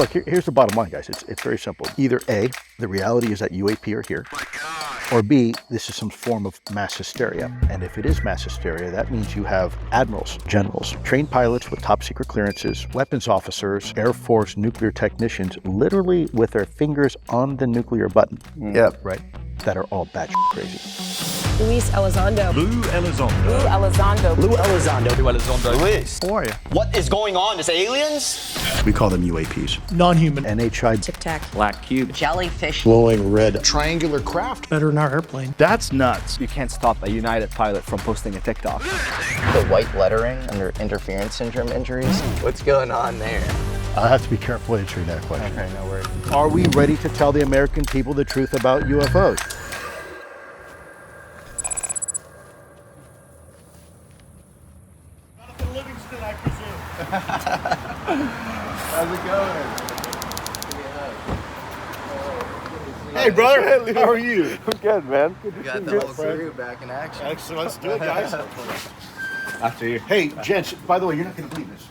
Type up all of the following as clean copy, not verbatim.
Look, here's the bottom line, guys. It's very simple. Either A, the reality is that UAP are here, or B, this is some form of mass hysteria. And if it is mass hysteria, that means you have admirals, generals, trained pilots with top secret clearances, weapons officers, Air Force nuclear technicians, literally with their fingers on the nuclear button. Yep. Right? That are all batshit crazy. Lue Elizondo. Lue Elizondo. Lue Elizondo. Lue Elizondo. Lue Elizondo. Luis. How are you? What is going on? Is aliens? We call them UAPs. Non-human. NHI. Tic Tac. Black cube. Jellyfish. Glowing red. Triangular craft. Better than our airplane. That's nuts. You can't stop a United pilot from posting a TikTok. The white lettering under interference syndrome injuries. What's going on there? I have to be careful answering that question. Okay, no worries. Are we ready to tell the American people the truth about UFOs? How's it going? Hey, brother. How are you? I'm good, man. We got the whole crew back in action. Excellent. Let's do it, guys. After you. Hey, gents, by the way, you're not going to believe this.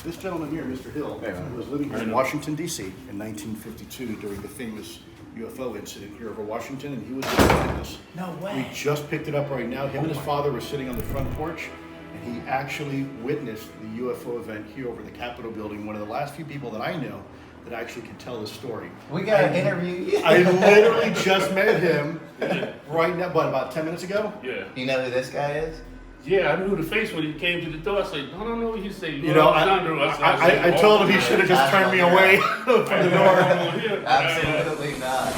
This gentleman here, Mr. Hill, was living here in Washington, D.C. in 1952 during the famous UFO incident here over Washington, and he was a witness. No way. We just picked it up right now. Him and his father were sitting on the front porch, and he actually witnessed the UFO event here over the Capitol building. One of the last few people that I know that actually can tell this story. We got to interview you. I literally just met him right now, what, about 10 minutes ago? Yeah. You know who this guy is? Yeah, I knew the face when he came to the door. I said, I don't know what you say. You know, I told him he should have just turned me away from the door. Absolutely not.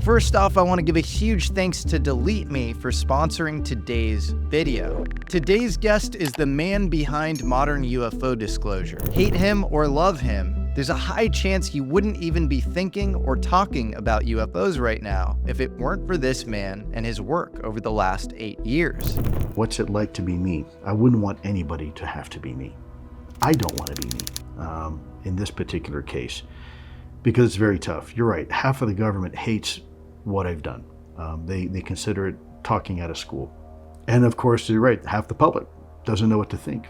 First off, I want to give a huge thanks to Delete Me for sponsoring today's video. Today's guest is the man behind modern UFO disclosure. Hate him or love him, there's a high chance you wouldn't even be thinking or talking about UFOs right now if it weren't for this man and his work over the last 8 years. What's it like to be me? I wouldn't want anybody to have to be me. I don't want to be me in this particular case because it's very tough. You're right. Half of the government hates what I've done. They consider it talking out of school. And of course, you're right. Half the public doesn't know what to think.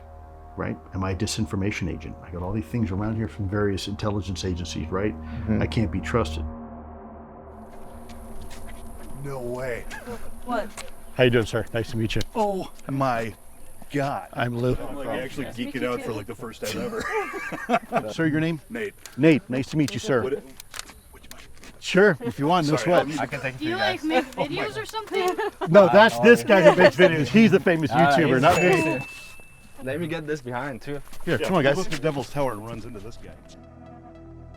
Right? Am I a disinformation agent? I got all these things around here from various intelligence agencies, right? I can't be trusted. No way. What? How you doing, sir? Nice to meet you. Oh my God. I'm Lou. I'm like actually geeking out for like the first time ever. Sir, your name? Nate. Nate, nice to meet you, sir. Sure, if you want, no sweat. I can take Do you like make videos or something? No, that's this guy who makes videos. He's the famous YouTuber, not me. Let me get this behind too. Here, come on, guys. Look at Devil's Tower and runs into this guy.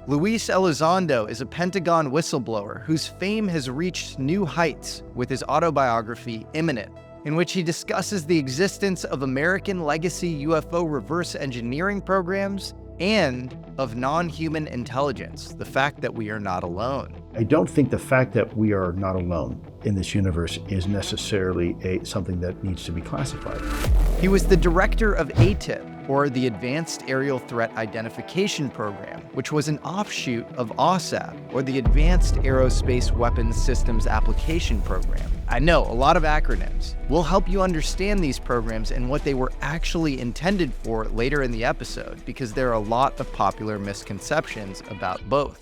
Luis Elizondo is a Pentagon whistleblower whose fame has reached new heights with his autobiography, Imminent, in which he discusses the existence of American legacy UFO reverse engineering programs and of non-human intelligence, the fact that we are not alone. I don't think the fact that we are not alone in this universe is necessarily something that needs to be classified. He was the director of AATIP, or the Advanced Aerial Threat Identification Program, which was an offshoot of AAWSAP, or the Advanced Aerospace Weapons Systems Application Program. I know, a lot of acronyms. We'll help you understand these programs and what they were actually intended for later in the episode, because there are a lot of popular misconceptions about both.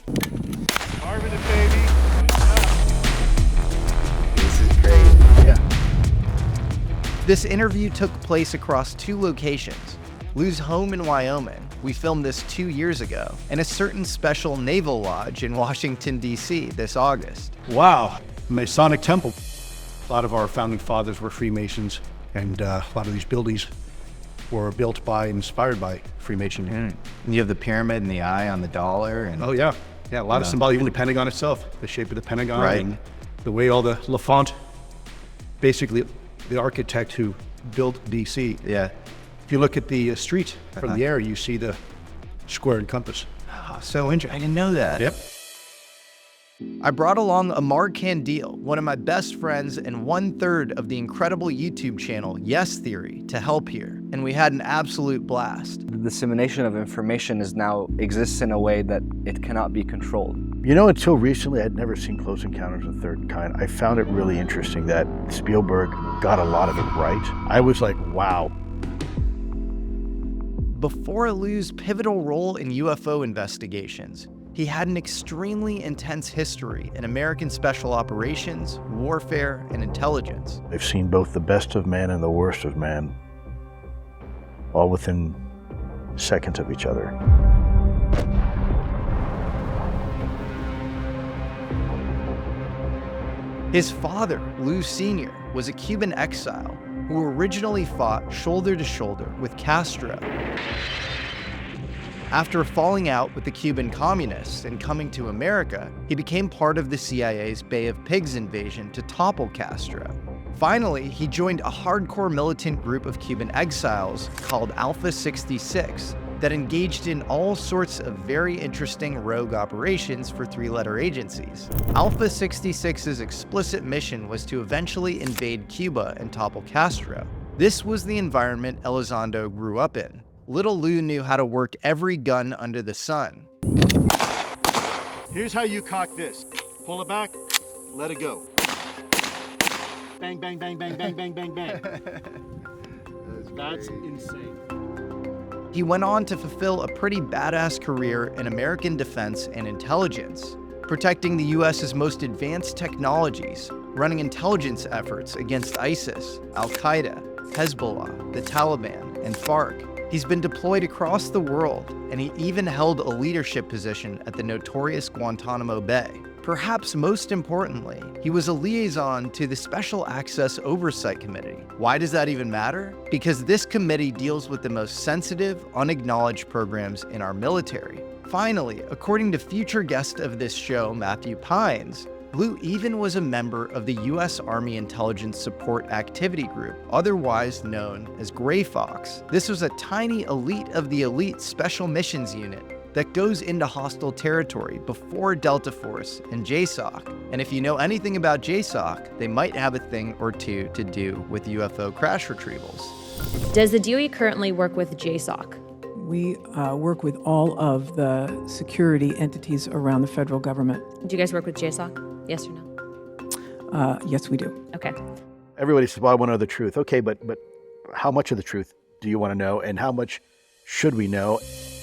Marvin and baby. This is crazy. This interview took place across 2 locations. Lou's home in Wyoming, we filmed this 2 years ago, and a certain special naval lodge in Washington, D.C. this August. Wow, Masonic temple. A lot of our founding fathers were Freemasons, and a lot of these buildings were built by, inspired by Freemasonry. And you have the pyramid and the eye on the dollar. And Oh yeah, a lot of symbology, even the Pentagon itself, the shape of the Pentagon, Right. and the way all the LaFont, basically the architect who built DC. Yeah. If you look at the street from the air, you see the square and compass. Oh, so interesting. I didn't know that. Yep. I brought along Ammar Kandil, one of my best friends and 1/3 of the incredible YouTube channel Yes Theory, to help here, and we had an absolute blast. The dissemination of information now exists in a way that it cannot be controlled. You know, until recently, I'd never seen Close Encounters of the Third Kind. I found it really interesting that Spielberg got a lot of it right. I was like, wow. before Lue's pivotal role in UFO investigations, he had an extremely intense history in American special operations, warfare, and intelligence. I've seen both the best of man and the worst of man, all within seconds of each other. His father, Lue Sr., was a Cuban exile who originally fought shoulder to shoulder with Castro. After falling out with the Cuban communists and coming to America, he became part of the CIA's Bay of Pigs invasion to topple Castro. Finally, he joined a hardcore militant group of Cuban exiles called Alpha 66 that engaged in all sorts of very interesting rogue operations for three-letter agencies. Alpha 66's explicit mission was to eventually invade Cuba and topple Castro. This was the environment Elizondo grew up in. Little Lue knew how to work every gun under the sun. Here's how you cock this. Pull it back, let it go. Bang, bang, bang, bang, bang, bang, bang, bang. That's insane. He went on to fulfill a pretty badass career in American defense and intelligence, protecting the US's most advanced technologies, running intelligence efforts against ISIS, Al-Qaeda, Hezbollah, the Taliban, and FARC. He's been deployed across the world, and he even held a leadership position at the notorious Guantanamo Bay. Perhaps most importantly, he was a liaison to the Special Access Oversight Committee. Why does that even matter? Because this committee deals with the most sensitive, unacknowledged programs in our military. Finally, according to future guest of this show, Matthew Pines, Lue even was a member of the U.S. Army Intelligence Support Activity Group, otherwise known as Gray Fox. This was a tiny elite of the elite special missions unit that goes into hostile territory before Delta Force and JSOC. And if you know anything about JSOC, they might have a thing or two to do with UFO crash retrievals. Does the DOE currently work with JSOC? We work with all of the security entities around the federal government. Do you guys work with JSOC? Yes or no? Yes, we do. Okay. Everybody says, well, I want to know the truth. Okay, but how much of the truth do you want to know, and how much should we know?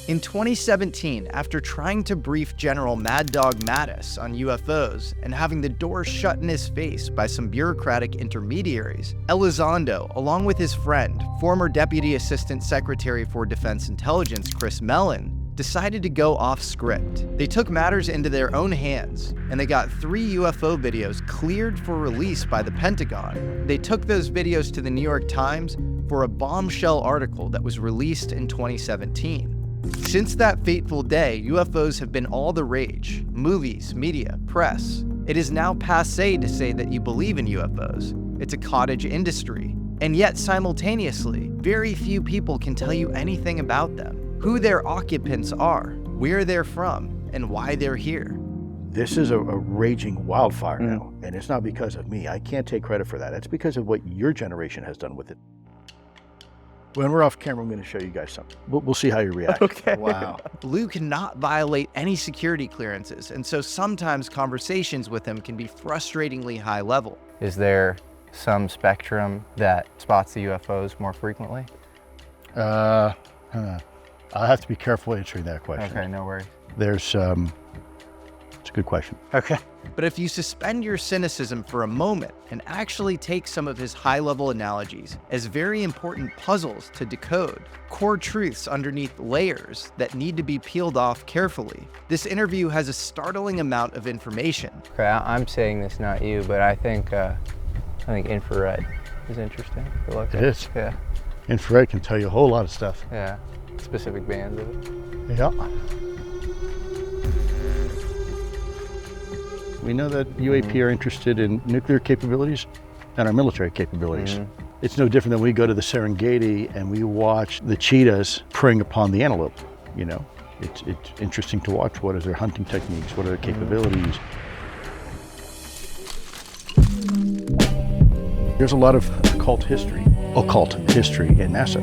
In 2017, after trying to brief General Mad Dog Mattis on UFOs and having the door shut in his face by some bureaucratic intermediaries, Elizondo, along with his friend, former Deputy Assistant Secretary for Defense Intelligence Chris Mellon, decided to go off script. They took matters into their own hands, and they got 3 UFO videos cleared for release by the Pentagon. They took those videos to the New York Times for a bombshell article that was released in 2017. Since that fateful day, UFOs have been all the rage. Movies, media, press. It is now passé to say that you believe in UFOs. It's a cottage industry. And yet, simultaneously, very few people can tell you anything about them, who their occupants are, where they're from, and why they're here. This is a raging wildfire now, and it's not because of me. I can't take credit for that. It's because of what your generation has done with it. When we're off camera, I'm going to show you guys something. We'll see how you react. Okay. Wow. Lue cannot violate any security clearances, and so sometimes conversations with him can be frustratingly high level. Is there some spectrum that spots the UFOs more frequently? I'll have to be careful answering that question. Okay, no worries. There's, it's a good question. Okay. But if you suspend your cynicism for a moment and actually take some of his high-level analogies as very important puzzles to decode, core truths underneath layers that need to be peeled off carefully, this interview has a startling amount of information. Okay, I'm saying this, not you, but I think infrared is interesting to look at. It is. Yeah. Infrared can tell you a whole lot of stuff. Yeah. Specific bands of it. Yeah. We know that UAP are interested in nuclear capabilities and our military capabilities. It's no different than we go to the Serengeti and we watch the cheetahs preying upon the antelope. You know, it's interesting to watch. What is their hunting techniques? What are their capabilities? There's a lot of occult history in NASA.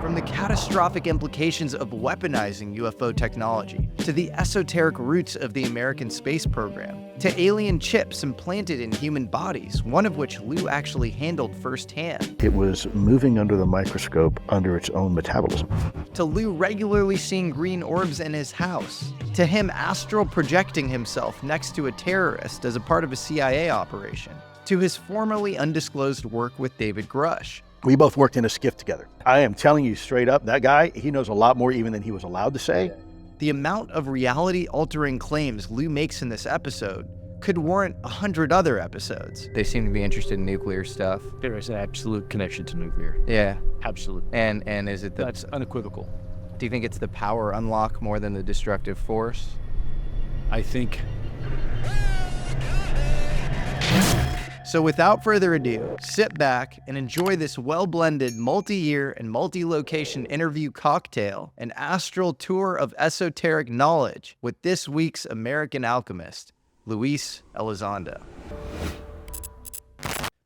From the catastrophic implications of weaponizing UFO technology, to the esoteric roots of the American space program, to alien chips implanted in human bodies, one of which Lue actually handled firsthand. It was moving under the microscope under its own metabolism. To Lue regularly seeing green orbs in his house. To him astral projecting himself next to a terrorist as a part of a CIA operation. To his formerly undisclosed work with David Grusch. We both worked in a skiff together. I am telling you straight up, that guy, he knows a lot more even than he was allowed to say. The amount of reality-altering claims Lue makes in this episode could warrant 100 other episodes. They seem to be interested in nuclear stuff. There is an absolute connection to nuclear. Yeah. Absolute. And is it the... That's unequivocal. Do you think it's the power unlock more than the destructive force? I think... So without further ado, sit back and enjoy this well-blended multi-year and multi-location interview cocktail, an astral tour of esoteric knowledge with this week's American alchemist, Lue Elizondo.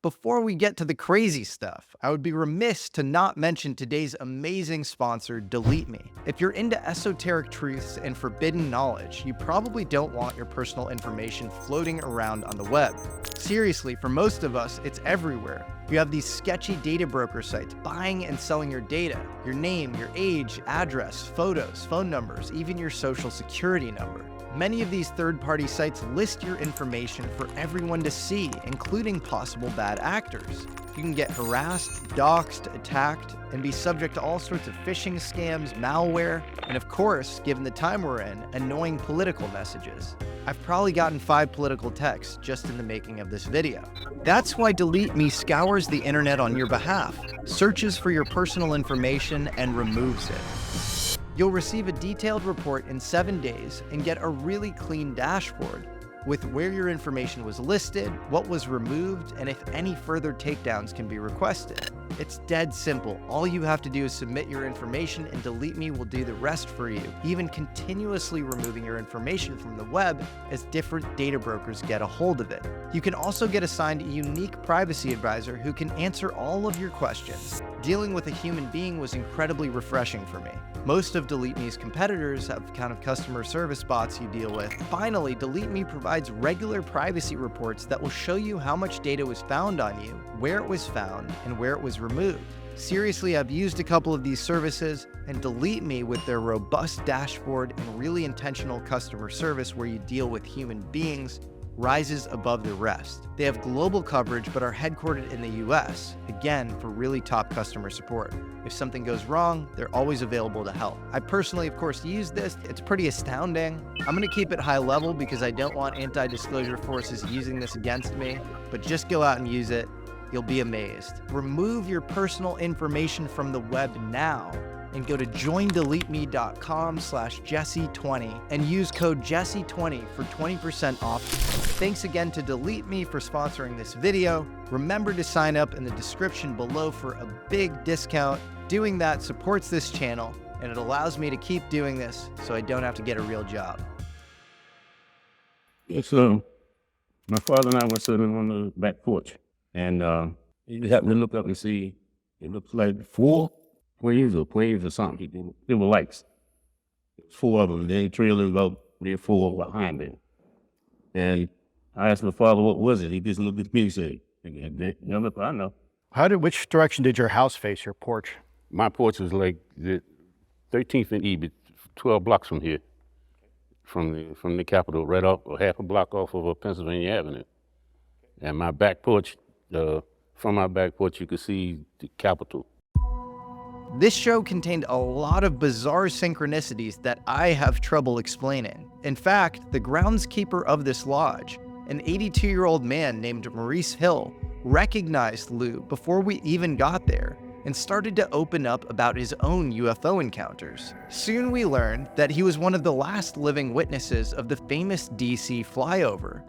Before we get to the crazy stuff, I would be remiss to not mention today's amazing sponsor, Delete Me. If you're into esoteric truths and forbidden knowledge, you probably don't want your personal information floating around on the web. Seriously, for most of us, it's everywhere. You have these sketchy data broker sites buying and selling your data, your name, your age, address, photos, phone numbers, even your social security number. Many of these third-party sites list your information for everyone to see, including possible bad actors. You can get harassed, doxxed, attacked, and be subject to all sorts of phishing scams, malware, and of course, given the time we're in, annoying political messages. I've probably gotten 5 political texts just in the making of this video. That's why Delete Me scours the internet on your behalf, searches for your personal information, and removes it. You'll receive a detailed report in 7 days and get a really clean dashboard with where your information was listed, what was removed, and if any further takedowns can be requested. It's dead simple. All you have to do is submit your information and Delete Me will do the rest for you, even continuously removing your information from the web as different data brokers get a hold of it. You can also get assigned a unique privacy advisor who can answer all of your questions. Dealing with a human being was incredibly refreshing for me. Most of Delete Me's competitors have kind of customer service bots you deal with. Finally, Delete Me provides regular privacy reports that will show you how much data was found on you, where it was found, and where it was removed. Seriously, I've used a couple of these services, and Delete Me, with their robust dashboard and really intentional customer service where you deal with human beings, rises above the rest. They have global coverage but are headquartered in the US, again, for really top customer support. If something goes wrong, they're always available to help. I personally, of course, use this. It's pretty astounding. I'm gonna keep it high level because I don't want anti-disclosure forces using this against me, but just go out and use it. You'll be amazed. Remove your personal information from the web now and go to joindeleteme.com/Jesse20 and use code Jesse20 for 20% off. Thanks again to Delete Me for sponsoring this video. Remember to sign up in the description below for a big discount. Doing that supports this channel and it allows me to keep doing this so I don't have to get a real job. It's my father and I were sitting on the back porch, and he just happened to look up and see it looked like 4 waves or something. There were lights. 4 of them. They trailing about 3 or 4 behind it. And I asked my father what was it. He just looked at me and said, I know. Which direction did your house face, your porch? My porch was like the 13th and E, but 12 blocks from here, from the Capitol, right off, or half a block off of Pennsylvania Avenue. And my back porch, from my back porch, you could see the Capitol. This show contained a lot of bizarre synchronicities that I have trouble explaining. In fact, the groundskeeper of this lodge, an 82-year-old man named Maurice Hill, recognized Lue before we even got there and started to open up about his own UFO encounters. Soon we learned that he was one of the last living witnesses of the famous DC flyover.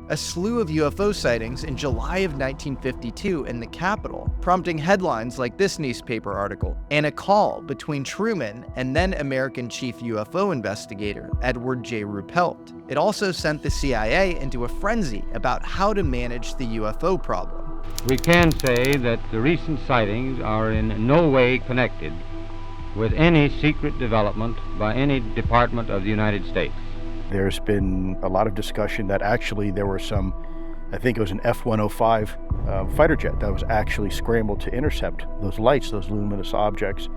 A slew of UFO sightings in July of 1952 in the Capitol, prompting headlines like this newspaper article, and a call between Truman and then American chief UFO investigator Edward J. Ruppelt. It also sent the CIA into a frenzy about how to manage the UFO problem. We can say that the recent sightings are in no way connected with any secret development by any department of the United States. There's been a lot of discussion that actually there were some, I think it was an F-105 fighter jet that was actually scrambled to intercept those lights, those luminous objects.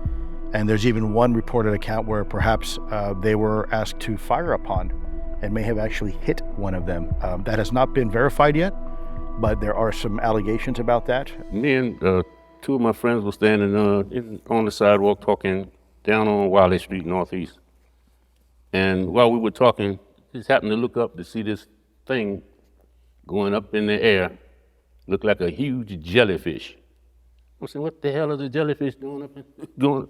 And there's even one reported account where perhaps they were asked to fire upon and may have actually hit one of them. That has not been verified yet, but there are some allegations about that. Me and two of my friends were standing on the sidewalk talking down on Wiley Street Northeast. And while we were talking, just happened to look up to see this thing going up in the air, looked like a huge jellyfish. I said, what the hell is the jellyfish doing up going?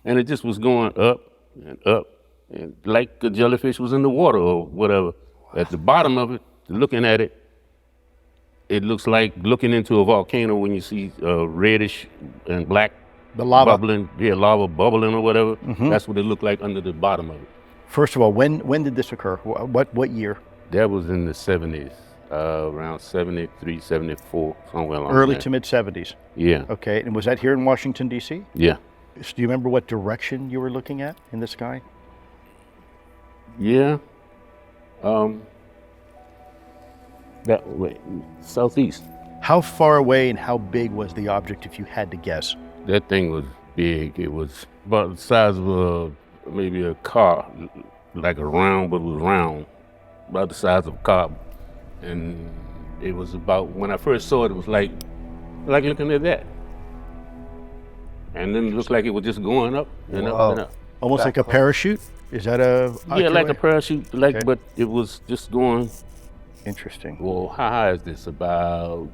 And it just was going up and up, and like the jellyfish was in the water or whatever. At the bottom of it, looking at it, it looks like looking into a volcano when you see reddish and black the lava bubbling, lava bubbling or whatever. Mm-hmm. That's what it looked like under the bottom of it. First of all, when did this occur? What year? That was in the 70s, around 73, 74, somewhere along Early there. to mid 70s. Yeah. Okay, and was that here in Washington, D.C.? Yeah. So do you remember what direction you were looking at in the sky? Yeah. That way, southeast. How far away and how big was the object, if you had to guess? That thing was big. It was about the size of maybe a car, like a round, but it was round, about the size of a car. And it was about, when I first saw it, it was like looking at that. And then it looked like it was just going up and up and up. Almost like a parachute? Is that a... Yeah, like a parachute, okay. But it was just going... Interesting. Well, how high is this? About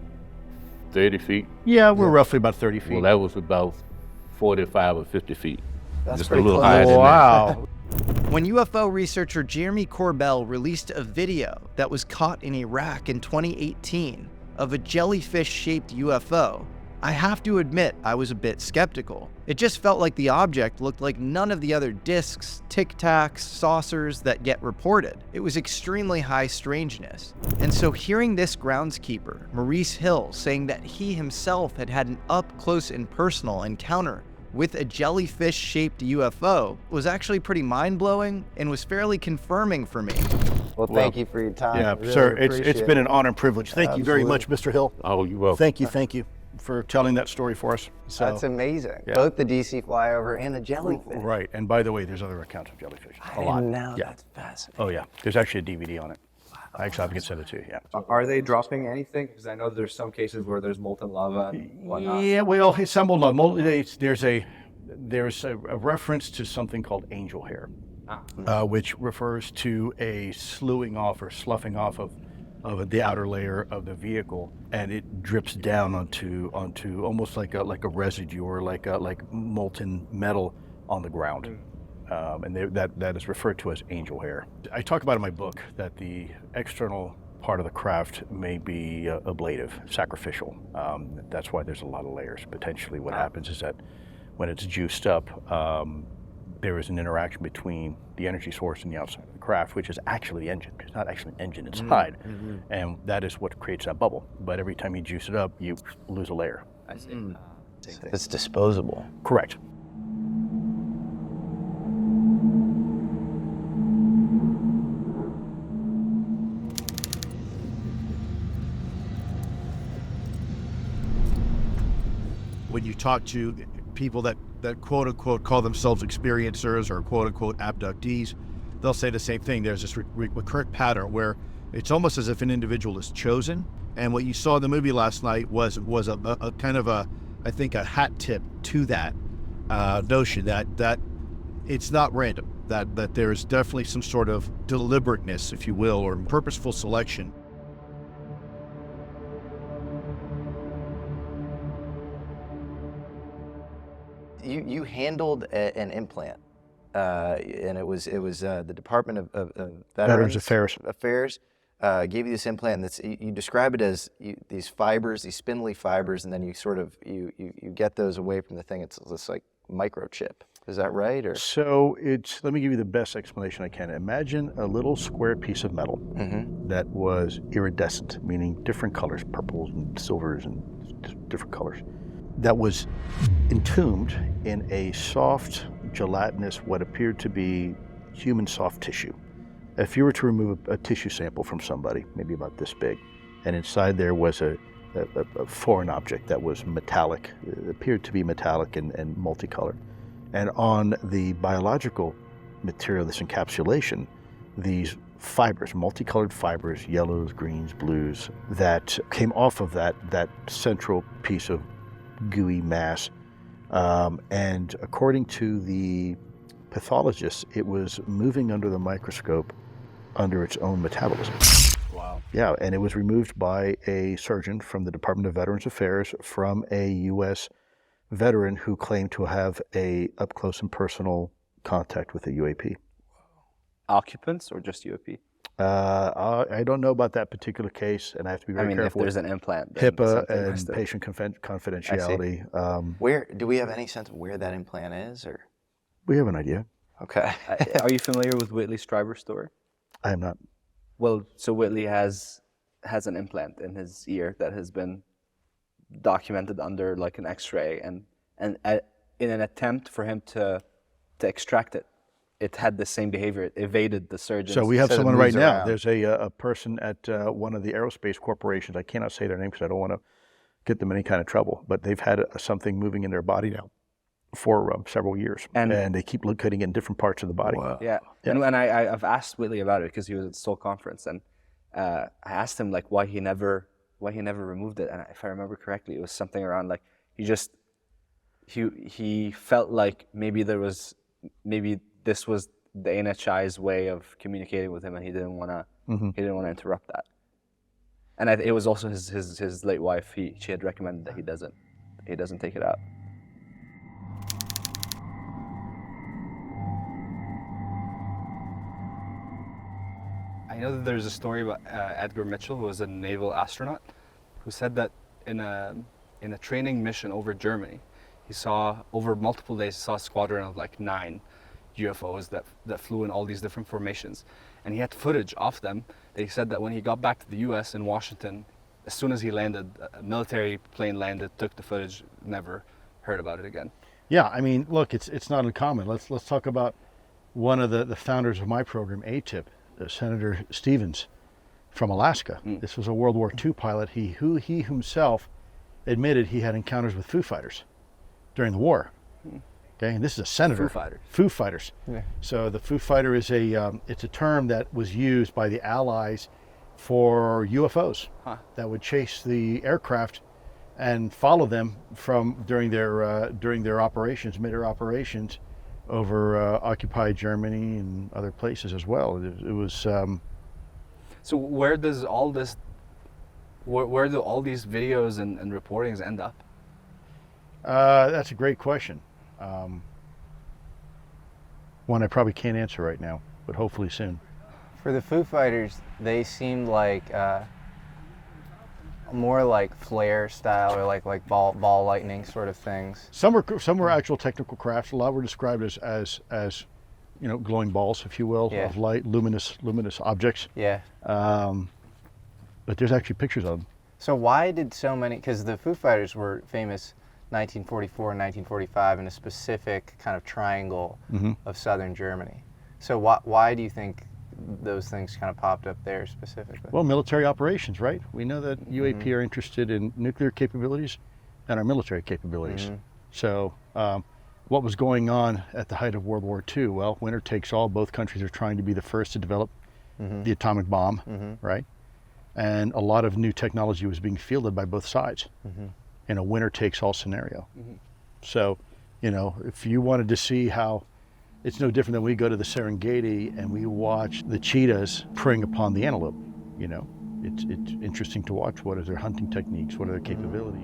30 feet? Yeah, we're roughly about 30 feet. Well, that was about 45 or 50 feet. That's just pretty a little close. higher than Wow. When UFO researcher Jeremy Corbell released a video that was caught in Iraq in 2018 of a jellyfish-shaped UFO, I have to admit I was a bit skeptical. It just felt like the object looked like none of the other discs, tic tacs, saucers that get reported. It was extremely high strangeness. And so hearing this groundskeeper, Maurice Hill, saying that he himself had had an up-close and personal encounter with a jellyfish-shaped UFO was actually pretty mind-blowing and was fairly confirming for me. Well, thank you for your time. Yeah, really sir, it's been an honor and privilege. Thank you very Absolutely. much, Mr. Hill. Oh, you're welcome. Thank you for telling that story for us. So, That's amazing. Yeah. Both the DC flyover and a jellyfish. Right, and by the way, there's other accounts of jellyfish. I didn't know. Yeah. That's fascinating. Oh yeah, there's actually a DVD on it. I actually can send it to you, yeah. Are they dropping anything? Because I know there's some cases where there's molten lava and whatnot. Yeah, well, it's some there's a reference to something called angel hair, which refers to a slewing off or sloughing off of the outer layer of the vehicle, and it drips down onto almost like a residue or like molten metal on the ground. And that is referred to as angel hair. I talk about in my book that the external part of the craft may be ablative, sacrificial. That's why there's a lot of layers. Potentially what happens is that when it's juiced up, there is an interaction between the energy source and the outside of the craft, which is actually the engine. It's not actually an engine inside. Mm-hmm. And that is what creates that bubble. But every time you juice it up, you lose a layer. I see. It's disposable. Correct. When you talk to people that quote unquote call themselves experiencers or quote unquote abductees, they'll say the same thing. There's this recurrent pattern where it's almost as if an individual is chosen. And what you saw in the movie last night was a kind of I think a hat tip to that notion that it's not random, that there is definitely some sort of deliberateness, if you will, or purposeful selection. You handled an implant, and it was the Department of Veterans Affairs gave you this implant. That's you describe it as these fibers, these spindly fibers, and then you sort of you get those away from the thing. It's this like microchip. Is that right? Or so let me give you the best explanation I can. Imagine a little square piece of metal that was iridescent, meaning different colors, purples and silvers and different colors. that was entombed in a soft, gelatinous, what appeared to be human soft tissue. If you were to remove a tissue sample from somebody, maybe about this big, and inside there was a foreign object that was metallic, it appeared to be metallic and multicolored. And on the biological material, this encapsulation, these fibers, multicolored fibers, yellows, greens, blues, that came off of that central piece of gooey mass. And according to the pathologist, it was moving under the microscope under its own metabolism. Wow. Yeah, and it was removed by a surgeon from the Department of Veterans Affairs from a U.S. veteran who claimed to have a up-close and personal contact with a UAP. Occupants or just UAP? I don't know about that particular case, and I have to be very careful. If there's an implant, HIPAA and patient confidentiality. Where do we have any sense of where that implant is, or? We have an idea. Okay. Are you familiar with Whitley Strieber's story? I am not. Well, so Whitley has an implant in his ear that has been documented under like an X-ray, and in an attempt for him to extract it, it had the same behavior. It evaded the surgeon. So we have someone right now. There's a person at one of the aerospace corporations. I cannot say their name because I don't want to get them in any kind of trouble. But they've had something moving in their body now for several years, and they keep locating it in different parts of the body. Wow. Yeah. And I've asked Whitley about it because he was at the Seoul conference, and I asked him like why he never removed it. And if I remember correctly, it was something around like he felt like maybe this was the NHI's way of communicating with him, and he didn't want to interrupt that. And it was also his late wife. She had recommended that he doesn't take it out. I know that there's a story about Edgar Mitchel, who was a naval astronaut, who said that in a training mission over Germany, he saw over multiple days a squadron of like 9 UFOs that flew in all these different formations, and he had footage of them. They said that when he got back to the U.S. in Washington, as soon as he landed, a military plane landed, took the footage, never heard about it again. Yeah, I mean, look, it's not uncommon. Let's talk about one of the founders of my program, AATIP, Senator Stevens from Alaska. This was a World War II pilot. He himself admitted he had encounters with Foo Fighters during the war. Okay, and this is a senator. Foo Fighters. Yeah. So the Foo Fighter is it's a term that was used by the Allies for UFOs that would chase the aircraft and follow them during their operations, mid-air operations, over occupied Germany and other places as well. It was. So where does all this? Where do all these videos and reportings end up? That's a great question. One I probably can't answer right now, but hopefully soon. For the Foo Fighters, they seemed like more like flare style or like ball lightning sort of things. Some were actual technical crafts. A lot were described as glowing balls, if you will, of light, luminous objects. Yeah. But there's actually pictures of them. So why did so many? Because the Foo Fighters were famous 1944 and 1945 in a specific kind of triangle of southern Germany. So why do you think those things kind of popped up there specifically? Well, military operations, right? We know that UAP are interested in nuclear capabilities and our military capabilities. So what was going on at the height of World War II? Well, winner takes all. Both countries are trying to be the first to develop the atomic bomb, right? And a lot of new technology was being fielded by both sides in a winner takes all scenario. So, if you wanted to see how it's no different than we go to the Serengeti and we watch the cheetahs preying upon the antelope. It's interesting to watch. What are their hunting techniques? What are their capabilities?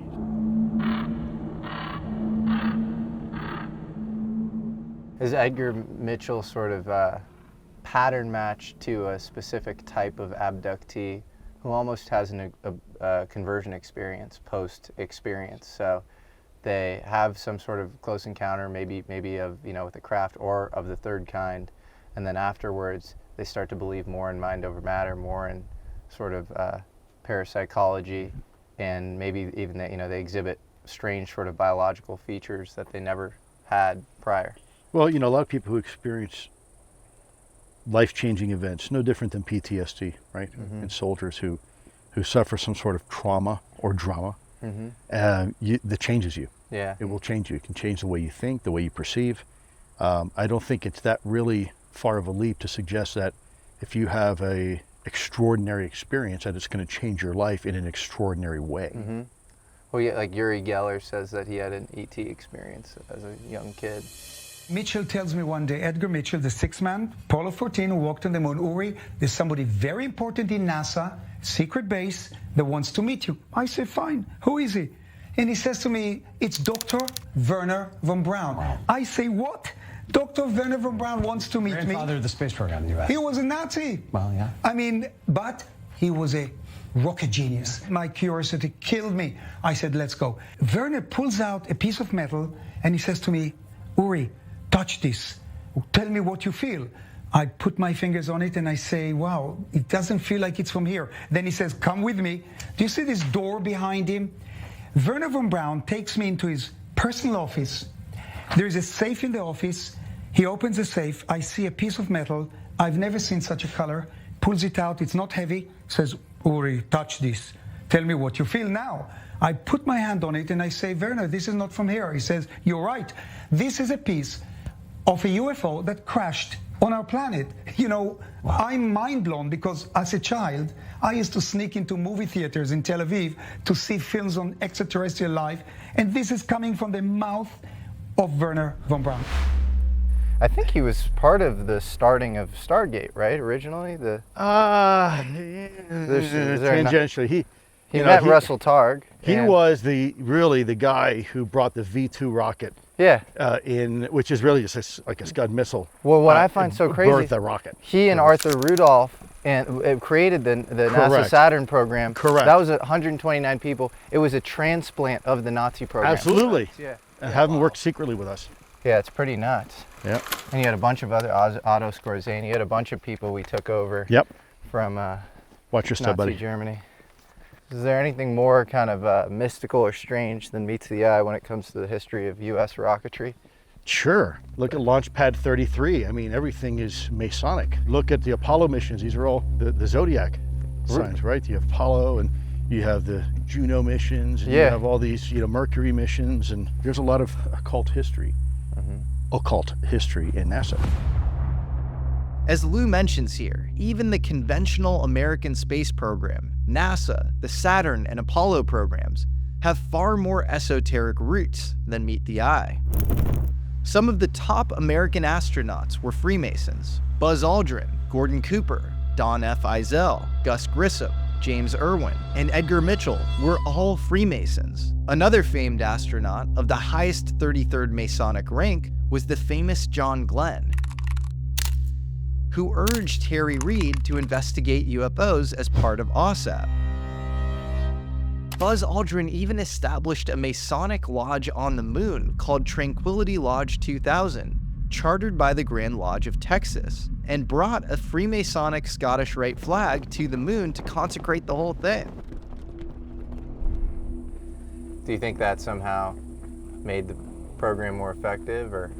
Is Edgar Mitchel sort of pattern match to a specific type of abductee who almost has a conversion experience, post-experience? So they have some sort of close encounter, maybe of with a craft or of the third kind, and then afterwards they start to believe more in mind over matter, more in sort of parapsychology, and maybe even they exhibit strange sort of biological features that they never had prior. Well, a lot of people who experience life-changing events, no different than PTSD, right? And soldiers who suffer some sort of trauma or drama, that changes you. Yeah. It will change you. It can change the way you think, the way you perceive. I don't think it's that really far of a leap to suggest that if you have a extraordinary experience, that it's going to change your life in an extraordinary way. Well, yeah, like Uri Geller says that he had an ET experience as a young kid. Mitchell tells me one day, Edgar Mitchell, the sixth man, Apollo 14, who walked on the moon, Uri, there's somebody very important in NASA, secret base, that wants to meet you. I say, fine, who is he? And he says to me, it's Dr. Wernher von Braun. Wow. I say, what? Dr. Wernher von Braun wants to meet me. Grandfather of the space program in the U.S. He was a Nazi. Well, yeah. I mean, but he was a rocket genius. My curiosity killed me. I said, let's go. Wernher pulls out a piece of metal and he says to me, Uri, touch this. Tell me what you feel. I put my fingers on it and I say, wow, it doesn't feel like it's from here. Then he says, come with me. Do you see this door behind him? Wernher von Braun takes me into his personal office. There is a safe in the office. He opens the safe. I see a piece of metal. I've never seen such a color. Pulls it out. It's not heavy. Says, Uri, touch this. Tell me what you feel now. I put my hand on it and I say, Wernher, this is not from here. He says, you're right. This is a piece of a UFO that crashed on our planet. Wow. I'm mind blown because as a child, I used to sneak into movie theaters in Tel Aviv to see films on extraterrestrial life. And this is coming from the mouth of Wernher von Braun. I think he was part of the starting of Stargate, right? Originally, tangentially, he met Russell Targ. He was really the guy who brought the V2 rocket. Yeah. Which is really just like a Scud missile. Well, what I find so crazy, birthed the rocket. He and Arthur Rudolph created the NASA Saturn program. Correct. That was 129 people. It was a transplant of the Nazi program. Absolutely. Yeah. And have them work secretly with us. Yeah, it's pretty nuts. Yeah. And you had a bunch of other Otto Skorzeny. You had a bunch of people we took over. Yep. From Watch your step, buddy. Nazi Germany. Is there anything more kind of mystical or strange than meets the eye when it comes to the history of U.S. rocketry? Sure. Look at Launch Pad 33. I mean, everything is Masonic. Look at the Apollo missions. These are all the Zodiac signs, right? You have Apollo and you have the Juno missions, and you have all these, Mercury missions, and there's a lot of occult history in NASA. As Lue mentions here, even the conventional American space program, NASA, the Saturn and Apollo programs, have far more esoteric roots than meet the eye. Some of the top American astronauts were Freemasons. Buzz Aldrin, Gordon Cooper, Don F. Eisel, Gus Grissom, James Irwin, and Edgar Mitchell were all Freemasons. Another famed astronaut of the highest 33rd Masonic rank was the famous John Glenn, who urged Harry Reid to investigate UFOs as part of OSAP. Buzz Aldrin even established a Masonic lodge on the moon called Tranquility Lodge 2000, chartered by the Grand Lodge of Texas, and brought a Freemasonic Scottish Rite flag to the moon to consecrate the whole thing. Do you think that somehow made the program more effective, or?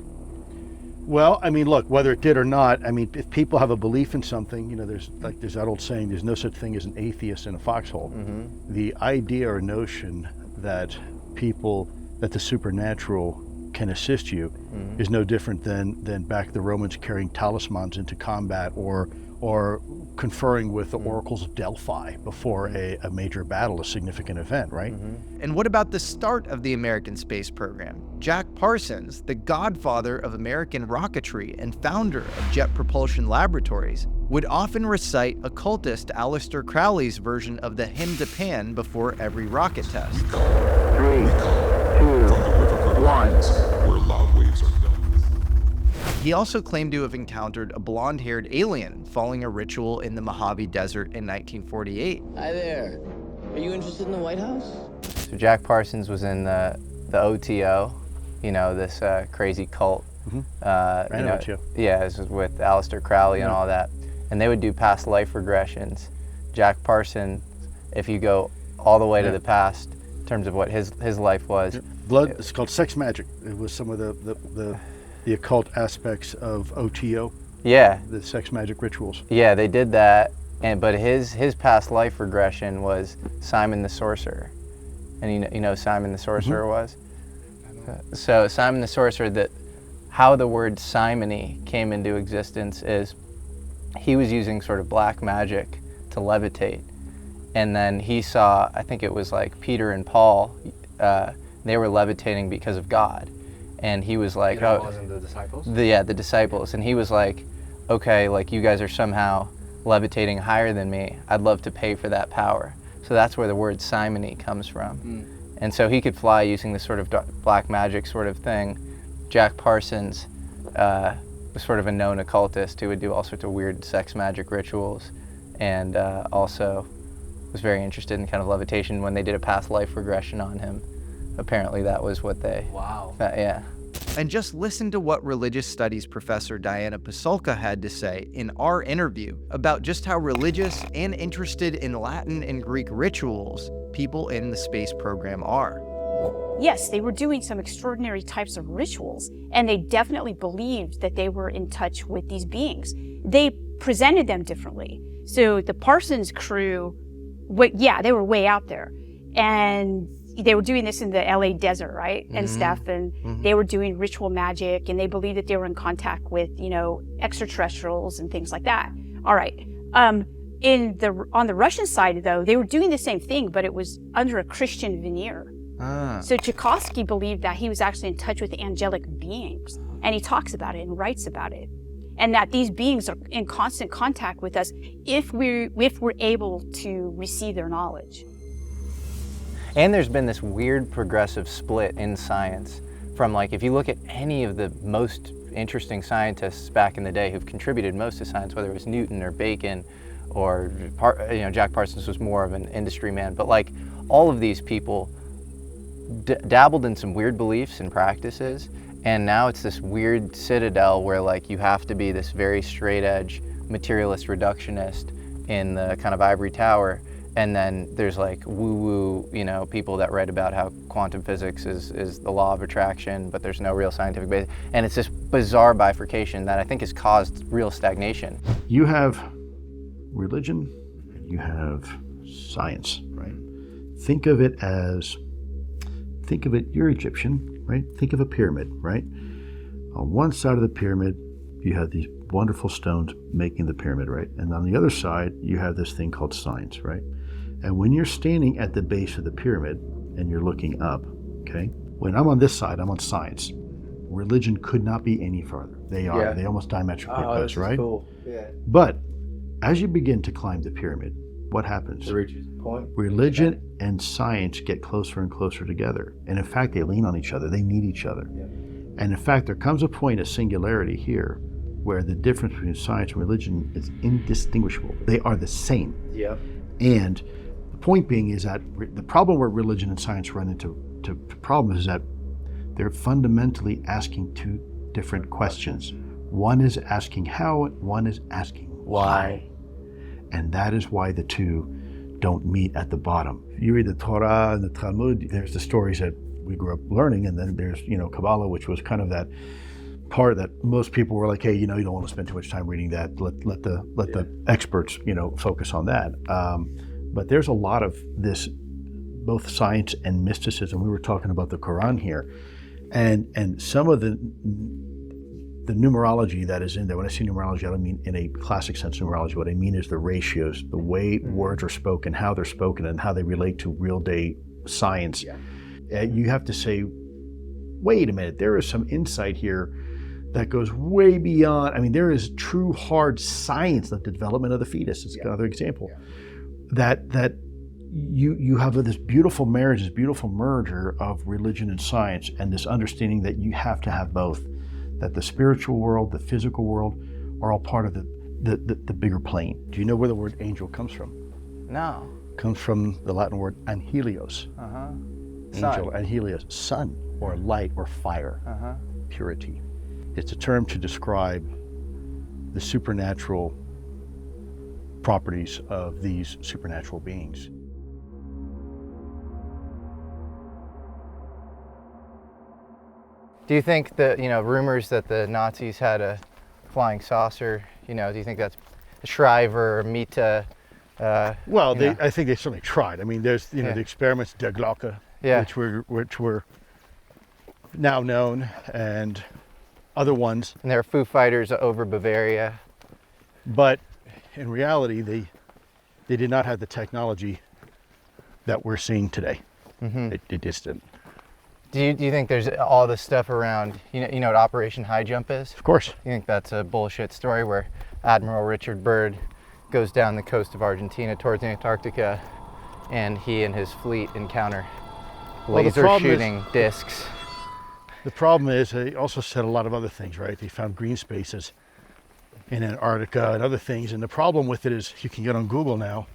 Well, I mean, look, whether it did or not, I mean, if people have a belief in something, there's that old saying, there's no such thing as an atheist in a foxhole. The idea or notion that the supernatural can assist you is no different than back the Romans carrying talismans into combat or conferring with the oracles of Delphi before a major battle, a significant event, right? And what about the start of the American space program? Jack Parsons, the godfather of American rocketry and founder of Jet Propulsion Laboratories, would often recite occultist Aleister Crowley's version of the Hymn to Pan before every rocket test. 3, 2, 1. Where loud waves are built. He also claimed to have encountered a blonde-haired alien following a ritual in the Mojave Desert in 1948. Hi there. Are you interested in the White House? So Jack Parsons was in the OTO, this crazy cult. Yeah, this was with Aleister Crowley and all that. And they would do past life regressions. Jack Parsons, if you go all the way to the past, terms of what his life was. Blood, it's called sex magic. It was some of the occult aspects of OTO. Yeah. The sex magic rituals. Yeah, they did that, but his past life regression was Simon the Sorcerer. And you know Simon the Sorcerer was? So Simon the Sorcerer, how the word simony came into existence is he was using sort of black magic to levitate. And then he saw, I think it was like Peter and Paul, they were levitating because of God. And he was like, oh, wasn't the disciples? The disciples. And he was like, okay, like you guys are somehow levitating higher than me. I'd love to pay for that power. So that's where the word simony comes from. And so he could fly using this sort of black magic sort of thing. Jack Parsons was sort of a known occultist who would do all sorts of weird sex magic rituals, and also was very interested in kind of levitation. When they did a past life regression on him, apparently that was what they... Wow. Yeah. And just listen to what religious studies professor Diana Pasulka had to say in our interview about just how religious and interested in Latin and Greek rituals people in the space program are. Yes, they were doing some extraordinary types of rituals, and they definitely believed that they were in touch with these beings. They presented them differently. So the Parsons crew, they were way out there. And they were doing this in the LA desert, right? And stuff. And they were doing ritual magic, and they believed that they were in contact with, extraterrestrials and things like that. All right. On the Russian side, though, they were doing the same thing, but it was under a Christian veneer. So Tchaikovsky believed that he was actually in touch with angelic beings, and he talks about it and writes about it, and that these beings are in constant contact with us if we're able to receive their knowledge. And there's been this weird progressive split in science from, like, if you look at any of the most interesting scientists back in the day who've contributed most to science, whether it was Newton or Bacon or, Jack Parsons was more of an industry man, but like all of these people dabbled in some weird beliefs and practices, and now it's this weird citadel where like you have to be this very straight edge materialist reductionist in the kind of ivory tower. And then there's like woo-woo, people that read about how quantum physics is the law of attraction, but there's no real scientific basis. And it's this bizarre bifurcation that I think has caused real stagnation. You have religion and you have science, right? Think of it, you're Egyptian, right? Think of a pyramid, right? On one side of the pyramid, you have these wonderful stones making the pyramid, right? And on the other side, you have this thing called science, right? And when you're standing at the base of the pyramid and you're looking up, okay? When I'm on this side, I'm on science. Religion could not be any further. They almost diametrically opposed, right? Cool. Yeah. But as you begin to climb the pyramid, what happens? It reaches a point. Religion and science get closer and closer together. And in fact, they lean on each other. They need each other. Yeah. And in fact, there comes a point of singularity here where the difference between science and religion is indistinguishable. They are the same. Yeah. And the point being is that the problem where religion and science run into problems is that they're fundamentally asking two different questions. One is asking how, one is asking why. And that is why the two don't meet at the bottom. If you read the Torah and the Talmud, there's the stories that we grew up learning, and then there's, Kabbalah, which was kind of that part that most people were like, hey, you don't want to spend too much time reading that. Let the experts, focus on that. But there's a lot of this, both science and mysticism. We were talking about the Quran here, and some of the numerology that is in there. When I say numerology, I don't mean in a classic sense numerology. What I mean is the ratios, the way words are spoken, how they're spoken, and how they relate to real day science. Yeah. You have to say, wait a minute, there is some insight here that goes way beyond. I mean, there is true hard science, like the development of the fetus is another example. Yeah. That you have this beautiful marriage, this beautiful merger of religion and science, and this understanding that you have to have both. That the spiritual world, the physical world, are all part of the bigger plane. Do you know where the word angel comes from? No. It comes from the Latin word anhelios. Angel, Sun. anhelios, sun, or light, or fire, purity. It's a term to describe the supernatural properties of these supernatural beings. Do you think that, rumors that the Nazis had a flying saucer, do you think that's Shriver or Mita? Well, I think they certainly tried. I mean, there's, the experiments Der Glocke, which were now known, and other ones. And there are Foo Fighters over Bavaria. But in reality, they did not have the technology that we're seeing today. Mm-hmm. They just didn't. Do you think there's all this stuff around, you know what Operation High Jump is? Of course. You think that's a bullshit story where Admiral Richard Byrd goes down the coast of Argentina towards Antarctica, and he and his fleet encounter laser shooting discs? The problem is they also said a lot of other things, right? They found green spaces in Antarctica and other things, and the problem with it is you can get on Google now,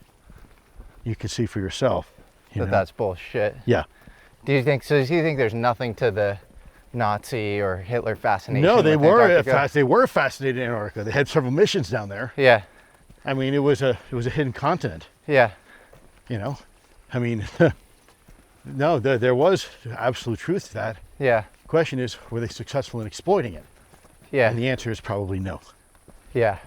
you can see for yourself. That's bullshit. Yeah. Do you think there's nothing to the Nazi or Hitler fascination? No, they were fascinated in Antarctica. They had several missions down there. Yeah. I mean, it was a hidden continent. Yeah. I mean, no, there was absolute truth to that. Yeah. The question is, were they successful in exploiting it? Yeah. And the answer is probably no. Yeah.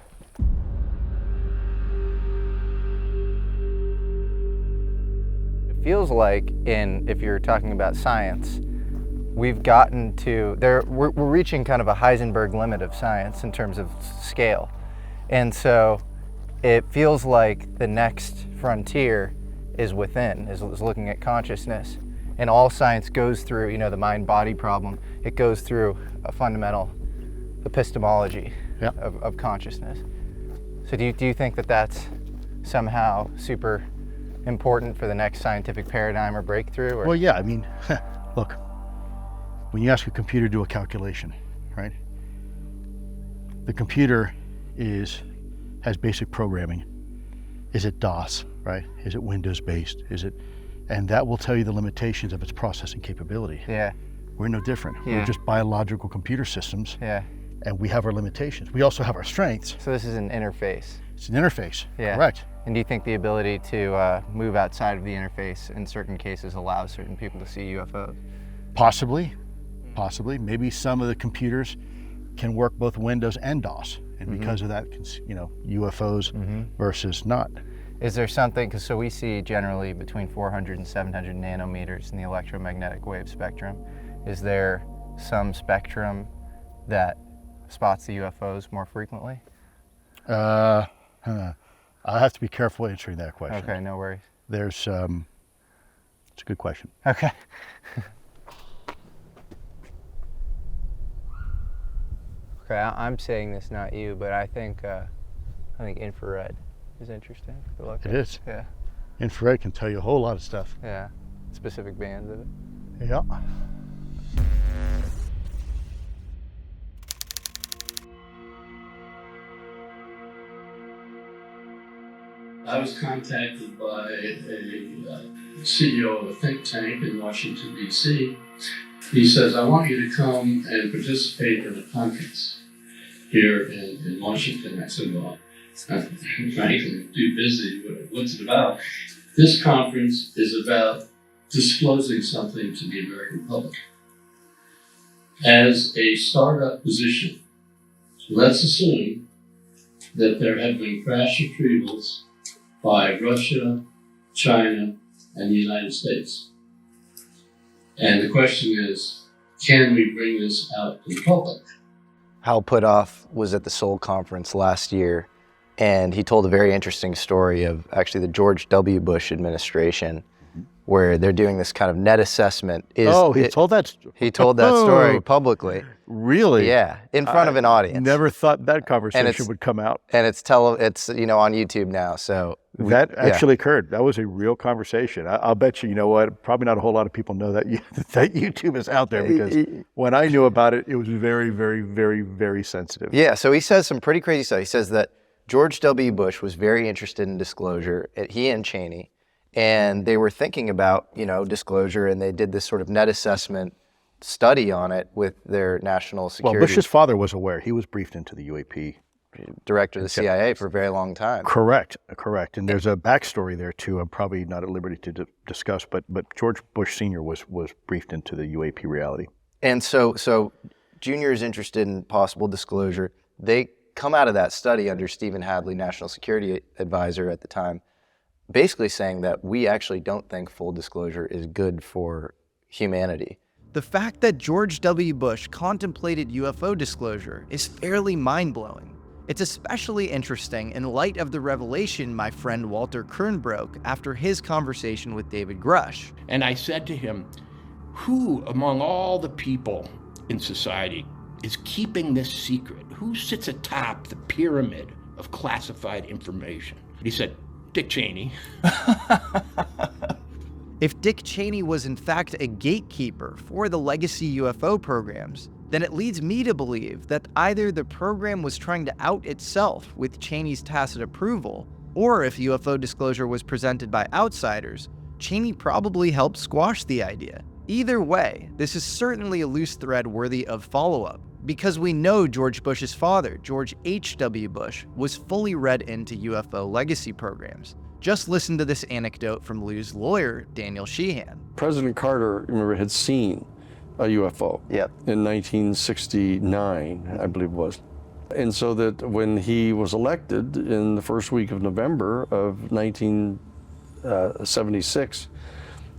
It feels like if you're talking about science, we've gotten to we're reaching kind of a Heisenberg limit of science in terms of scale. And so it feels like the next frontier is within, is looking at consciousness. And all science goes through, the mind-body problem, it goes through a fundamental epistemology of consciousness. So do you think that that's somehow super important for the next scientific paradigm or breakthrough? Or? Well, yeah, I mean, look, when you ask a computer to do a calculation, right? The computer has basic programming. Is it DOS, right? Is it Windows-based? And that will tell you the limitations of its processing capability. Yeah. We're no different. Yeah. We're just biological computer systems. Yeah. And we have our limitations. We also have our strengths. So this is an interface. It's an interface, yeah. Correct. And do you think the ability to move outside of the interface in certain cases allows certain people to see UFOs? Possibly. Maybe some of the computers can work both Windows and DOS. And because of that, UFOs versus not. Is there something, so we see generally between 400 and 700 nanometers in the electromagnetic wave spectrum. Is there some spectrum that spots the UFOs more frequently? I'll have to be careful answering that question. Okay, no worries. It's a good question. Okay. Okay, I'm saying this, not you, but I think infrared is interesting to look at. It is. Yeah. Infrared can tell you a whole lot of stuff. Yeah. Specific bands of it. Yeah. I was contacted by a CEO of a think tank in Washington, D.C. He says, I want you to come and participate in a conference here in Washington. I said, well, frankly, I'm too busy. What's it about? This conference is about disclosing something to the American public. As a startup position, let's assume that there have been crash retrievals by Russia, China, and the United States. And the question is, can we bring this out to the public? Hal Puthoff was at the Seoul conference last year, and he told a very interesting story of actually the George W. Bush administration, where they're doing this kind of net assessment. He told that story? He told that story publicly. Really? Yeah, in front of an audience. Never thought that conversation would come out. And it's on YouTube now, so. That actually occurred. That was a real conversation. I'll bet you know what, probably not a whole lot of people know that that YouTube is out there, because when I knew about it, it was very, very, very, very sensitive. Yeah, so he says some pretty crazy stuff. He says that George W. Bush was very interested in disclosure, he and Cheney, and they were thinking about, disclosure, and they did this sort of net assessment study on it with their national security. Well, Bush's father was aware. He was briefed into the UAP. Director of the CIA for a very long time. Correct. And there's a backstory there too. I'm probably not at liberty to discuss, but George Bush Sr. was briefed into the UAP reality. And so Junior is interested in possible disclosure. They come out of that study under Stephen Hadley, National Security Advisor at the time, basically saying that we actually don't think full disclosure is good for humanity. The fact that George W. Bush contemplated UFO disclosure is fairly mind-blowing. It's especially interesting in light of the revelation my friend Walter Kern broke after his conversation with David Grusch. And I said to him, who among all the people in society is keeping this secret? Who sits atop the pyramid of classified information? He said, Dick Cheney. If Dick Cheney was in fact a gatekeeper for the legacy UFO programs, then it leads me to believe that either the program was trying to out itself with Cheney's tacit approval, or if UFO disclosure was presented by outsiders, Cheney probably helped squash the idea. Either way, this is certainly a loose thread worthy of follow-up, because we know George Bush's father, George H.W. Bush, was fully read into UFO legacy programs. Just listen to this anecdote from Lue's lawyer, Daniel Sheehan. President Carter, remember, had seen a UFO in 1969, I believe it was. And so that when he was elected in the first week of November of 1976,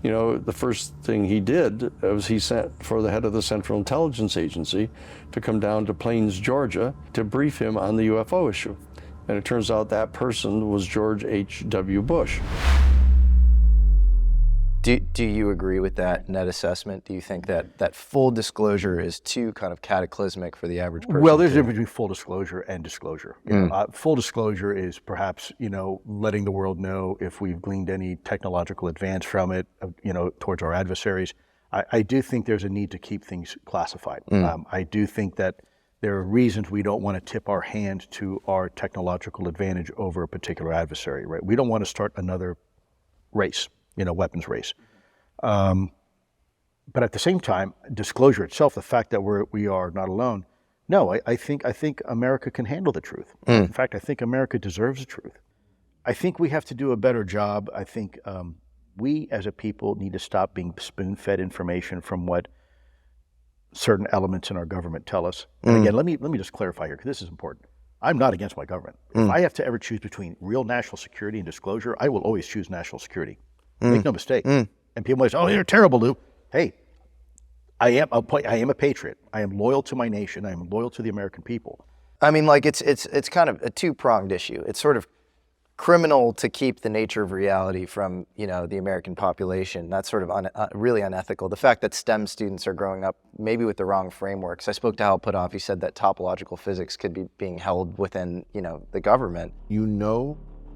the first thing he did was he sent for the head of the Central Intelligence Agency to come down to Plains, Georgia, to brief him on the UFO issue. And it turns out that person was George H.W. Bush. Do you agree with that net assessment? Do you think that full disclosure is too kind of cataclysmic for the average person? Well, there's a difference between full disclosure and disclosure. Full disclosure is perhaps, letting the world know if we've gleaned any technological advance from it, towards our adversaries. I do think there's a need to keep things classified. I do think that there are reasons we don't want to tip our hand to our technological advantage over a particular adversary, right? We don't want to start another race, weapons race. But at the same time, disclosure itself, the fact that we are not alone, no, I think America can handle the truth. In fact, I think America deserves the truth. I think we have to do a better job. I think we as a people need to stop being spoon-fed information from what certain elements in our government tell us. And again, let me just clarify here, because this is important. I'm not against my government. If I have to ever choose between real national security and disclosure, I will always choose national security. Make no mistake. And people might say, "Oh, you're terrible, Lou." Hey, I am a patriot. I am loyal to my nation. I am loyal to the American people. I mean, like it's kind of a two-pronged issue. It's sort of criminal to keep the nature of reality from the American population. That's sort of really unethical. The fact that STEM students are growing up maybe with the wrong frameworks. I spoke to Hal Puthoff. He said that topological physics could be being held within the government.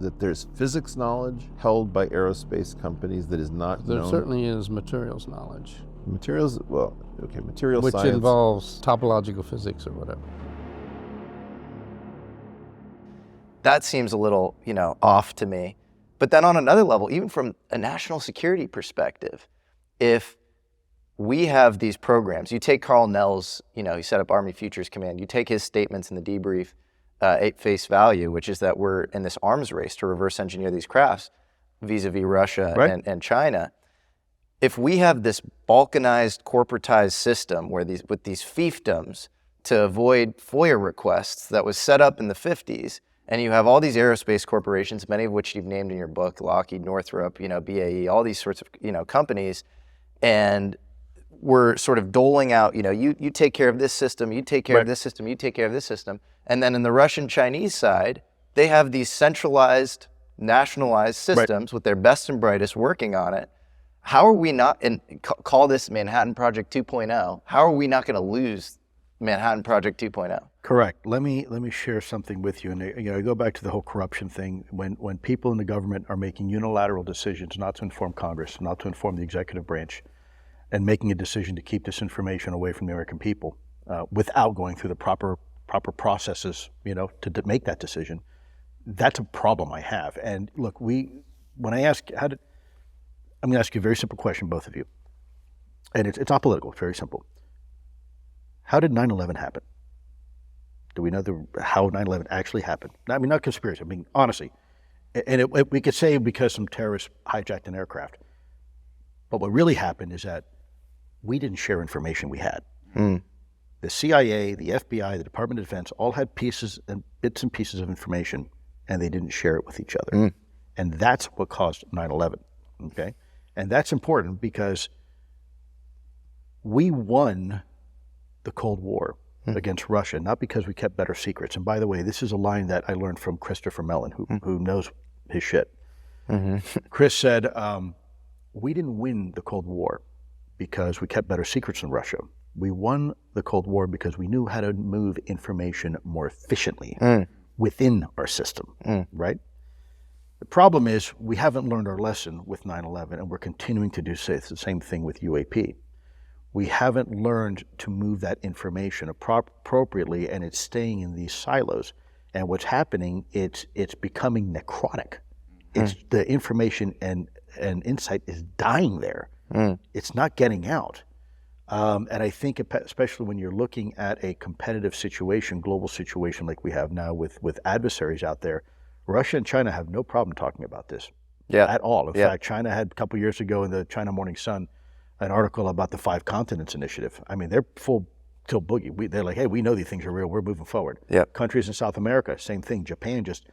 That there's physics knowledge held by aerospace companies that is not known. There certainly is materials knowledge. Materials science. Which involves topological physics or whatever. That seems a little, off to me. But then on another level, even from a national security perspective, if we have these programs, you take Carl Nell's, he set up Army Futures Command, you take his statements in the debrief at face value, which is that we're in this arms race to reverse engineer these crafts vis-a-vis Russia and China. If we have this balkanized, corporatized system with these fiefdoms to avoid FOIA requests that was set up in the 50s, and you have all these aerospace corporations, many of which you've named in your book, Lockheed, Northrop, BAE, all these sorts of, companies, and we're sort of doling out, you take care of this system, you take care of this system, you take care of this system. And then in the Russian-Chinese side, they have these centralized, nationalized systems with their best and brightest working on it. How are we not, and call this Manhattan Project 2.0, how are we not going to lose Manhattan Project 2.0? Correct. Let me share something with you. And I go back to the whole corruption thing. When people in the government are making unilateral decisions not to inform Congress, not to inform the executive branch, and making a decision to keep this information away from the American people without going through the proper processes, to make that decision, that's a problem I have. And look, when I ask, I'm going to ask you a very simple question, both of you. And it's not political, it's very simple. How did 9/11 happen? Do we know how 9/11 actually happened? I mean, not conspiracy, I mean, honestly. And we could say because some terrorists hijacked an aircraft. But what really happened is that we didn't share information we had. The CIA, the FBI, the Department of Defense all had pieces and bits and pieces of information, and they didn't share it with each other. And that's what caused 9/11, okay? And that's important because we won the Cold War against Russia, not because we kept better secrets. And by the way, this is a line that I learned from Christopher Mellon, who knows his shit. Chris said, we didn't win the Cold War because we kept better secrets than Russia. We won the Cold War because we knew how to move information more efficiently within our system, right? The problem is we haven't learned our lesson with 9/11, and we're continuing to do the same thing with UAP. We haven't learned to move that information appropriately, and it's staying in these silos. And what's happening, it's becoming necrotic. It's the information and insight is dying there. It's not getting out. And I think especially when you're looking at a competitive situation, global situation like we have now with adversaries out there, Russia and China have no problem talking about this at all. In fact, China had a couple years ago in the China Morning Sun an article about the 5 Continents Initiative. I mean, they're full tilt boogie. They're like, hey, we know these things are real. We're moving forward. Countries in South America, same thing. Japan just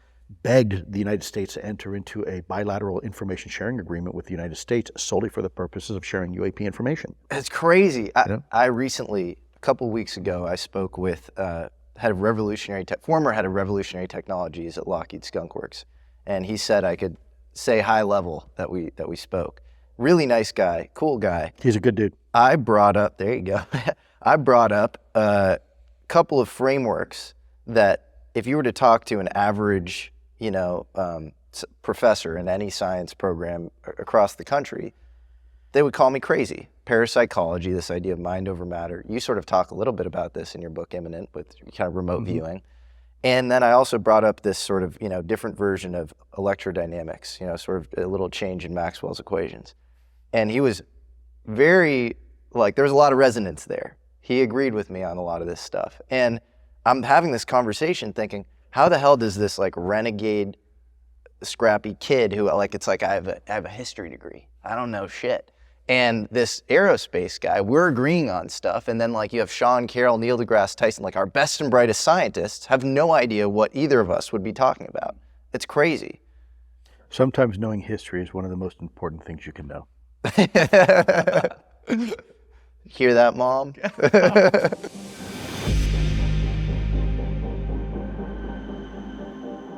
begged the United States to enter into a bilateral information sharing agreement with the United States solely for the purposes of sharing UAP information. It's crazy. I recently, a couple of weeks ago, I spoke with former head of revolutionary technologies at Lockheed Skunk Works, and he said I could say high level that we spoke. Really nice guy, cool guy. He's a good dude. I brought up, there you go. I brought up a couple of frameworks that if you were to talk to an average, professor in any science program across the country, they would call me crazy. Parapsychology, this idea of mind over matter. You sort of talk a little bit about this in your book, Imminent, with kind of remote viewing. And then I also brought up this sort of, different version of electrodynamics, sort of a little change in Maxwell's equations. And he was very, there was a lot of resonance there. He agreed with me on a lot of this stuff. And I'm having this conversation thinking, how the hell does this renegade, scrappy kid who I have a history degree. I don't know shit. And this aerospace guy, we're agreeing on stuff. And then you have Sean Carroll, Neil deGrasse Tyson, our best and brightest scientists have no idea what either of us would be talking about. It's crazy. Sometimes knowing history is one of the most important things you can know. Hear that, Mom?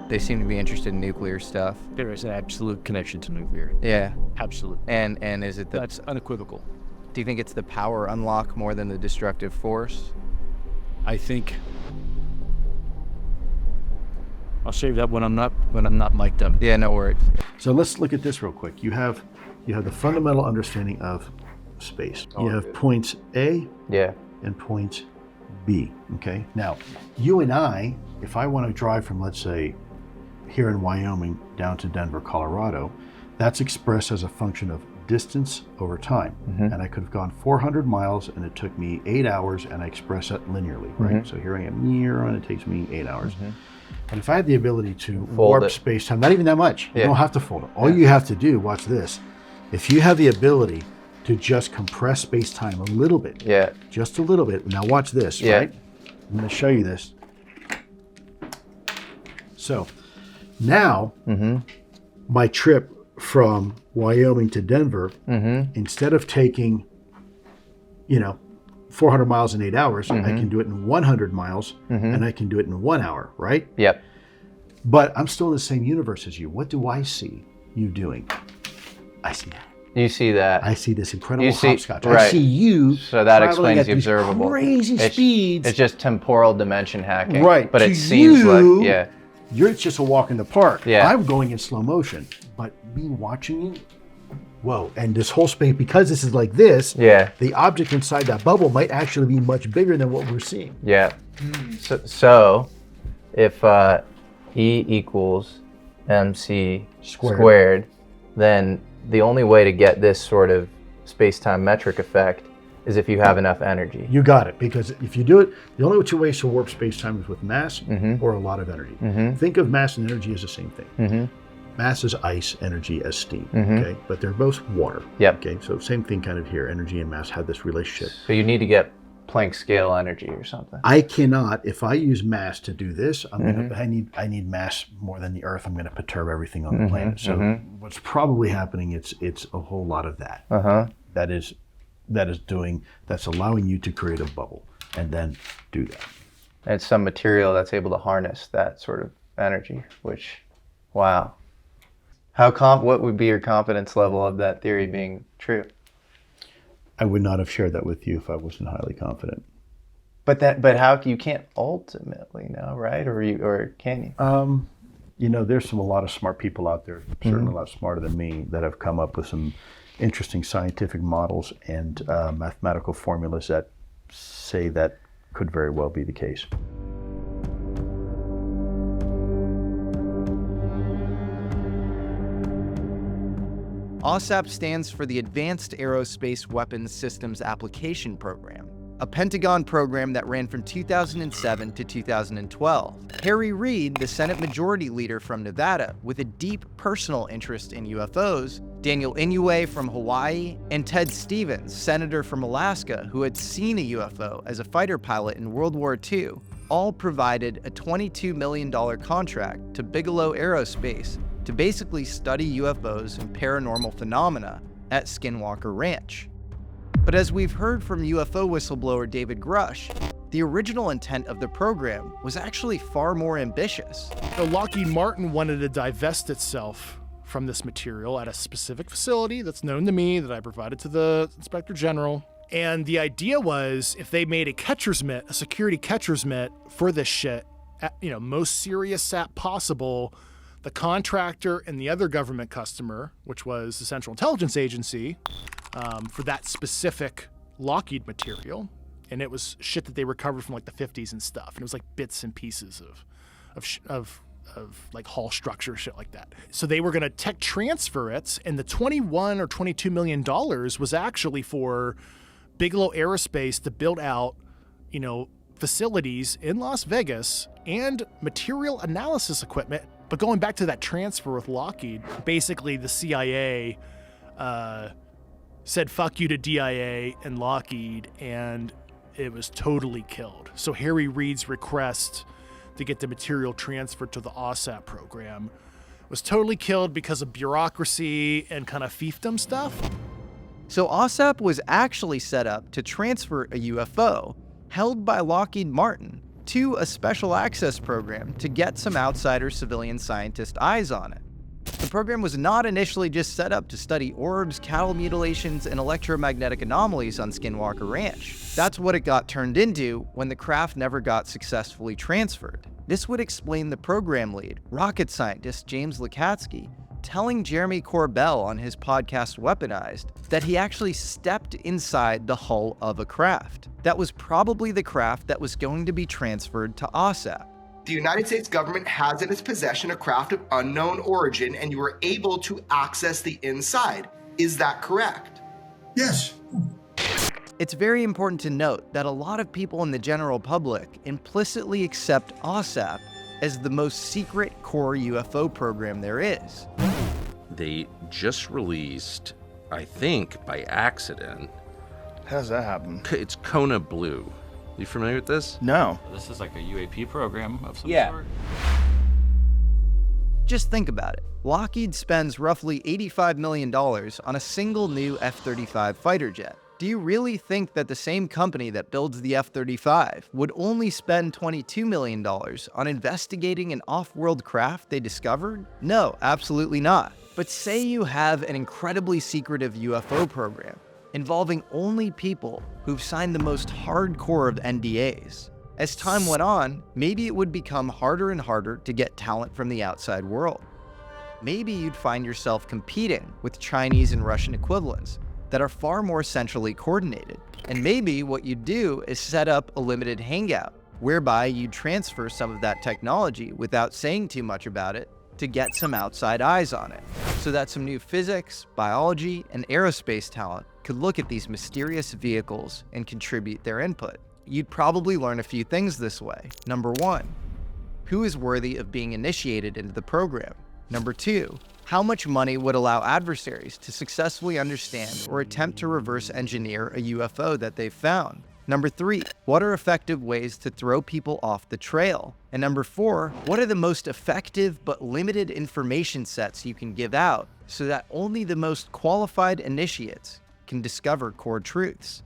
They seem to be interested in nuclear stuff. There is an absolute connection to nuclear. Yeah. Absolute. And is it That's unequivocal. Do you think it's the power unlock more than the destructive force? I think I'll save that when I'm not mic'd up. Yeah, no worries. So let's look at this real quick. You have the fundamental understanding of space. You have points A and points B, okay? Now, you and I, if I want to drive from, let's say, here in Wyoming down to Denver, Colorado, that's expressed as a function of distance over time. And I could have gone 400 miles and it took me 8 hours and I express that linearly, right? So here I am here and it takes me 8 hours. And if I had the ability to warp space-time, not even that much, you don't have to fold it. All you have to do, watch this, if you have the ability to just compress space-time a little bit, just a little bit, now watch this, right? I'm going to show you this. So now my trip from Wyoming to Denver, instead of taking, 400 miles in 8 hours, I can do it in 100 miles and I can do it in 1 hour, right? Yep. But I'm still in the same universe as you. What do I see you doing? I see that. You see that. I see this incredible hopscotch. Right. I see you. So that traveling explains at the these observable. Crazy speeds. It's just temporal dimension hacking. Right. But to it seems like, you're just a walk in the park. Yeah. I'm going in slow motion. But me watching you, whoa. And this whole space, because this is like this, the object inside that bubble might actually be much bigger than what we're seeing. Yeah. So if E equals MC squared, then the only way to get this sort of space-time metric effect is if you have enough energy. You got it, because if you do it, the only two ways to warp space-time is with mass or a lot of energy. Think of mass and energy as the same thing. Mass is ice, energy as steam, okay? But they're both water, okay? So same thing kind of here, energy and mass have this relationship. So you need to get Planck scale energy or something. I cannot, if I use mass to do this, I need mass more than the Earth. I'm going to perturb everything on the planet. So what's probably happening, it's a whole lot of that. That's allowing you to create a bubble and then do that. And it's some material that's able to harness that sort of energy, which, wow. What would be your confidence level of that theory being true? I would not have shared that with you if I wasn't highly confident. But how you can't ultimately know, right? Or can you? There's a lot of smart people out there, certainly a lot smarter than me, that have come up with some interesting scientific models and mathematical formulas that say that could very well be the case. AATIP stands for the Advanced Aerospace Weapons Systems Application Program, a Pentagon program that ran from 2007 to 2012. Harry Reid, the Senate Majority Leader from Nevada, with a deep personal interest in UFOs, Daniel Inouye from Hawaii, and Ted Stevens, Senator from Alaska, who had seen a UFO as a fighter pilot in World War II, all provided a $22 million contract to Bigelow Aerospace to basically study UFOs and paranormal phenomena at Skinwalker Ranch. But as we've heard from UFO whistleblower David Grusch, the original intent of the program was actually far more ambitious. So Lockheed Martin wanted to divest itself from this material at a specific facility that's known to me, that I provided to the Inspector General. And the idea was, if they made a catcher's mitt, a security catcher's mitt for this shit, at, most serious SAP possible, the contractor and the other government customer, which was the Central Intelligence Agency, for that specific Lockheed material, and it was shit that they recovered from like the 50s and stuff, and it was like bits and pieces of like hull structure, shit like that. So they were going to tech transfer it, and the $21 or $22 million was actually for Bigelow Aerospace to build out, facilities in Las Vegas and material analysis equipment. But going back to that transfer with Lockheed, basically the CIA said fuck you to DIA and Lockheed, and it was totally killed. So Harry Reid's request to get the material transferred to the AATIP program was totally killed because of bureaucracy and kind of fiefdom stuff. So AATIP was actually set up to transfer a UFO held by Lockheed Martin to a special access program to get some outsider civilian scientist eyes on it. The program was not initially just set up to study orbs, cattle mutilations, and electromagnetic anomalies on Skinwalker Ranch. That's what it got turned into when the craft never got successfully transferred. This would explain the program lead, rocket scientist James Lukatsky, telling Jeremy Corbell on his podcast Weaponized that he actually stepped inside the hull of a craft. That was probably the craft that was going to be transferred to AATIP. The United States government has in its possession a craft of unknown origin, and you were able to access the inside. Is that correct? Yes. It's very important to note that a lot of people in the general public implicitly accept AATIP as the most secret core UFO program there is. They just released, I think by accident. How does that happen? It's Kona Blue. You familiar with this? No. This is like a UAP program of some sort? Just think about it. Lockheed spends roughly $85 million on a single new F-35 fighter jet. Do you really think that the same company that builds the F-35 would only spend $22 million on investigating an off-world craft they discovered? No, absolutely not. But say you have an incredibly secretive UFO program involving only people who've signed the most hardcore of NDAs. As time went on, maybe it would become harder and harder to get talent from the outside world. Maybe you'd find yourself competing with Chinese and Russian equivalents that are far more centrally coordinated. And maybe what you'd do is set up a limited hangout, whereby you'd transfer some of that technology without saying too much about it to get some outside eyes on it, so that some new physics, biology, and aerospace talent could look at these mysterious vehicles and contribute their input. You'd probably learn a few things this way. Number 1, who is worthy of being initiated into the program? Number 2, how much money would allow adversaries to successfully understand or attempt to reverse engineer a UFO that they've found? Number 3, what are effective ways to throw people off the trail? And number 4, what are the most effective but limited information sets you can give out so that only the most qualified initiates can discover core truths?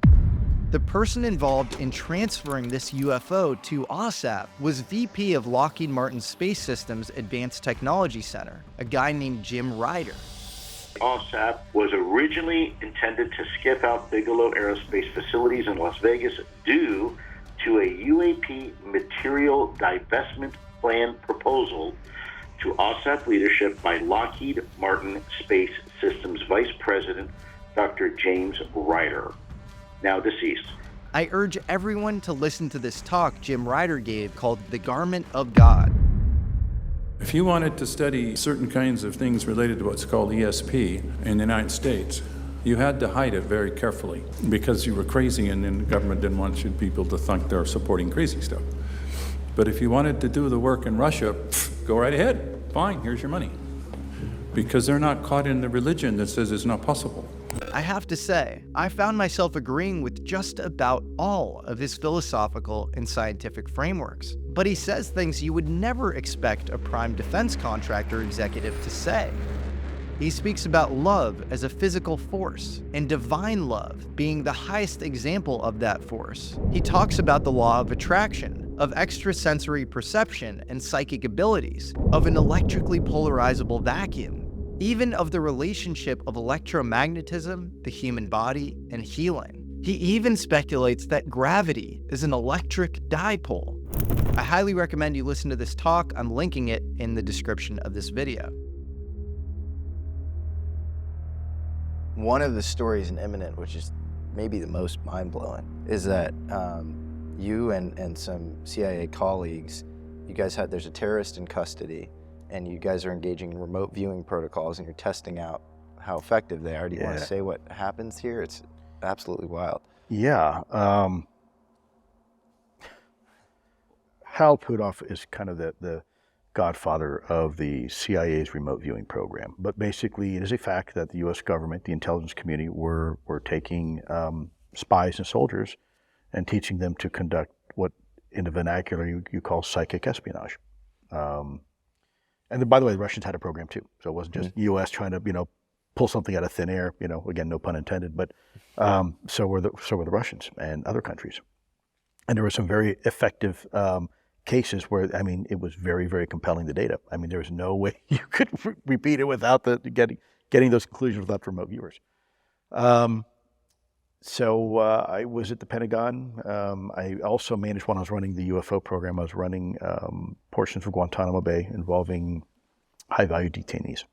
The person involved in transferring this UFO to OSAP was VP of Lockheed Martin Space Systems Advanced Technology Center, a guy named Jim Ryder. OSAP was originally intended to skip out Bigelow Aerospace facilities in Las Vegas due to a UAP material divestment plan proposal to OSAP leadership by Lockheed Martin Space Systems Vice President Dr. James Ryder, now deceased. I urge everyone to listen to this talk Jim Ryder gave called The Garment of God. If you wanted to study certain kinds of things related to what's called ESP in the United States, you had to hide it very carefully because you were crazy and then the government didn't want people to think they're supporting crazy stuff. But if you wanted to do the work in Russia, go right ahead. Fine, here's your money. Because they're not caught in the religion that says it's not possible. I have to say, I found myself agreeing with just about all of his philosophical and scientific frameworks. But he says things you would never expect a prime defense contractor executive to say. He speaks about love as a physical force, and divine love being the highest example of that force. He talks about the law of attraction, of extrasensory perception and psychic abilities, of an electrically polarizable vacuum, even of the relationship of electromagnetism, the human body, and healing. He even speculates that gravity is an electric dipole. I highly recommend you listen to this talk. I'm linking it in the description of this video. One of the stories in Imminent, which is maybe the most mind-blowing, is that you and some CIA colleagues, there's a terrorist in custody, and you guys are engaging in remote viewing protocols and you're testing out how effective they are. Do you want to say what happens here? It's absolutely wild. Yeah. Hal Puthoff is kind of the godfather of the CIA's remote viewing program. But basically, it is a fact that the U.S. government, the intelligence community, were taking spies and soldiers and teaching them to conduct what in the vernacular you call psychic espionage. And then, by the way, the Russians had a program too. So it wasn't just U.S. trying to, pull something out of thin air, again, no pun intended, but so were the Russians and other countries. And there were some very effective cases where, it was very, very compelling, the data. There was no way you could repeat it without getting those conclusions without remote viewers. So I was at the Pentagon. I also managed, when I was running the UFO program, I was running portions of Guantanamo Bay involving high-value detainees.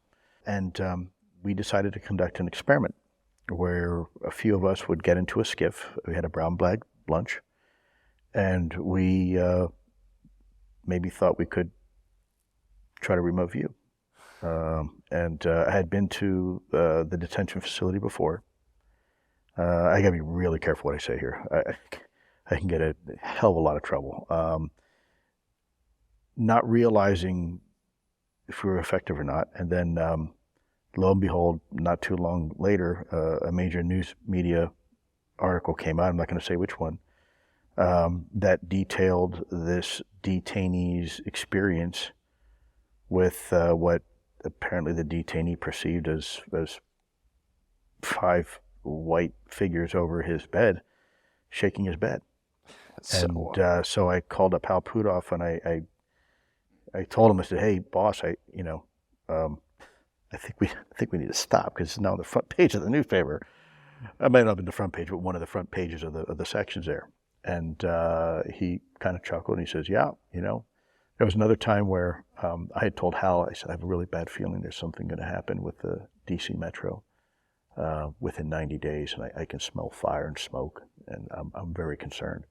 And we decided to conduct an experiment where a few of us would get into a skiff. We had a brown bag lunch, and we maybe thought we could try to remote view. And I had been to the detention facility before. I gotta be really careful what I say here. I can get a hell of a lot of trouble. Not realizing if we were effective or not. And then lo and behold, not too long later, a major news media article came out, I'm not gonna say which one, that detailed this detainee's experience with what apparently the detainee perceived as 5 white figures over his bed, shaking his bed. So I called up Hal Puthoff and I told him, I said, "Hey, boss, I think we need to stop because it's now on the front page of the newspaper." I might not have been the front page, but one of the front pages of the sections there. And he kind of chuckled and he says, "Yeah, there was another time where I had told Hal, I said, I have a really bad feeling there's something going to happen with the DC Metro within 90 days, and I can smell fire and smoke, and I'm very concerned."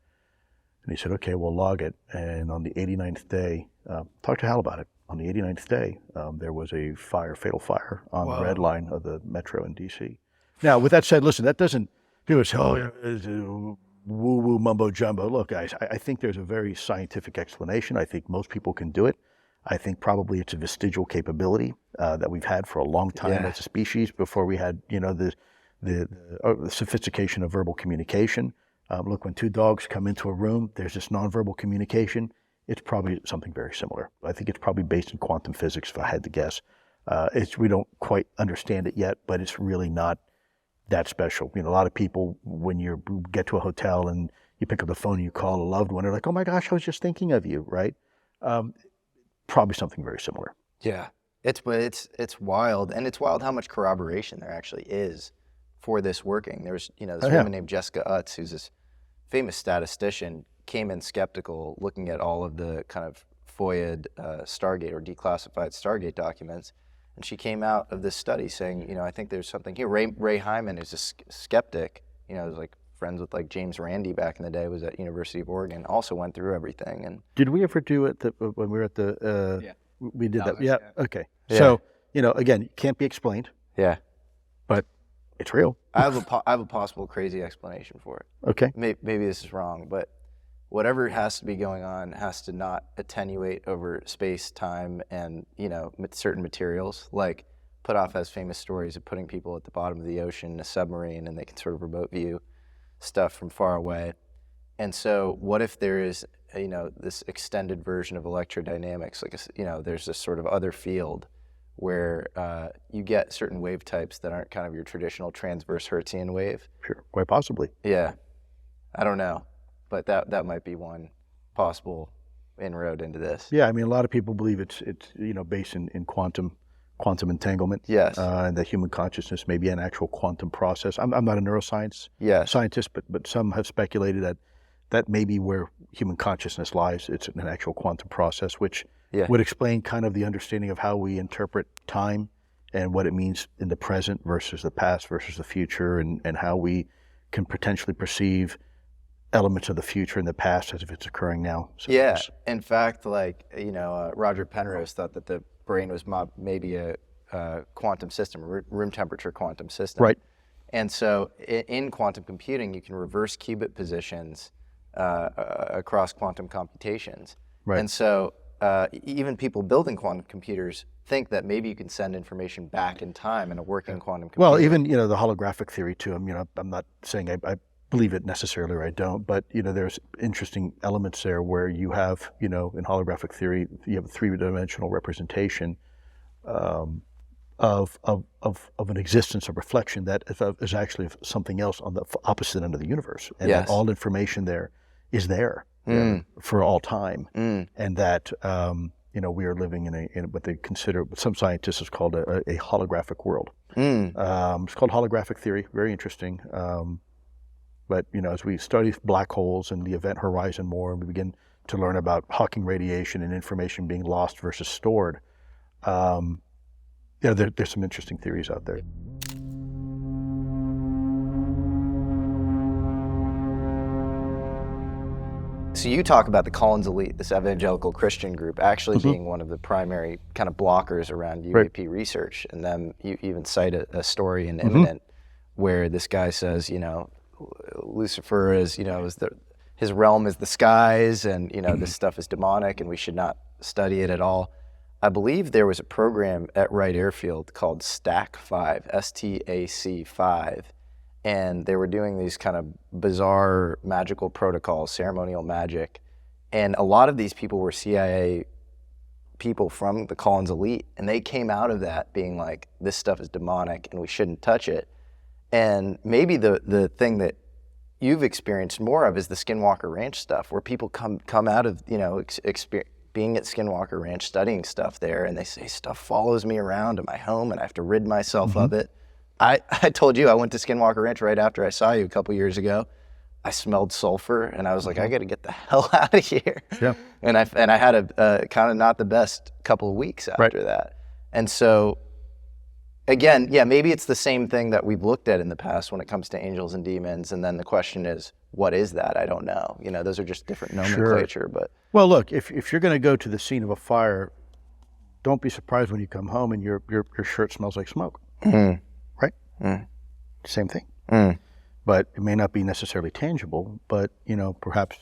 And he said, "Okay, we'll log it." And on the 89th day, talk to Hal about it. On the 89th day, there was a fatal fire on the red line of the Metro in DC. Now, with that said, listen, that doesn't, people say, "Oh, woo-woo mumbo-jumbo." Look, guys, I think there's a very scientific explanation. I think most people can do it. I think probably it's a vestigial capability that we've had for a long time as a species before we had, the sophistication of verbal communication. Look, when two dogs come into a room, there's this nonverbal communication. It's probably something very similar. I think it's probably based in quantum physics, if I had to guess. We don't quite understand it yet, but it's really not that special. A lot of people, when you get to a hotel and you pick up the phone and you call a loved one, they're like, "Oh my gosh, I was just thinking of you," right? Probably something very similar. Yeah, it's wild, and it's wild how much corroboration there actually is for this working. There's this woman named Jessica Utz, who's this famous statistician, came in skeptical, looking at all of the kind of FOIA'd Stargate or declassified Stargate documents, and she came out of this study saying, I think there's something here. Ray Hyman is a skeptic, was like friends with like James Randi back in the day, was at University of Oregon, also went through everything. And did we ever do it when we were at the? Yeah. We did that. Yeah. Okay. Yeah. So again, can't be explained. Yeah. But it's real. I have a possible crazy explanation for it. Okay. Maybe this is wrong, but whatever has to be going on has to not attenuate over space, time, and certain materials. Like Puthoff has famous stories of putting people at the bottom of the ocean in a submarine, and they can sort of remote view stuff from far away. And so, what if there is this extended version of electrodynamics? Like there's this sort of other field where you get certain wave types that aren't kind of your traditional transverse Hertzian wave. Sure, quite possibly. Yeah, I don't know, but that might be one possible inroad into this. Yeah, I mean, a lot of people believe it's based in quantum entanglement. Yes. And that human consciousness may be an actual quantum process. I'm not a neuroscience scientist, but some have speculated that may be where human consciousness lies. It's an actual quantum process, which would explain kind of the understanding of how we interpret time and what it means in the present versus the past versus the future, and how we can potentially perceive elements of the future in the past as if it's occurring now. So yeah, in fact, Roger Penrose thought that the brain was maybe a quantum system, room temperature quantum system. Right. And so in quantum computing, you can reverse qubit positions across quantum computations. Right. And so even people building quantum computers think that maybe you can send information back in time in a working quantum computer. Well, even the holographic theory too. I'm not saying I believe it necessarily, or I don't, but there's interesting elements there where you have in holographic theory you have a three-dimensional representation of an existence of reflection that is actually something else on the opposite end of the universe, and that all information there is there for all time, and that we are living in what they consider, what some scientists have called a holographic world. It's called holographic theory. Very interesting. But as we study black holes and the event horizon more, and we begin to learn about Hawking radiation and information being lost versus stored, there's some interesting theories out there. So you talk about the Collins Elite, this evangelical Christian group, actually being one of the primary kind of blockers around UAP research. And then you even cite a story in Imminent where this guy says, Lucifer is, his realm is the skies, and this stuff is demonic, and we should not study it at all. I believe there was a program at Wright Airfield called STAC-5, STAC-5, and they were doing these kind of bizarre magical protocols, ceremonial magic, and a lot of these people were CIA people from the Collins Elite, and they came out of that being like, this stuff is demonic and we shouldn't touch it. And maybe the thing that you've experienced more of is the Skinwalker Ranch stuff, where people come out of being at Skinwalker Ranch, studying stuff there, and they say stuff follows me around in my home, and I have to rid myself of it. I told you I went to Skinwalker Ranch right after I saw you a couple years ago. I smelled sulfur, and I was like, I got to get the hell out of here. Yeah. And I had a kind of not the best couple of weeks after that. And so, again, maybe it's the same thing that we've looked at in the past when it comes to angels and demons, and then the question is, what is that? I don't know. Those are just different nomenclature. But well, look, if you're going to go to the scene of a fire, don't be surprised when you come home and your shirt smells like smoke. Right? Same thing. But it may not be necessarily tangible, but perhaps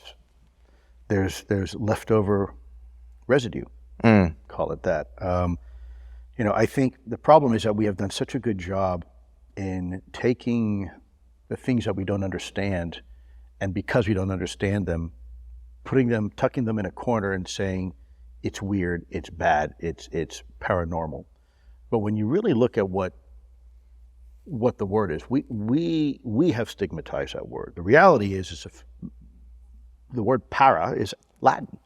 there's leftover residue. Call it that. I think the problem is that we have done such a good job in taking the things that we don't understand And because we don't understand them, tucking them in a corner and saying, it's weird, it's bad, it's paranormal. But when you really look at what the word is, we have stigmatized that word. The reality is if the word para is Latin.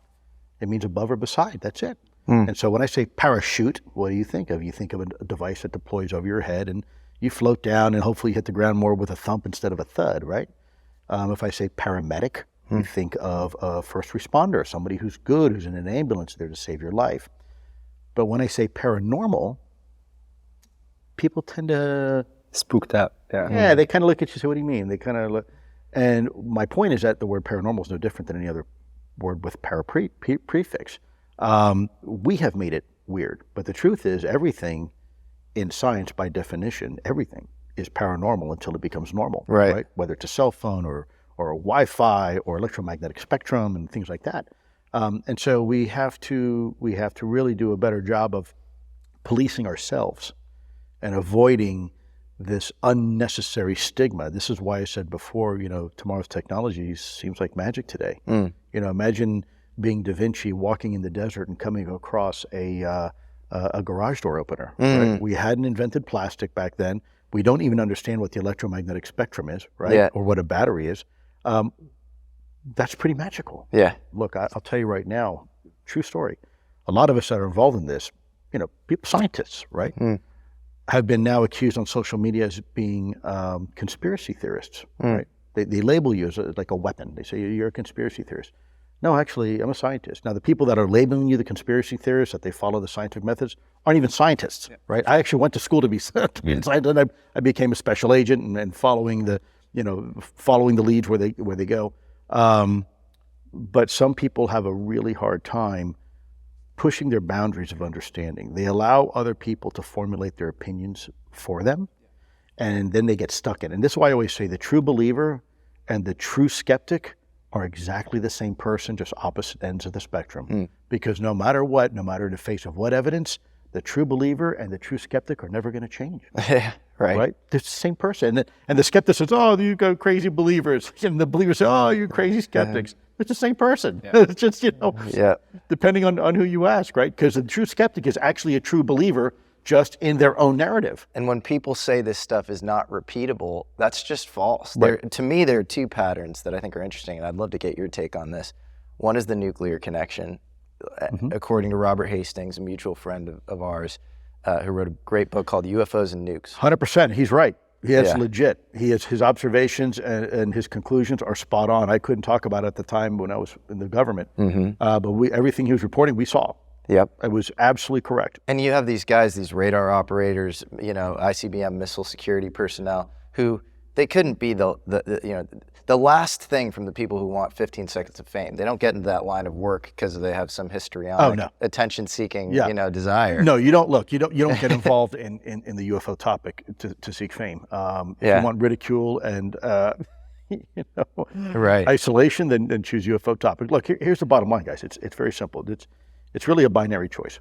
It means above or beside, that's it. And so when I say parachute, what do you think of? You think of a device that deploys over your head and you float down and hopefully hit the ground more with a thump instead of a thud, right? If I say paramedic, you think of a first responder, somebody who's good, who's in an ambulance there to save your life. But when I say paranormal, people tend to... Spooked out, yeah. Yeah, they kind of look at you and say, what do you mean? They kind of look... And my point is that the word paranormal is no different than any other word with prefix. We have made it weird, but the truth is everything in science, by definition, everything is paranormal until it becomes normal, right? Whether it's a cell phone or Wi-Fi or electromagnetic spectrum and things like that. And so we have to really do a better job of policing ourselves and avoiding this unnecessary stigma. This is why I said before, tomorrow's technology seems like magic today. Imagine being Da Vinci walking in the desert and coming across a garage door opener. Right? We hadn't invented plastic back then. We don't even understand what the electromagnetic spectrum is, right? Yeah. Or what a battery is. That's pretty magical. Yeah. Look, I'll tell you right now, true story. A lot of us that are involved in this, people, scientists, right, have been now accused on social media as being conspiracy theorists, right? They label you as like a weapon. They say you're a conspiracy theorist. No, actually, I'm a scientist. Now, the people that are labeling you the conspiracy theorists, that they follow the scientific methods, aren't even scientists, right? I actually went to school to be a scientist, and I became a special agent and following the leads where they go. But some people have a really hard time pushing their boundaries of understanding. They allow other people to formulate their opinions for them, and then they get stuck in it. And this is why I always say the true believer and the true skeptic are exactly the same person, just opposite ends of the spectrum. Because no matter what, no matter the face of what evidence, the true believer and the true skeptic are never going to change. Right? They're the same person. And the skeptic says, oh, you go crazy believers. And the believers say, oh, you crazy skeptics. It's the same person. It's just, depending on who you ask, right? Because the true skeptic is actually a true believer just in their own narrative. And when people say this stuff is not repeatable, that's just false. Right. To me, there are two patterns that I think are interesting, and I'd love to get your take on this. One is the nuclear connection. According to Robert Hastings, a mutual friend of ours, who wrote a great book called UFOs and Nukes. 100%, he's right. Legit. His observations and his conclusions are spot on. I couldn't talk about it at the time when I was in the government, but everything he was reporting, we saw. Yep. It was absolutely correct. And you have these guys, these radar operators, ICBM missile security personnel, who they couldn't be the last thing from the people who want 15 seconds of fame. They don't get into that line of work because they have some histrionic, attention-seeking, desire. No, you don't. Look, you don't get involved in the UFO topic to seek fame. If you want ridicule and isolation, then choose UFO topic. Look, here's the bottom line, guys. It's very simple. It's really a binary choice.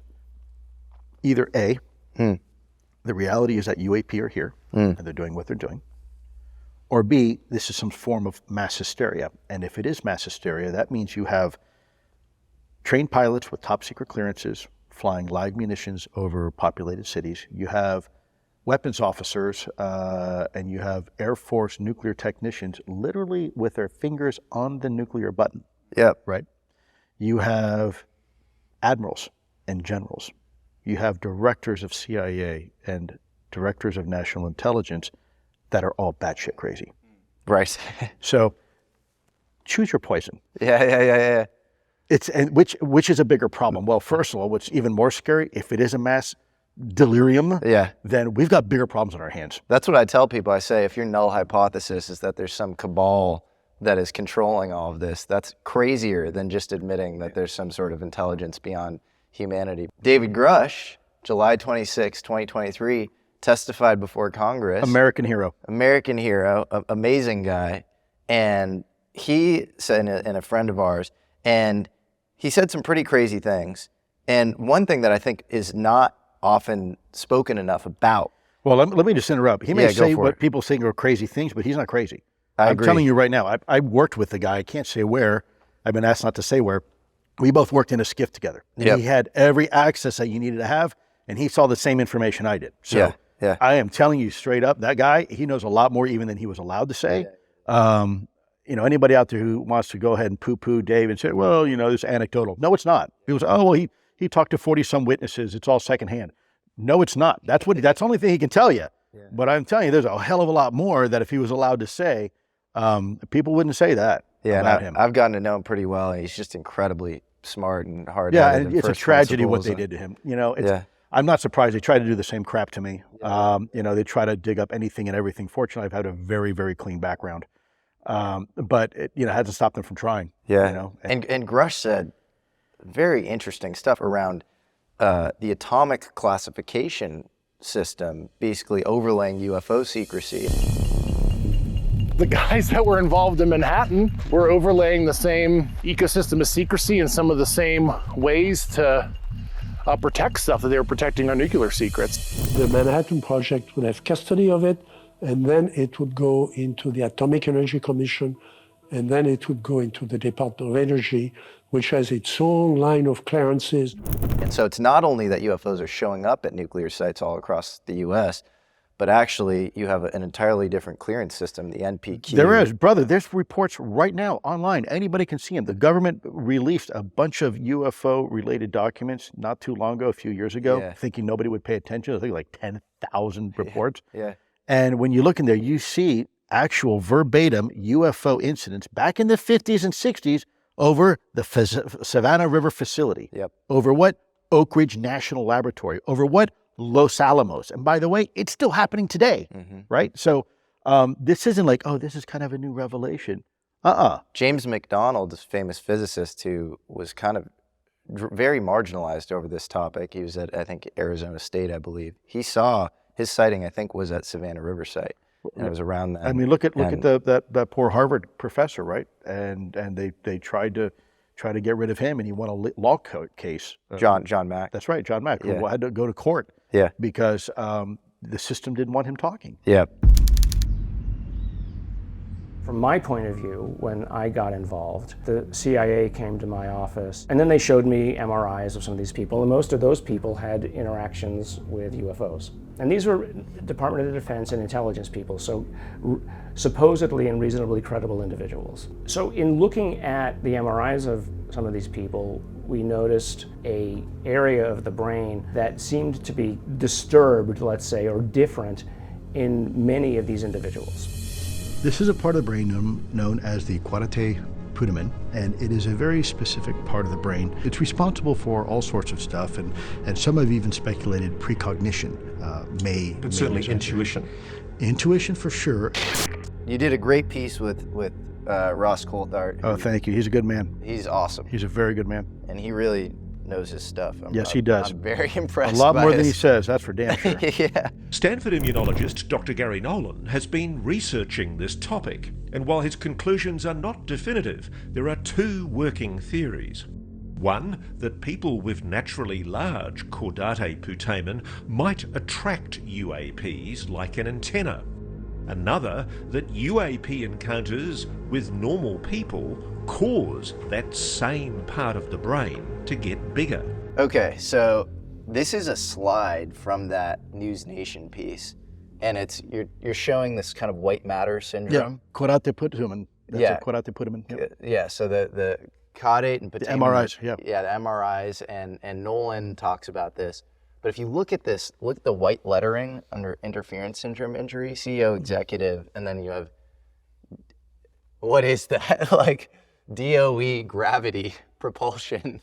Either A, the reality is that UAP are here and they're doing what they're doing. Or B, this is some form of mass hysteria. And if it is mass hysteria, that means you have trained pilots with top secret clearances flying live munitions over populated cities. You have weapons officers and you have Air Force nuclear technicians literally with their fingers on the nuclear button. Yep. Right? You have admirals and generals. You have directors of CIA and directors of national intelligence that are all batshit crazy. Right. So choose your poison. Yeah. Which is a bigger problem? Well, first of all, what's even more scary, if it is a mass delirium, then we've got bigger problems on our hands. That's what I tell people. I say, if your null hypothesis is that there's some cabal that is controlling all of this, that's crazier than just admitting that there's some sort of intelligence beyond humanity. David Grusch, July 26, 2023, testified before Congress. American hero, amazing guy. And he said, and a friend of ours, and he said some pretty crazy things. And one thing that I think is not often spoken enough about. Well, let me just interrupt. He may say what people think are crazy things, but he's not crazy. I'm telling you right now, I worked with the guy. I can't say where. I've been asked not to say where. We both worked in a skiff together. And he had every access that you needed to have, and he saw the same information I did. So I am telling you straight up, that guy, he knows a lot more even than he was allowed to say. You know, anybody out there who wants to go ahead and poo-poo Dave and say, well, you know, this is anecdotal. No, it's not. He was, oh, well, he talked to 40-some witnesses. It's all secondhand. No, it's not. That's the only thing he can tell you. But I'm telling you, there's a hell of a lot more that if he was allowed to say, people wouldn't say that about him. I've gotten to know him pretty well, and he's just incredibly smart and hard. Yeah, and it's a tragedy what they did to him. You know, I'm not surprised. They tried to do the same crap to me. You know, they try to dig up anything and everything. Fortunately, I've had a very, very clean background. But it, you know, hasn't stopped them from trying. Yeah, you know? And Grusch said very interesting stuff around the atomic classification system, basically overlaying UFO secrecy. The guys that were involved in Manhattan were overlaying the same ecosystem of secrecy in some of the same ways to protect stuff that they were protecting our nuclear secrets. The Manhattan Project would have custody of it, and then it would go into the Atomic Energy Commission, and then it would go into the Department of Energy, which has its own line of clearances. And so it's not only that UFOs are showing up at nuclear sites all across the U.S., but actually you have an entirely different clearance system, the NPQ. There is, brother. There's reports right now online. Anybody can see them. The government released a bunch of UFO-related documents not too long ago, a few years ago, thinking nobody would pay attention. I think like 10,000 reports. And when you look in there, you see actual verbatim UFO incidents back in the 50s and 60s over the Savannah River facility. Over what? Oak Ridge National Laboratory. Over what? Los Alamos. And by the way, it's still happening today, right? So this isn't like, oh, this is kind of a new revelation. James McDonald, this famous physicist who was kind of very marginalized over this topic. He was at, I think, Arizona State, I believe. He saw his sighting, I think, was at Savannah River site. And it was around that. I mean, look at that poor Harvard professor, right? And they tried to get rid of him, and he won a law case. John Mack. That's right, John Mack, who had to go to court. Because the system didn't want him talking. From my point of view, when I got involved, the CIA came to my office, and then they showed me MRIs of some of these people, and most of those people had interactions with UFOs. And these were Department of Defense and intelligence people, so supposedly and reasonably credible individuals. So in looking at the MRIs of some of these people, we noticed an area of the brain that seemed to be disturbed, let's say, or different in many of these individuals. This is a part of the brain known as the Caudate Putamen, and it is a very specific part of the brain. It's responsible for all sorts of stuff, and some have even speculated precognition may... But certainly intuition. Intuition for sure. You did a great piece with Ross Coulthart. Oh, thank you. He's a good man. He's awesome. He's a very good man. And he really knows his stuff. Yes, he does. I'm very impressed. A lot more than he says, that's for damn sure. Stanford immunologist Dr. Garry Nolan has been researching this topic, and while his conclusions are not definitive, there are two working theories. One, that people with naturally large Caudate Putamen might attract UAPs like an antenna. Another, that UAP encounters with normal people cause that same part of the brain to get bigger. Okay, so this is a slide from that News Nation piece, and it's you're showing this kind of white matter syndrome. Yeah, Caudate Putamen. That's Caudate Putamen. Yep. Yeah, so the caudate and putamen. The MRIs, yeah. Yeah, the MRIs, and Nolan talks about this. But if you look at this, look at the white lettering under interference syndrome injury, CEO executive, and then you have, what is that? Like DOE gravity propulsion.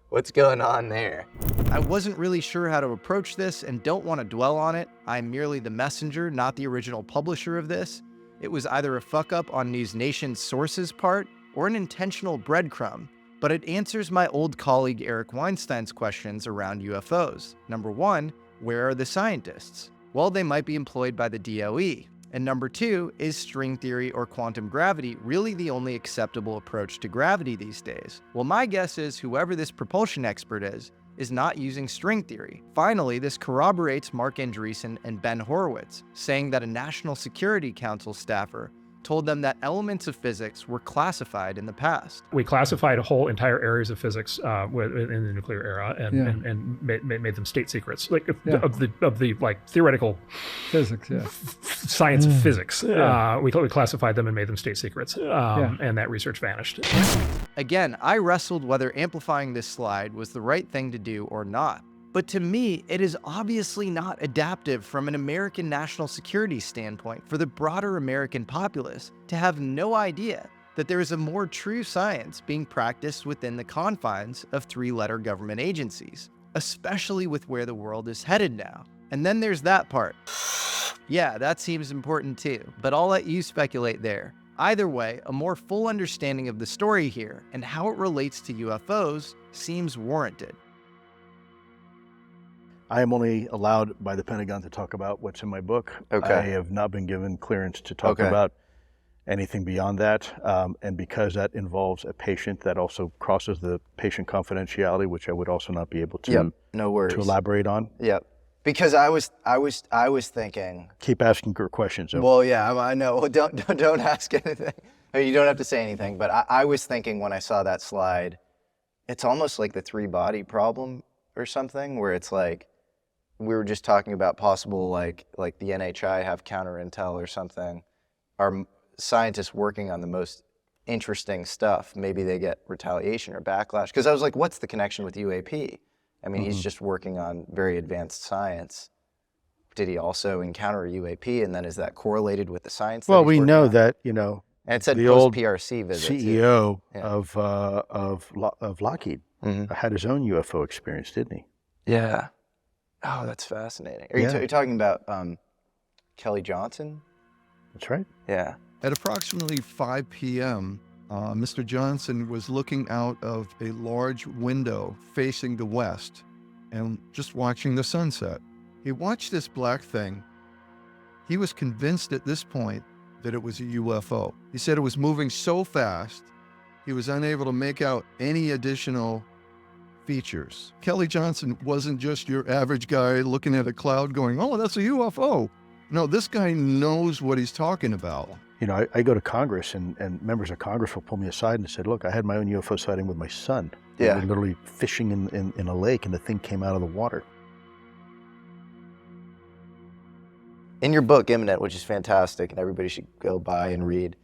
What's going on there? I wasn't really sure how to approach this and don't want to dwell on it. I'm merely the messenger, not the original publisher of this. It was either a fuck up on News Nation's sources' part or an intentional breadcrumb. But it answers my old colleague Eric Weinstein's questions around UFOs. Number one, where are the scientists? Well, they might be employed by the DOE. And number two, is string theory or quantum gravity really the only acceptable approach to gravity these days? Well, my guess is whoever this propulsion expert is not using string theory. Finally, this corroborates Mark Andreessen and Ben Horowitz, saying that a National Security Council staffer told them that elements of physics were classified in the past. We classified whole entire areas of physics in the nuclear era and made them state secrets, like of the like theoretical physics, science of physics. We classified them and made them state secrets, and that research vanished. Again, I wrestled whether amplifying this slide was the right thing to do or not. But to me, it is obviously not adaptive from an American national security standpoint for the broader American populace to have no idea that there is a more true science being practiced within the confines of three-letter government agencies, especially with where the world is headed now. And then there's that part. Yeah, that seems important too, but I'll let you speculate there. Either way, a more full understanding of the story here and how it relates to UFOs seems warranted. I am only allowed by the Pentagon to talk about what's in my book. Okay. I have not been given clearance to talk about anything beyond that. And because that involves a patient, that also crosses the patient confidentiality, which I would also not be able to, no worries, to elaborate on. Yep. Because I was thinking. Keep asking your questions. Well, yeah, I know. Well, don't ask anything. You don't have to say anything. But I was thinking when I saw that slide, it's almost like the three-body problem or something, where it's like, we were just talking about possible, like the NHI have counter intel or something. Are scientists working on the most interesting stuff? Maybe they get retaliation or backlash. Because I was like, what's the connection with UAP? I mean, he's just working on very advanced science. Did he also encounter a UAP? And then is that correlated with the science? Well, we know that, you know, and it said the old post-PRC visit CEO of Lockheed had his own UFO experience, didn't he? Yeah. Oh, that's fascinating. Are you talking about Kelly Johnson? That's right. Yeah. At approximately 5 p.m., Mr. Johnson was looking out of a large window facing the west and just watching the sunset. He watched this black thing. He was convinced at this point that it was a UFO. He said it was moving so fast, he was unable to make out any additional features. Kelly Johnson wasn't just your average guy looking at a cloud going, oh, that's a UFO. No, this guy knows what he's talking about. You know, I go to Congress and members of Congress will pull me aside and said, look, I had my own UFO sighting with my son. We were literally fishing in a lake and the thing came out of the water. In your book, Imminent, which is fantastic and everybody should go buy and read,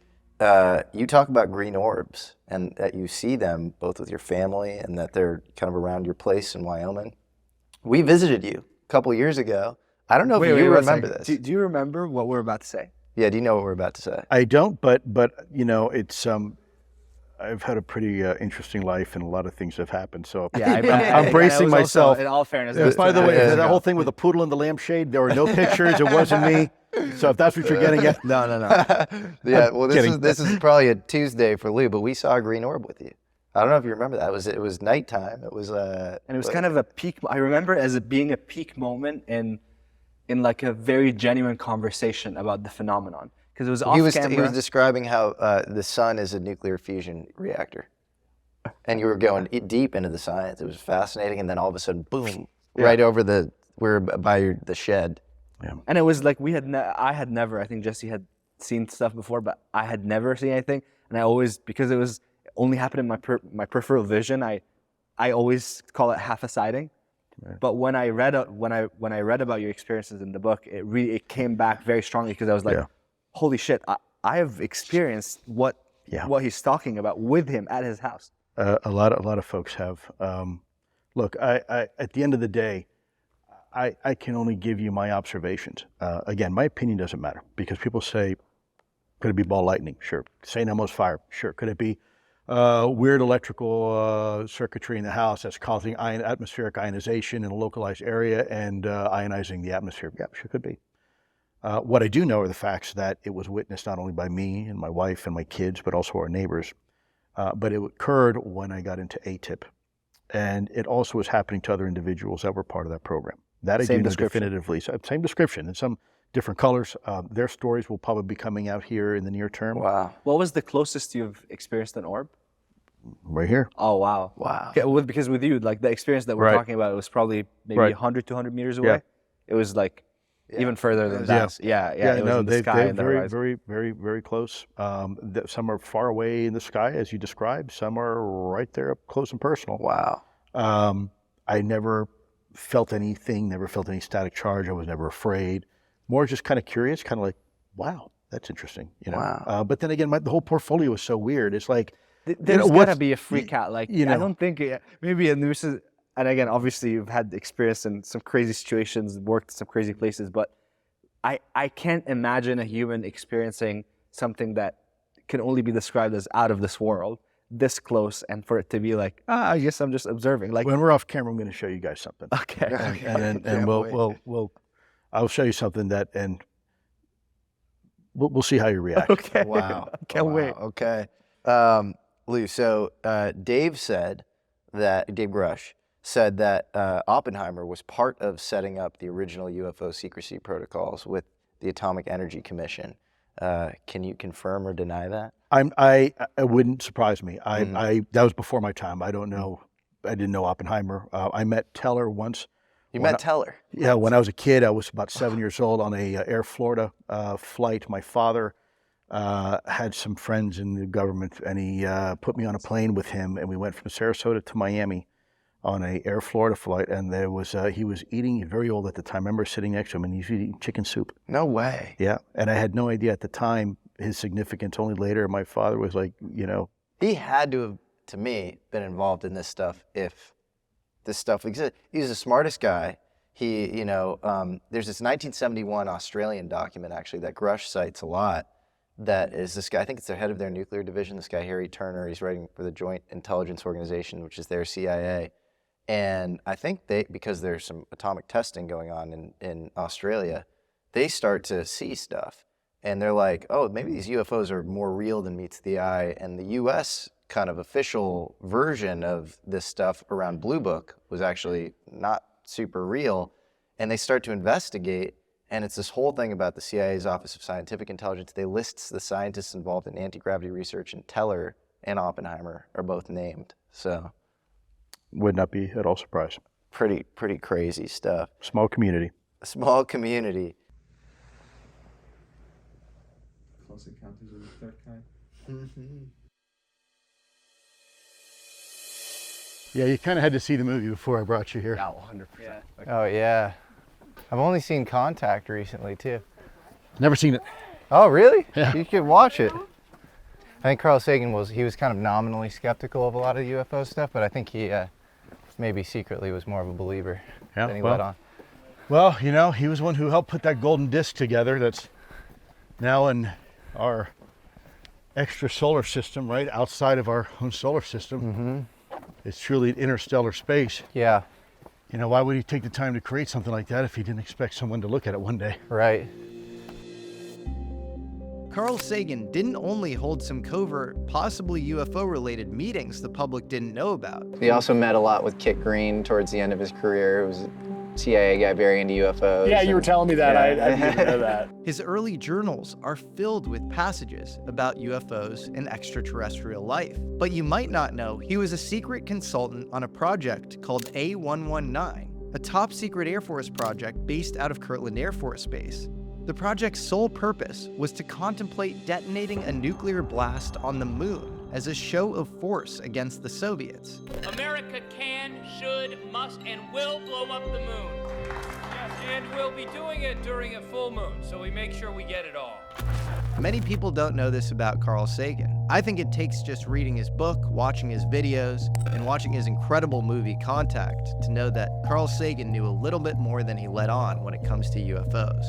you talk about green orbs and that you see them both with your family and that they're kind of around your place in Wyoming. We visited you a couple years ago. I don't know if you remember this. Do you remember what we're about to say? Yeah, do you know what we're about to say? I don't, but you know, it's I've had a pretty interesting life and a lot of things have happened. So I'm bracing myself. Also, in all fairness, by the way, that whole thing with the poodle and the lampshade, there were no pictures. It wasn't me. So if that's what you're getting at, no. Yeah, well, this is probably a Tuesday for Lou, but we saw a green orb with you. I don't know if you remember that. It was nighttime. It was and it was kind of a peak. I remember as it being a peak moment in like a very genuine conversation about the phenomenon, because it was off camera. He was describing how the sun is a nuclear fusion reactor, and you were going deep into the science. It was fascinating, and then all of a sudden, boom, right over we're by the shed. Yeah. And it was like I had never. I think Jesse had seen stuff before, but I had never seen anything, and I always, because it only happened in my peripheral vision, I always call it half a sighting. Right. But when I read about your experiences in the book, it came back very strongly, because I was like, holy shit, I have experienced what he's talking about with him at his house. A lot of folks have. Look, I at the end of the day, I can only give you my observations. Again, my opinion doesn't matter, because people say, could it be ball lightning? Sure. St. Elmo's fire? Sure. Could it be weird electrical circuitry in the house that's causing atmospheric ionization in a localized area and ionizing the atmosphere? Yeah, sure could be. What I do know are the facts that it was witnessed not only by me and my wife and my kids, but also our neighbors. But it occurred when I got into AATIP. And it also was happening to other individuals that were part of that program. That I do know definitively. So, same description in some different colors. Their stories will probably be coming out here in the near term. Wow. What was the closest you've experienced an orb? Right here. Oh, wow. Wow. Okay, well, because with you, like the experience that we're talking about, it was probably maybe 100, 200 meters away. Yeah. It was like even further than that. Yeah, it was in the sky they're and the very, horizon. very, very, very close. Some are far away in the sky, as you described. Some are right there up close and personal. Wow. I never felt anything, never felt any static charge. I was never afraid. More just kind of curious, kind of like, wow, that's interesting. Wow. But then again, the whole portfolio is so weird. It's like, There's gotta be a freak out. Like, you know. I don't think maybe a nuisance. And again, obviously, you've had experience in some crazy situations, worked in some crazy places, but I can't imagine a human experiencing something that can only be described as out of this world, this close, and for it to be like, I guess I'm just observing. Like, when we're off camera, I'm going to show you guys something. Okay. And I'll show you something and we'll see how you react. Okay. Wow. Can't wait. Okay. Lou, so Dave Grusch said that Oppenheimer was part of setting up the original UFO secrecy protocols with the Atomic Energy Commission. Can you confirm or deny that? It wouldn't surprise me. That was before my time. I don't know. I didn't know Oppenheimer. I met Teller once. You met Teller? Yeah, when I was a kid, I was about 7 years old on a Air Florida flight. My father had some friends in the government, and he put me on a plane with him, and we went from Sarasota to Miami on a Air Florida flight, and there was he was eating, very old at the time. I remember sitting next to him, and he was eating chicken soup. No way. Yeah, and I had no idea at the time his significance. Only later, my father was like, He had to have, to me, been involved in this stuff if this stuff existed. He was the smartest guy. He, there's this 1971 Australian document, actually, that Grusch cites a lot. That is this guy, I think it's the head of their nuclear division, this guy, Harry Turner. He's writing for the Joint Intelligence Organization, which is their CIA. And I think because there's some atomic testing going on in Australia, they start to see stuff. And they're like, oh, maybe these UFOs are more real than meets the eye. And the U.S. kind of official version of this stuff around Blue Book was actually not super real. And they start to investigate. And it's this whole thing about the CIA's Office of Scientific Intelligence. They list the scientists involved in anti-gravity research, and Teller and Oppenheimer are both named. So would not be at all surprised. Pretty crazy stuff. Small community. A small community. Close Encounters of the Third Kind. Mm-hmm. Yeah, you kind of had to see the movie before I brought you here. Yeah, 100%. Yeah. Oh, yeah. I've only seen Contact recently, too. Never seen it. Oh, really? Yeah. You should watch it. I think Carl Sagan was kind of nominally skeptical of a lot of the UFO stuff, but I think he maybe secretly was more of a believer than he let on. Well, he was one who helped put that golden disc together that's now in our extra solar system, right outside of our own solar system. Mm-hmm. It's truly interstellar space. Yeah. Why would he take the time to create something like that if he didn't expect someone to look at it one day? Right. Carl Sagan didn't only hold some covert, possibly UFO-related meetings the public didn't know about. He also met a lot with Kit Green towards the end of his career, who was a CIA guy very into UFOs. Yeah, you were telling me that. Yeah. I didn't know that. His early journals are filled with passages about UFOs and extraterrestrial life. But you might not know he was a secret consultant on a project called A119, a top-secret Air Force project based out of Kirtland Air Force Base. The project's sole purpose was to contemplate detonating a nuclear blast on the moon as a show of force against the Soviets. America can, should, must, and will blow up the moon. Yes, and we'll be doing it during a full moon, so we make sure we get it all. Many people don't know this about Carl Sagan. I think it takes just reading his book, watching his videos, and watching his incredible movie Contact to know that Carl Sagan knew a little bit more than he let on when it comes to UFOs.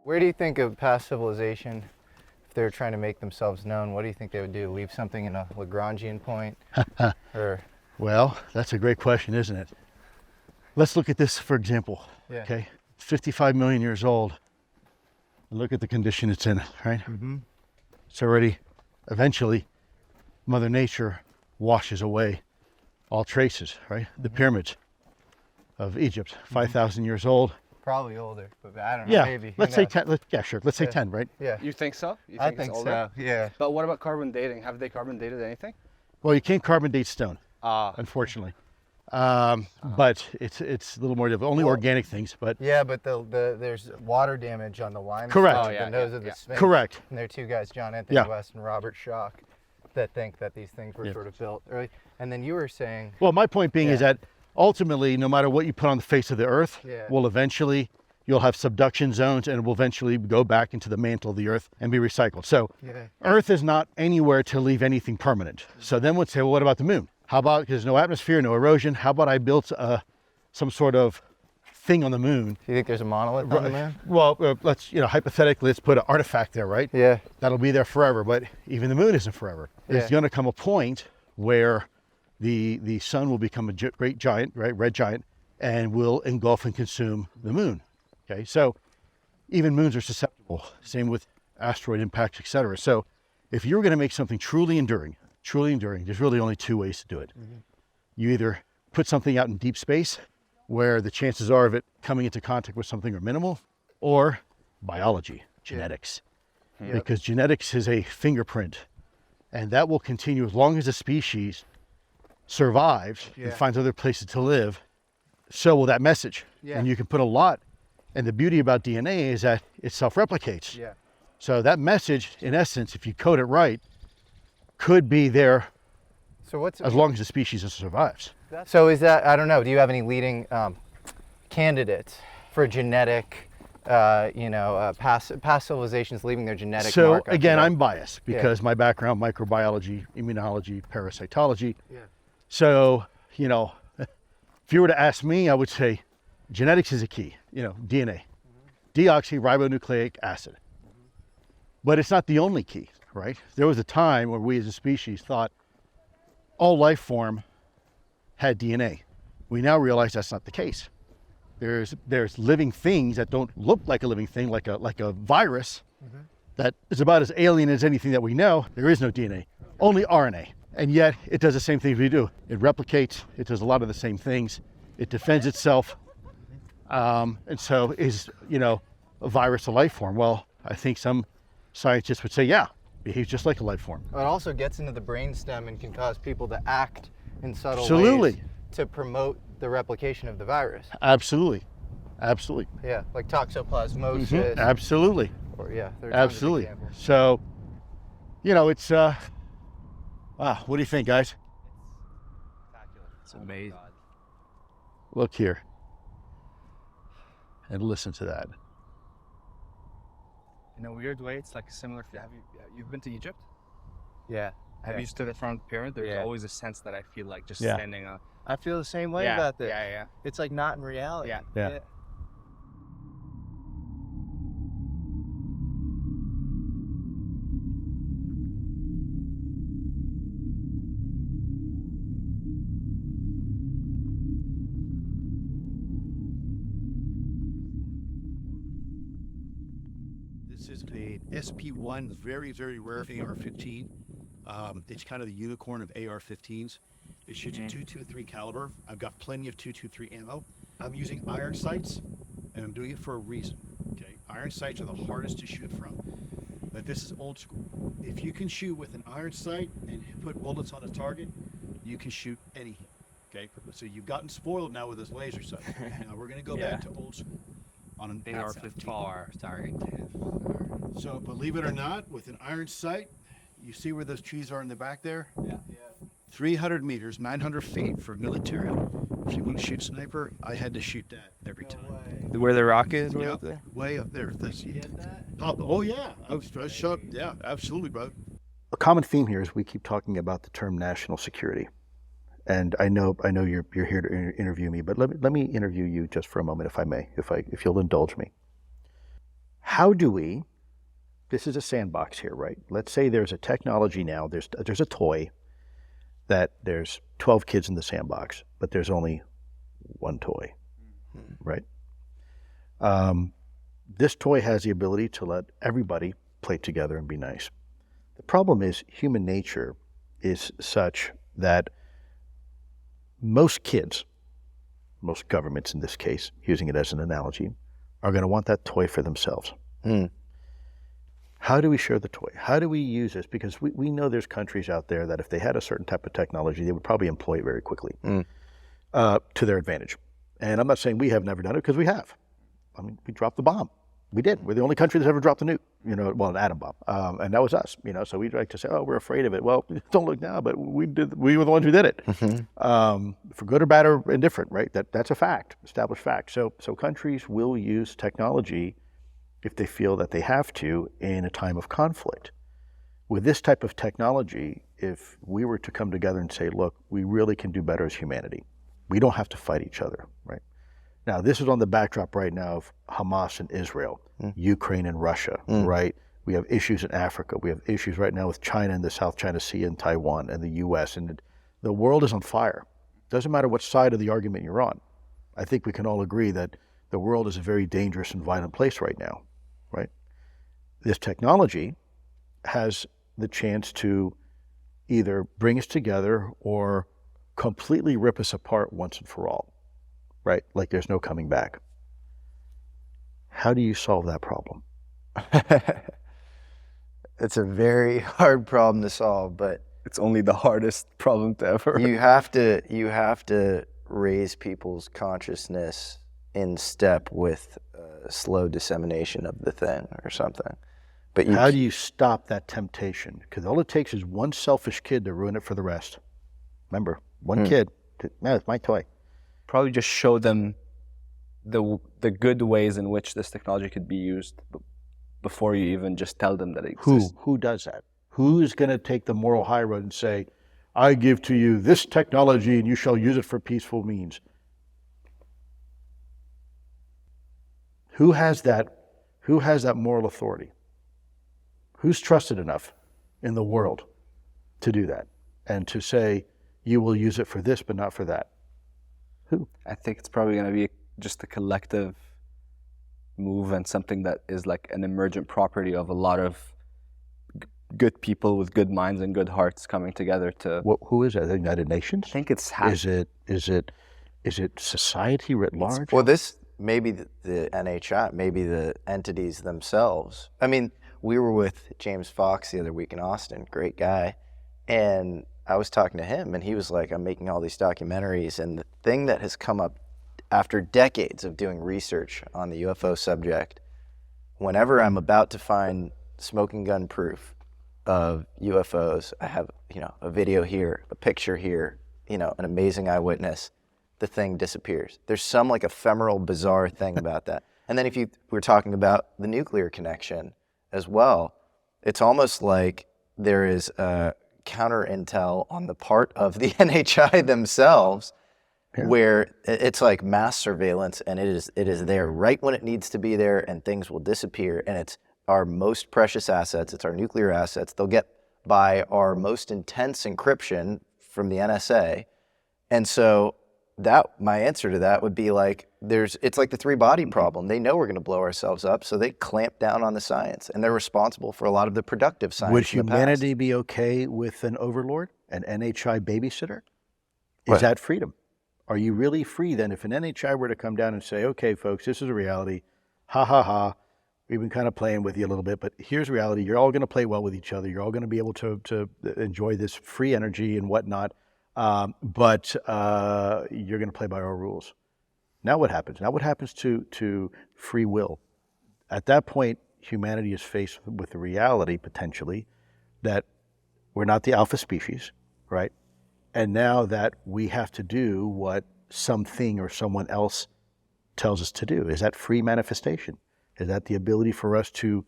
Where do you think of past civilization, if they were trying to make themselves known, what do you think they would do? Leave something in a Lagrangian point? Well, that's a great question, isn't it? Let's look at this, for example. Yeah. Okay, 55 million years old. Look at the condition it's in, right? Mm-hmm. It's already, eventually, Mother Nature washes away all traces, right? The pyramids of Egypt, 5,000 years old. Probably older, but I don't know, Yeah, maybe. let's say 10. Let's say 10, right? Yeah. You think so? You I it's think older? so, yeah. But what about carbon dating? Have they carbon dated anything? Well, you can't carbon date stone, Ah. unfortunately. But it's a little more difficult. Only organic things, but yeah, but there's water damage on the limestone. Correct. The nose of the Sphinx. Correct. And there are two guys, John Anthony West and Robert Schock, that think that these things were sort of built early. And then you were saying. Well, my point being is that ultimately, no matter what you put on the face of the Earth, will eventually you'll have subduction zones, and it will eventually go back into the mantle of the Earth and be recycled. So, Earth is not anywhere to leave anything permanent. So then we'd say, well, what about the moon? How about, because there's no atmosphere, no erosion, how about I built some sort of thing on the moon? Do you think there's a monolith on the moon? Well, let's, hypothetically, let's put an artifact there, right? Yeah. That'll be there forever, but even the moon isn't forever. There's going to come a point where the sun will become a great giant, right, red giant, and will engulf and consume the moon. Okay, so even moons are susceptible. Same with asteroid impacts, etc. So if you're going to make something truly enduring, there's really only two ways to do it. You either put something out in deep space where the chances are of it coming into contact with something are minimal, or biology, genetics. Because genetics is a fingerprint, and that will continue as long as a species survives and finds other places to live. So will that message. And you can put a lot. And the beauty about DNA is that it self-replicates. So that message, in essence, if you code it right, could be there as long as the species survives. So is that, I don't know, do you have any leading candidates for genetic, past civilizations leaving their genetic mark? So again, I'm biased because my background, microbiology, immunology, parasitology. So, if you were to ask me, I would say genetics is a key, DNA, deoxyribonucleic acid. But it's not the only key, right? There was a time where we as a species thought all life form had DNA. We now realize that's not the case. There's living things that don't look like a living thing, like a virus that is about as alien as anything that we know. There is no DNA, only RNA. And yet it does the same things we do. It replicates, it does a lot of the same things. It defends itself. And so is, a virus a life form? Well, I think some scientists would say, yeah, behaves just like a life form. It also gets into the brainstem and can cause people to act in subtle ways to promote the replication of the virus. Absolutely. Yeah, like toxoplasmosis. Absolutely. Or absolutely. So, it's, wow, what do you think, guys? It's amazing. Look here. And listen to that. In a weird way, it's like a similar. You've been to Egypt? Yeah. Have you stood in front of the pyramid? There's always a sense that I feel like just standing up. I feel the same way about this. Yeah. It's like not in reality. Yeah. This is a SP1, very, very rare AR-15. It's kind of the unicorn of AR-15s. It shoots a .223 caliber. I've got plenty of .223 ammo. I'm using iron sights, and I'm doing it for a reason. Okay, iron sights are the hardest to shoot from, but this is old school. If you can shoot with an iron sight and put bullets on a target, you can shoot anything. Okay, so you've gotten spoiled now with this laser sight. Now we're going to go back to old school on an AR-15. Far target. So believe it or not, with an iron sight, you see where those trees are in the back there? Yeah. 300 meters, 900 feet for military. If you want to shoot sniper, I had to shoot that every time. Where the rock is? Way up there? Way up there. Oh yeah, I was shot. Yeah, absolutely, bro. A common theme here is we keep talking about the term national security. And I know you're here to interview me, but let me interview you just for a moment, if I may, if you'll indulge me. How do we? This is a sandbox here, right? Let's say there's a technology now. There's a toy that there's 12 kids in the sandbox, but there's only one toy, right? This toy has the ability to let everybody play together and be nice. The problem is human nature is such that most kids, most governments in this case, using it as an analogy, are going to want that toy for themselves. How do we share the toy? How do we use this? Because we know there's countries out there that if they had a certain type of technology, they would probably employ it very quickly. to their advantage. And I'm not saying we have never done it, because we have. I mean, we dropped the bomb. We did. We're the only country that's ever dropped a nuke, an atom bomb. And that was us, so we'd like to say, oh, we're afraid of it. Well, don't look now, but we were the ones who did it. For good or bad or indifferent, right? That's a fact, established fact. So countries will use technology if they feel that they have to in a time of conflict. With this type of technology, if we were to come together and say, look, we really can do better as humanity. We don't have to fight each other, right? Now, this is on the backdrop right now of Hamas and Israel, Ukraine and Russia, right? We have issues in Africa. We have issues right now with China and the South China Sea and Taiwan and the U.S. And the world is on fire. Doesn't matter what side of the argument you're on. I think we can all agree that the world is a very dangerous and violent place right now, right? This technology has the chance to either bring us together or completely rip us apart once and for all. Right? Like there's no coming back. How do you solve that problem? It's a very hard problem to solve, but it's only the hardest problem to ever. You have to raise people's consciousness in step with slow dissemination of the thing or something. But how do you stop that temptation? Because all it takes is one selfish kid to ruin it for the rest. Remember, one kid. Man, it's my toy. Probably just show them the good ways in which this technology could be used before you even just tell them that it exists. Who does that? Who's going to take the moral high road and say, I give to you this technology and you shall use it for peaceful means? Who has that moral authority? Who's trusted enough in the world to do that and to say, you will use it for this but not for that? Who? I think it's probably going to be just a collective move and something that is like an emergent property of a lot of good people with good minds and good hearts coming together to. Who is that? The United Nations? I think it's. Is it society writ large? Well, this maybe the NHI, maybe the entities themselves. I mean, we were with James Fox the other week in Austin, great guy, and I was talking to him and he was like, I'm making all these documentaries, and the thing that has come up after decades of doing research on the UFO subject, whenever I'm about to find smoking gun proof of UFOs, I have, a video here, a picture here, an amazing eyewitness, the thing disappears. There's some like ephemeral, bizarre thing about that. And then if we're talking about the nuclear connection as well, it's almost like there is a counter intel on the part of the NHI themselves, where it's like mass surveillance, and it is there right when it needs to be there, and things will disappear. And it's our most precious assets, it's our nuclear assets. They'll get by our most intense encryption from the NSA. And so my answer to that would be like, it's like the three-body problem. They know we're going to blow ourselves up, so they clamp down on the science, and they're responsible for a lot of the productive science. Would humanity be okay with an overlord, an NHI babysitter? What? Is that freedom? Are you really free then if an NHI were to come down and say, okay, folks, this is a reality, ha ha ha, we've been kind of playing with you a little bit, but here's reality. You're all going to play well with each other. You're all going to be able to enjoy this free energy and whatnot, but you're going to play by our rules. Now what happens? Now what happens to free will? At that point, humanity is faced with the reality, potentially, that we're not the alpha species, right? And now that we have to do what something or someone else tells us to do. Is that free manifestation? Is that the ability for us to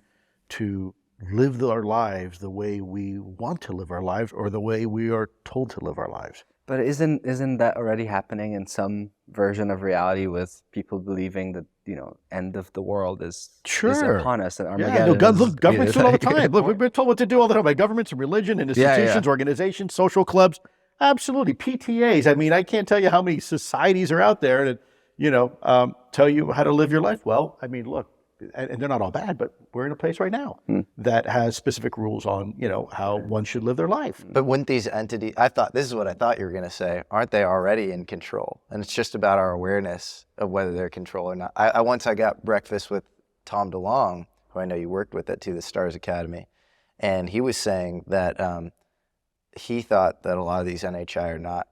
live our lives the way we want to live our lives, or the way we are told to live our lives? But isn't that already happening in some version of reality, with people believing that end of the world is upon us, and Armageddon? Yeah, look, governments do it all the time. Look, we're told what to do all the time by governments and religion and institutions, organizations, social clubs. Absolutely, PTAs. I mean, I can't tell you how many societies are out there that tell you how to live your life. Well, I mean, look, and they're not all bad, but we're in a place right now that has specific rules on how one should live their life. But wouldn't these entities? This is what I thought you were going to say. Aren't they already in control? And it's just about our awareness of whether they're in control or not. I once got breakfast with Tom DeLonge, who I know you worked with at the Stars Academy, and he was saying that he thought that a lot of these NHI are not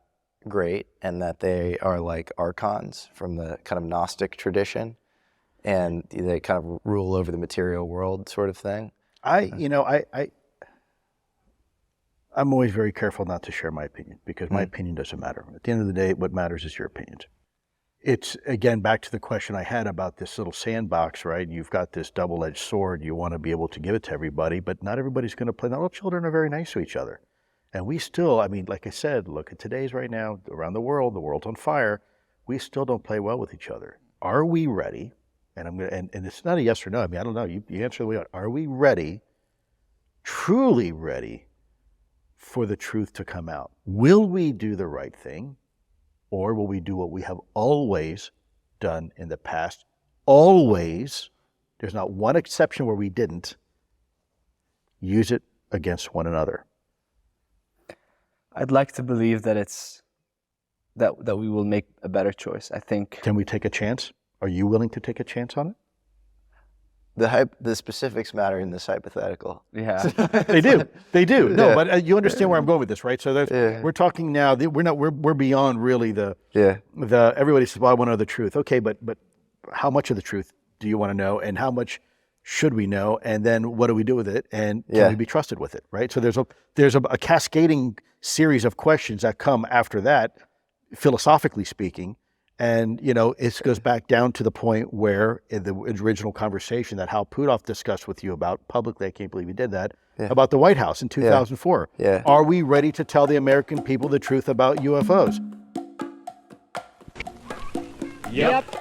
great and that they are like archons from the kind of Gnostic tradition and they kind of rule over the material world sort of thing? I'm always very careful not to share my opinion because my opinion doesn't matter. At the end of the day, what matters is your opinions. It's, again, back to the question I had about this little sandbox, right? You've got this double-edged sword. You want to be able to give it to everybody, but not everybody's going to play. Not all children are very nice to each other. And we still, I mean, like I said, look at today's right now, around the world's on fire. We still don't play well with each other. Are we ready? And and it's not a yes or no. I mean, I don't know. You answer the way out. Are we ready, truly ready, for the truth to come out? Will we do the right thing, or will we do what we have always done in the past? Always. There's not one exception where we didn't. Use it against one another. I'd like to believe that that we will make a better choice. I think. Can we take a chance? Are you willing to take a chance on it? The specifics matter in this hypothetical. Yeah, they do. They do. No, but you understand where I'm going with this, right? So we're talking now. We're beyond really the. Everybody says, "Well, I want to know the truth." Okay, but how much of the truth do you want to know, and how much should we know, and then what do we do with it, and can we be trusted with it, right? So there's a cascading series of questions that come after that, philosophically speaking. And, it goes back down to the point where in the original conversation that Hal Puthoff discussed with you about publicly, I can't believe he did that, about the White House in 2004. Yeah. Are we ready to tell the American people the truth about UFOs? Yep.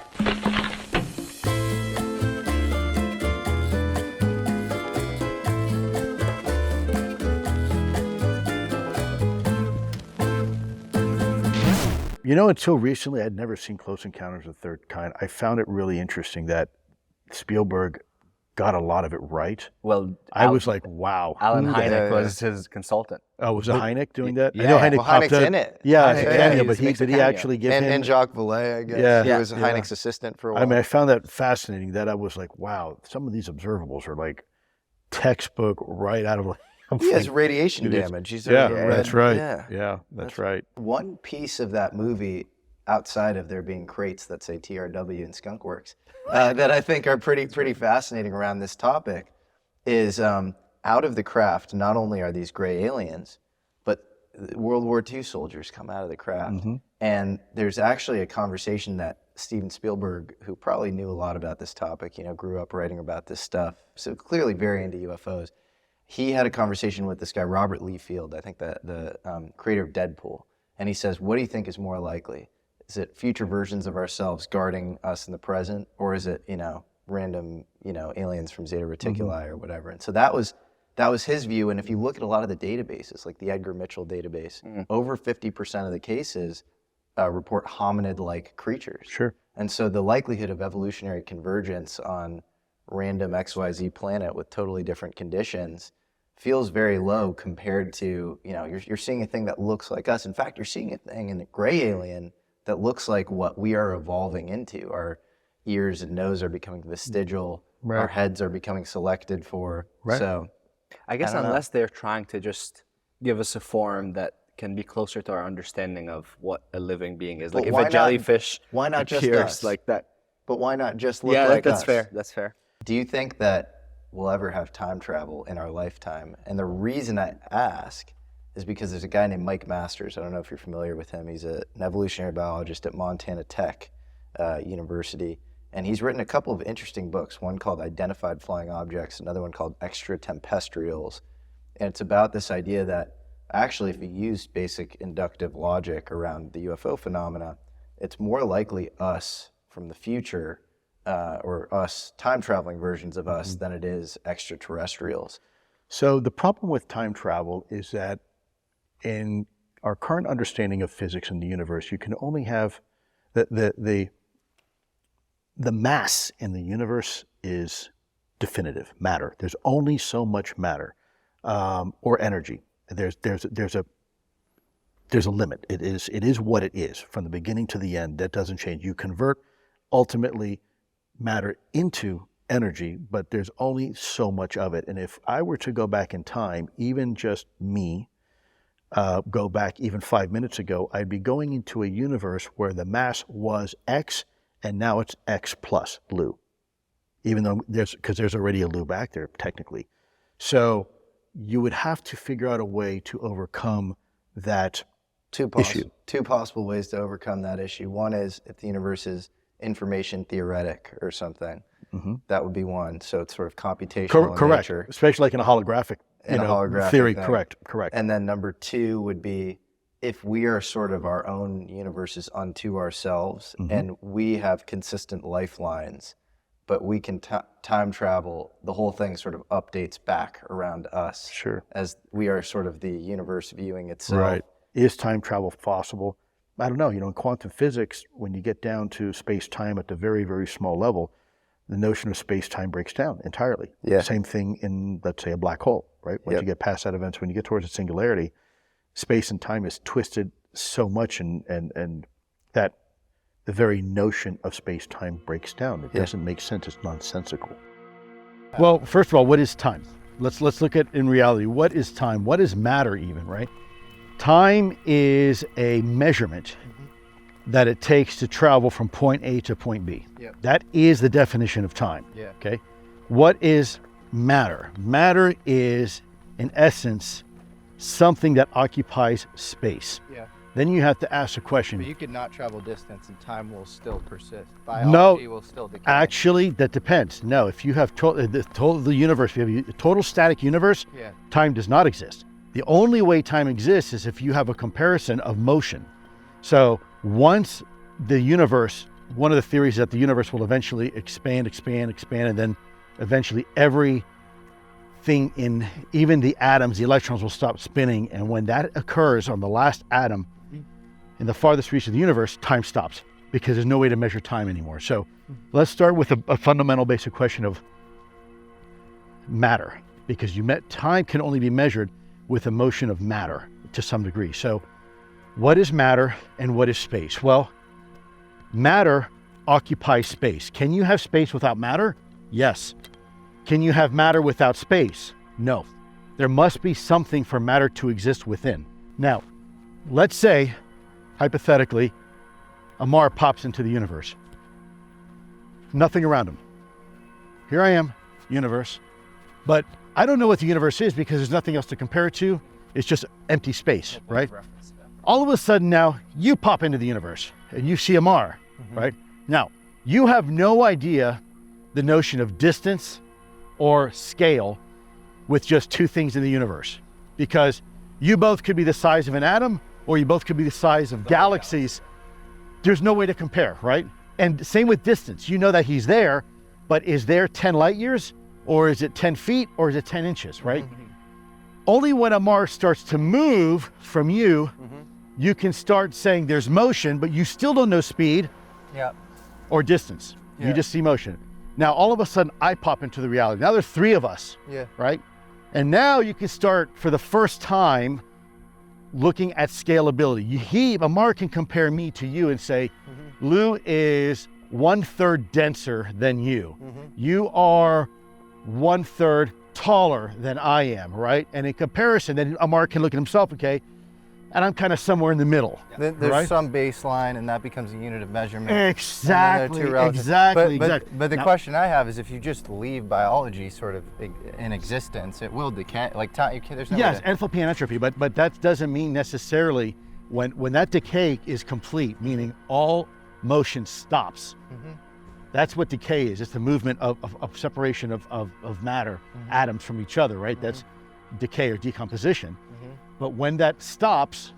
Until recently, I'd never seen Close Encounters of the Third Kind. I found it really interesting that Spielberg got a lot of it right. Well, I was like, wow. Alan Hynek was his consultant. Oh, was it Hynek doing that? Yeah, I know Hynek Hynek's in it. Yeah, Hynek, cameo, but did he actually give him? And Jacques Vallée, I guess. Yeah. He was Hynek's assistant for a while. I mean, I found that fascinating that I was like, wow, some of these observables are like textbook right out of he has radiation damage. He's that's right. Yeah, that's right. One piece of that movie, outside of there being crates that say TRW and Skunkworks, that I think are pretty fascinating around this topic, is out of the craft. Not only are these gray aliens, but World War II soldiers come out of the craft, and there's actually a conversation that Steven Spielberg, who probably knew a lot about this topic, grew up writing about this stuff, so clearly very into UFOs. He had a conversation with this guy, Robert Liefeld, I think the creator of Deadpool. And he says, what do you think is more likely? Is it future versions of ourselves guarding us in the present? Or is it, random, aliens from Zeta Reticuli or whatever? And so that was his view. And if you look at a lot of the databases, like the Edgar Mitchell database, over 50% of the cases report hominid-like creatures. Sure. And so the likelihood of evolutionary convergence on random XYZ planet with totally different conditions feels very low compared to, you're seeing a thing that looks like us. In fact, you're seeing a thing in a gray alien that looks like what we are evolving into. Our ears and nose are becoming vestigial. Right. Our heads are becoming selected for. Right. So I guess unless they're trying to just give us a form that can be closer to our understanding of what a living being is. Like if a jellyfish why not just appears us? like that. But why not just look like us? That's fair. Do you think that we'll ever have time travel in our lifetime? And the reason I ask is because there's a guy named Mike Masters. I don't know if you're familiar with him. He's an evolutionary biologist at Montana Tech University. And he's written a couple of interesting books, one called Identified Flying Objects, another one called Extraterrestrials. And it's about this idea that actually if you use basic inductive logic around the UFO phenomena, it's more likely us from the future or us time-traveling versions of us than it is extraterrestrials. So the problem with time travel is that in our current understanding of physics in the universe, you can only have the mass in the universe is definitive, matter. There's only so much matter or energy. There's a limit. It is what it is from the beginning to the end. That doesn't change. You convert ultimately matter into energy, but there's only so much of it. And if I were to go back in time, even just me, go back even 5 minutes ago, I'd be going into a universe where the mass was X and now it's X plus Lue. Even though there's already a Lue back there technically. So you would have to figure out a way to overcome that issue. Two possible ways to overcome that issue. One is if the universe is information theoretic or something. That would be one. So it's sort of computational in correct. nature. Especially like in a holographic, theory. Thing. Correct. And then number two would be if we are sort of our own universes unto ourselves and we have consistent lifelines, but we can time travel, the whole thing sort of updates back around us. Sure. As we are sort of the universe viewing itself. Right. Is time travel possible? I don't know. In quantum physics, when you get down to space-time at the very, very small level, the notion of space-time breaks down entirely. Yeah. Same thing in, let's say, a black hole, right? Once you get past that event, when you get towards a singularity, space and time is twisted so much and that the very notion of space-time breaks down. It doesn't make sense. It's nonsensical. Well, first of all, what is time? Let's look at in reality, what is time? What is matter even, right? Time is a measurement that it takes to travel from point A to point B. Yep. That is the definition of time. Yeah. Okay. What is matter? Matter is, in essence, something that occupies space. Yeah. Then you have to ask a question. But you could not travel distance and time will still persist. Biology will still decay. Actually, that depends. No, if you have the universe, if you have a total static universe, time does not exist. The only way time exists is if you have a comparison of motion. So once the universe, one of the theories is that the universe will eventually expand, and then eventually everything in, even the atoms, the electrons will stop spinning. And when that occurs on the last atom in the farthest reach of the universe, time stops because there's no way to measure time anymore. So let's start with a fundamental basic question of matter, because time can only be measured with a motion of matter to some degree. So what is matter and what is space? Well, matter occupies space. Can you have space without matter? Yes. Can you have matter without space? No. There must be something for matter to exist within. Now, let's say, hypothetically, Ammar pops into the universe. Nothing around him. Here I am, universe. But I don't know what the universe is because there's nothing else to compare it to. It's just empty space, right? All of a sudden now, you pop into the universe and you see Ammar, right? Now, you have no idea the notion of distance or scale with just two things in the universe, because you both could be the size of an atom or you both could be the size of galaxies. There's no way to compare, right? And same with distance. You know that he's there, but is there 10 light years? Or is it 10 feet, or is it 10 inches, right? Only when Ammar starts to move from you, you can start saying there's motion, but you still don't know speed or distance. You just see motion. Now, all of a sudden, I pop into the reality. Now there's three of us, right? And now you can start, for the first time, looking at scalability. Ammar can compare me to you and say, Lue is 1/3 denser than you. You are 1/3 taller than I am, right? And in comparison, then Ammar can look at himself, okay, and I'm kind of somewhere in the middle. There's some baseline, and that becomes a unit of measurement. Exactly. But the question I have is, if you just leave biology sort of in existence, it will decay. Like time, there's no way to... enthalpy and entropy, but that doesn't mean necessarily when that decay is complete, meaning all motion stops. That's what decay is. It's the movement of separation of matter, atoms from each other, right? That's decay or decomposition. But when that stops,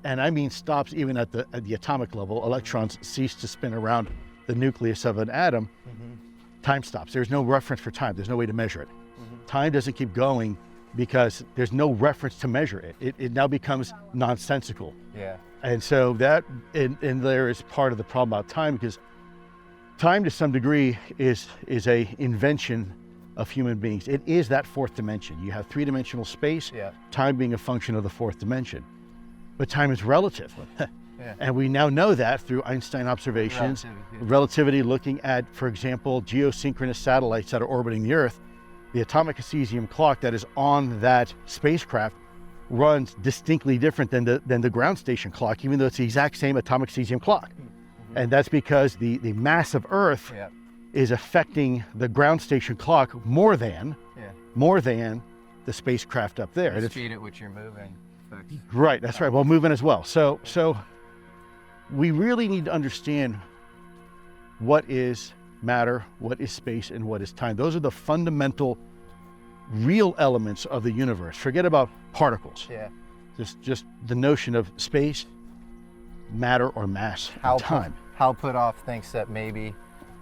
and I mean stops even at the atomic level, electrons cease to spin around the nucleus of an atom, time stops. There's no reference for time. There's no way to measure it. Time doesn't keep going because there's no reference to measure it. It now becomes nonsensical. And so that, and there is part of the problem about time, because time to some degree is a invention of human beings. It is that fourth dimension. You have three-dimensional space, time being a function of the fourth dimension. But time is relative. And we now know that through Einstein observations, relativity looking at, for example, geosynchronous satellites that are orbiting the Earth. The atomic cesium clock that is on that spacecraft runs distinctly different than the ground station clock, even though it's the exact same atomic cesium clock. And that's because the mass of Earth is affecting the ground station clock more than the spacecraft up there. The speed at which you're moving. Right, that's right. Well, moving as well. So we really need to understand what is matter, what is space, and what is time. Those are the fundamental, real elements of the universe. Forget about particles. Yeah. Just the notion of space, matter, or mass, and time. Hal Puthoff thinks that maybe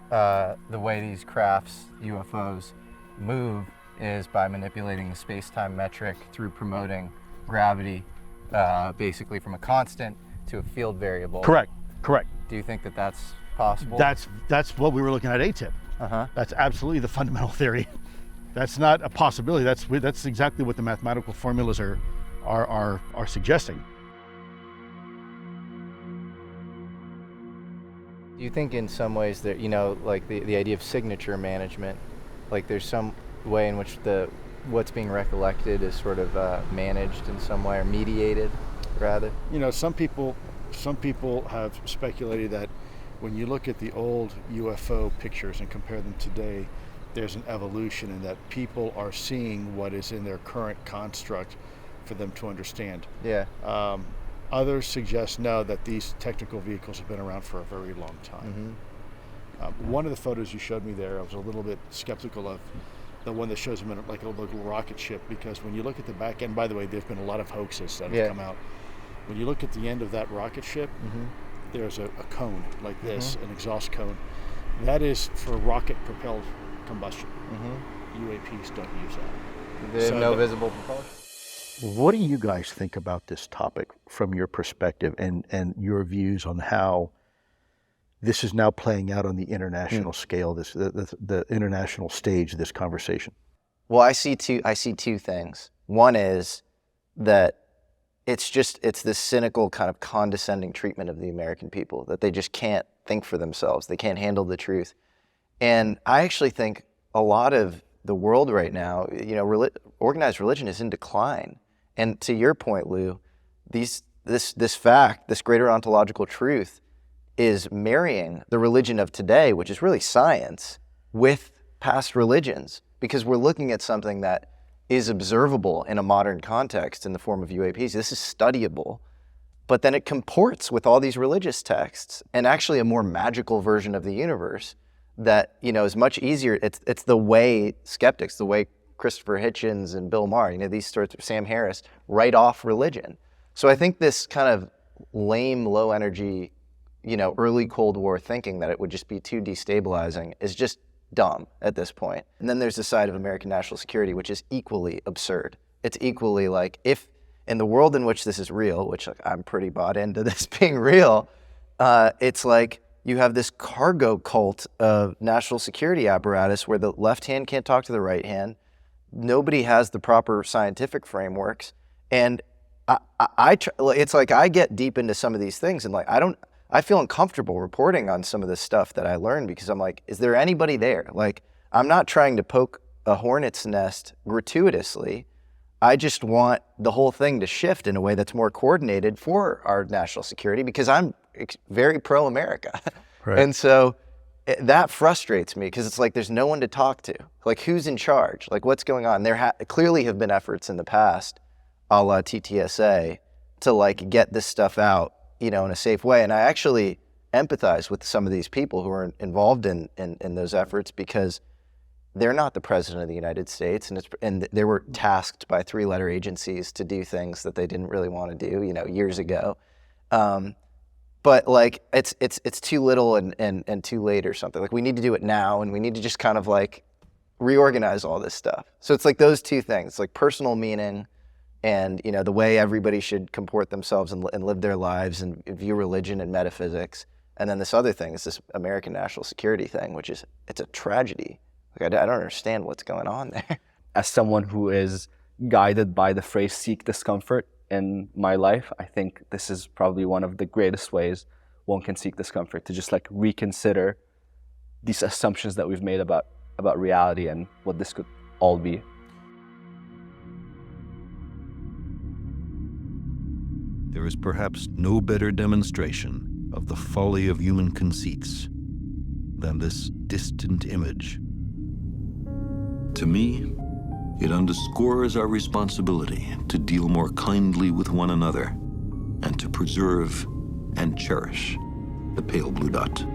the way these crafts, UFOs, move is by manipulating the space-time metric through promoting gravity, basically from a constant to a field variable. Correct. Do you think that that's possible? That's what we were looking at AATIP. That's absolutely the fundamental theory. That's not a possibility. That's exactly what the mathematical formulas are suggesting. Do you think in some ways that, like the idea of signature management, like there's some way in which what's being recollected is sort of managed in some way, or mediated, rather? Some people have speculated that when you look at the old UFO pictures and compare them today, there's an evolution in that people are seeing what is in their current construct for them to understand. Yeah. Others suggest no, that these technical vehicles have been around for a very long time. One of the photos you showed me there, I was a little bit skeptical of, the one that shows them in like a little rocket ship, because when you look at the back end, by the way, there's been a lot of hoaxes that have come out. When you look at the end of that rocket ship, there's a cone like this, an exhaust cone. That is for rocket-propelled combustion. UAPs don't use that. They have no visible propulsion. What do you guys think about this topic from your perspective and your views on how this is now playing out on the international scale, the international stage, this conversation? Well, I see two things. One is that it's this cynical kind of condescending treatment of the American people, that they just can't think for themselves. They can't handle the truth. And I actually think a lot of the world right now, organized religion is in decline. And to your point, Lou, this fact, this greater ontological truth, is marrying the religion of today, which is really science, with past religions, because we're looking at something that is observable in a modern context in the form of UAPs. This is studyable, but then it comports with all these religious texts and actually a more magical version of the universe that is much easier. It's the way skeptics, the way Christopher Hitchens and Bill Maher, these sorts of Sam Harris, write off religion. So I think this kind of lame, low energy, early Cold War thinking that it would just be too destabilizing is just dumb at this point. And then there's the side of American national security, which is equally absurd. It's equally like, if in the world in which this is real, which I'm pretty bought into this being real, it's like you have this cargo cult of national security apparatus where the left hand can't talk to the right hand. Nobody has the proper scientific frameworks. And it's like I get deep into some of these things and I feel uncomfortable reporting on some of this stuff that I learned, because I'm like, is there anybody there? Like, I'm not trying to poke a hornet's nest gratuitously. I just want the whole thing to shift in a way that's more coordinated for our national security, because I'm very pro-America. Right. And so that frustrates me, because it's like there's no one to talk to. Like, who's in charge? Like, what's going on? There clearly have been efforts in the past, a la TTSA, to get this stuff out, in a safe way. And I actually empathize with some of these people who are involved in those efforts, because they're not the president of the United States, and they were tasked by three-letter agencies to do things that they didn't really want to do, years ago. But it's too little and too late or something. Like, we need to do it now, and we need to just kind of reorganize all this stuff. So it's like those two things, like personal meaning and the way everybody should comport themselves and live their lives and view religion and metaphysics. And then this other thing is this American national security thing, which is, it's a tragedy. Like, I don't understand what's going on there. As someone who is guided by the phrase "seek discomfort" in my life, I think this is probably one of the greatest ways one can seek discomfort, to just reconsider these assumptions that we've made about reality and what this could all be. is perhaps no better demonstration of the folly of human conceits than this distant image. To me, it underscores our responsibility to deal more kindly with one another and to preserve and cherish the pale blue dot,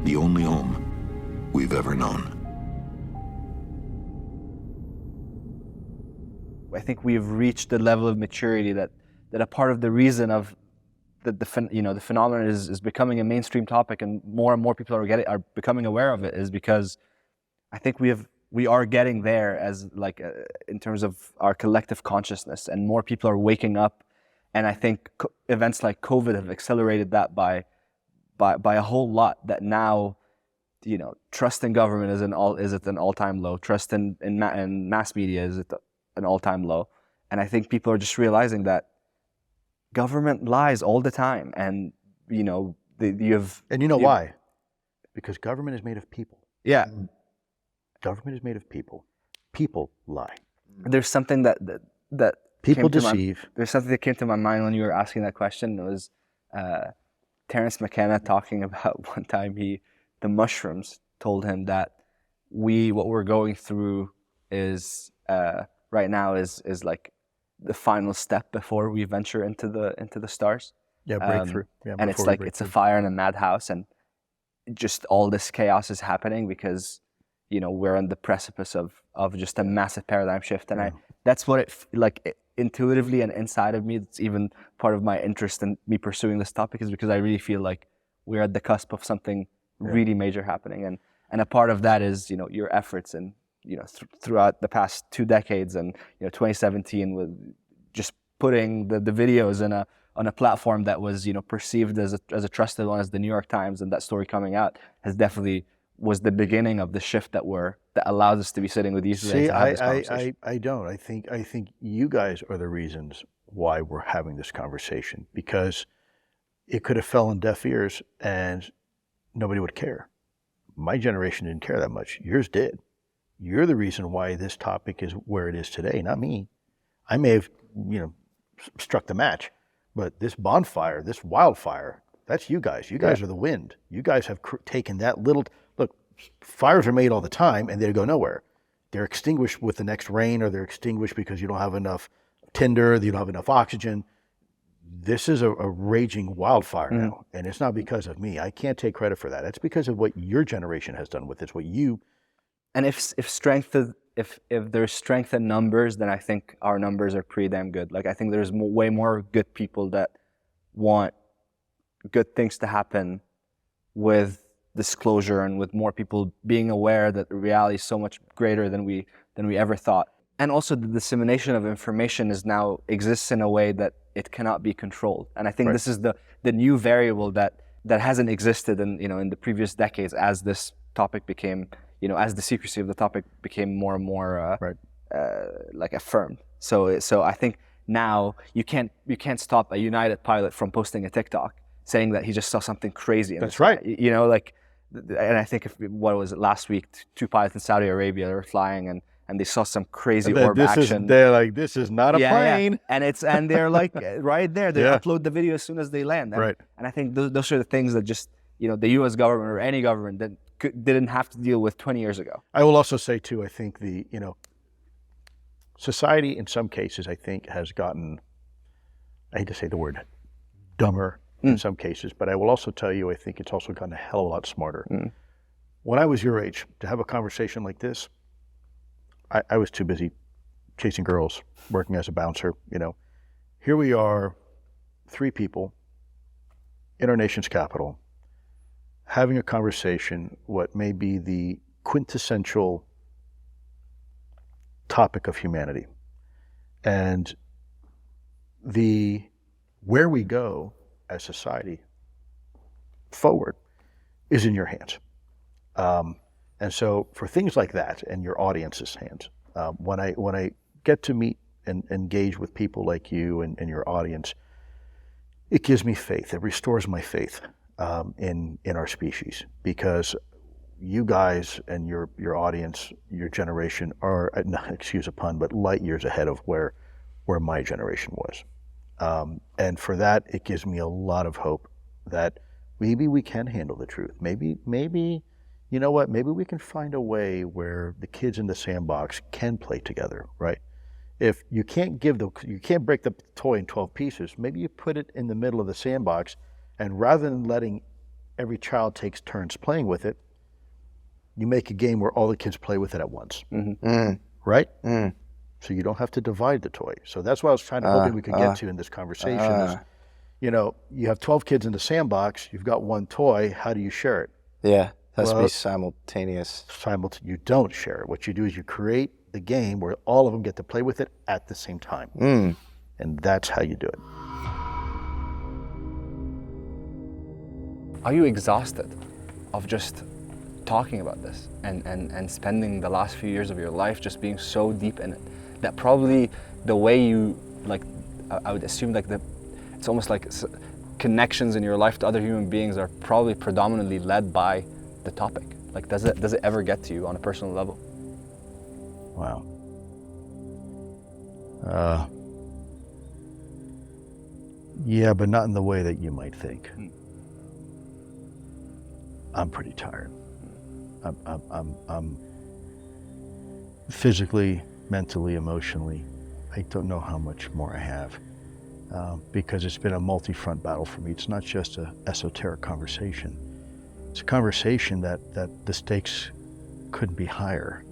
the only home we've ever known. I think we've reached the level of maturity that a part of the reason of the phenomenon is becoming a mainstream topic and more people are becoming aware of it is because I think we are getting there as in terms of our collective consciousness, and more people are waking up, and I think events like COVID have accelerated that by a whole lot. That now, trust in government is at an all-time low. Trust in mass media is at an all-time low, and I think people are just realizing that government lies all the time, and why? Because government is made of people. Yeah. Government is made of people. People lie. There's something that people deceive. There's something that came to my mind when you were asking that question. It was Terence McKenna talking about one time the mushrooms told him that what we're going through is right now is like the final step before we venture into the stars. Yeah, breakthrough. And it's like it's a fire in a madhouse, and just all this chaos is happening because we're on the precipice of just a massive paradigm shift, and that's what it intuitively and inside of me. It's even part of my interest in me pursuing this topic is because I really feel like we're at the cusp of something really major happening, and a part of that is your efforts and throughout the past 2 decades, and 2017 with just putting the videos on a platform that was perceived as a trusted one as the New York Times, and that story coming out has definitely was the beginning of the shift that allows us to be sitting with you today to have this conversation. I don't. I think you guys are the reasons why we're having this conversation, because it could have fell on deaf ears and nobody would care. My generation didn't care that much. Yours did. You're the reason why this topic is where it is today, not me. I may have, struck the match, but this bonfire, this wildfire, that's you guys. You guys are the wind. You guys have taken that little, look, fires are made all the time and they go nowhere. They're extinguished with the next rain, or they're extinguished because you don't have enough tinder, you don't have enough oxygen. This is a raging wildfire now, and it's not because of me. I can't take credit for that. It's because of what your generation has done with it. It's what you... And if there's strength in numbers, then I think our numbers are pretty damn good. Like, I think there's way more good people that want good things to happen with disclosure and with more people being aware that the reality is so much greater than we ever thought. And also the dissemination of information now exists in a way that it cannot be controlled. And I think this is the new variable that hasn't existed in the previous decades as this topic became, as the secrecy of the topic became more and more affirmed. So I think now you can't stop a United pilot from posting a TikTok saying that he just saw something crazy. That's right. And I think what was it last week? 2 pilots in Saudi Arabia, they were flying and they saw some crazy orb action. They're like, this is not a plane. Yeah. And they're like right there. They upload the video as soon as they land. And I think those are the things that just the U.S. government or any government that didn't have to deal with 20 years ago. I will also say too, I think society in some cases, I think, has gotten, I hate to say the word, dumber in some cases, but I will also tell you, I think it's also gotten a hell of a lot smarter. When I was your age, to have a conversation like this, I was too busy chasing girls, working as a bouncer, Here we are, 3 people in our nation's capital, having a conversation, what may be the quintessential topic of humanity. And where we go as society forward is in your hands. And so for things like that, in your audience's hands, when I get to meet and engage with people like you and your audience, it gives me faith. It restores my faith in our species, because you guys and your audience, your generation are, not excuse a pun, but light years ahead of where my generation was. And for that, it gives me a lot of hope that maybe we can handle the truth. Maybe, you know what? Maybe we can find a way where the kids in the sandbox can play together, right? If you can't break the toy in 12 pieces, maybe you put it in the middle of the sandbox, and rather than letting every child takes turns playing with it, you make a game where all the kids play with it at once, right? So you don't have to divide the toy. So that's what I was hoping we could get to in this conversation is, you know, you have 12 kids in the sandbox, you've got one toy, how do you share it? Yeah, has to be simultaneous. You don't share it. What you do is you create the game where all of them get to play with it at the same time. And that's how you do it. Are you exhausted of just talking about this and spending the last few years of your life just being so deep in it that probably the way you, like, I would assume like it's almost like connections in your life to other human beings are probably predominantly led by the topic? Like, does it ever get to you on a personal level? Wow. Yeah, but not in the way that you might think. I'm pretty tired. I'm physically, mentally, emotionally. I don't know how much more I have because it's been a multi-front battle for me. It's not just an esoteric conversation. It's a conversation that the stakes couldn't be higher.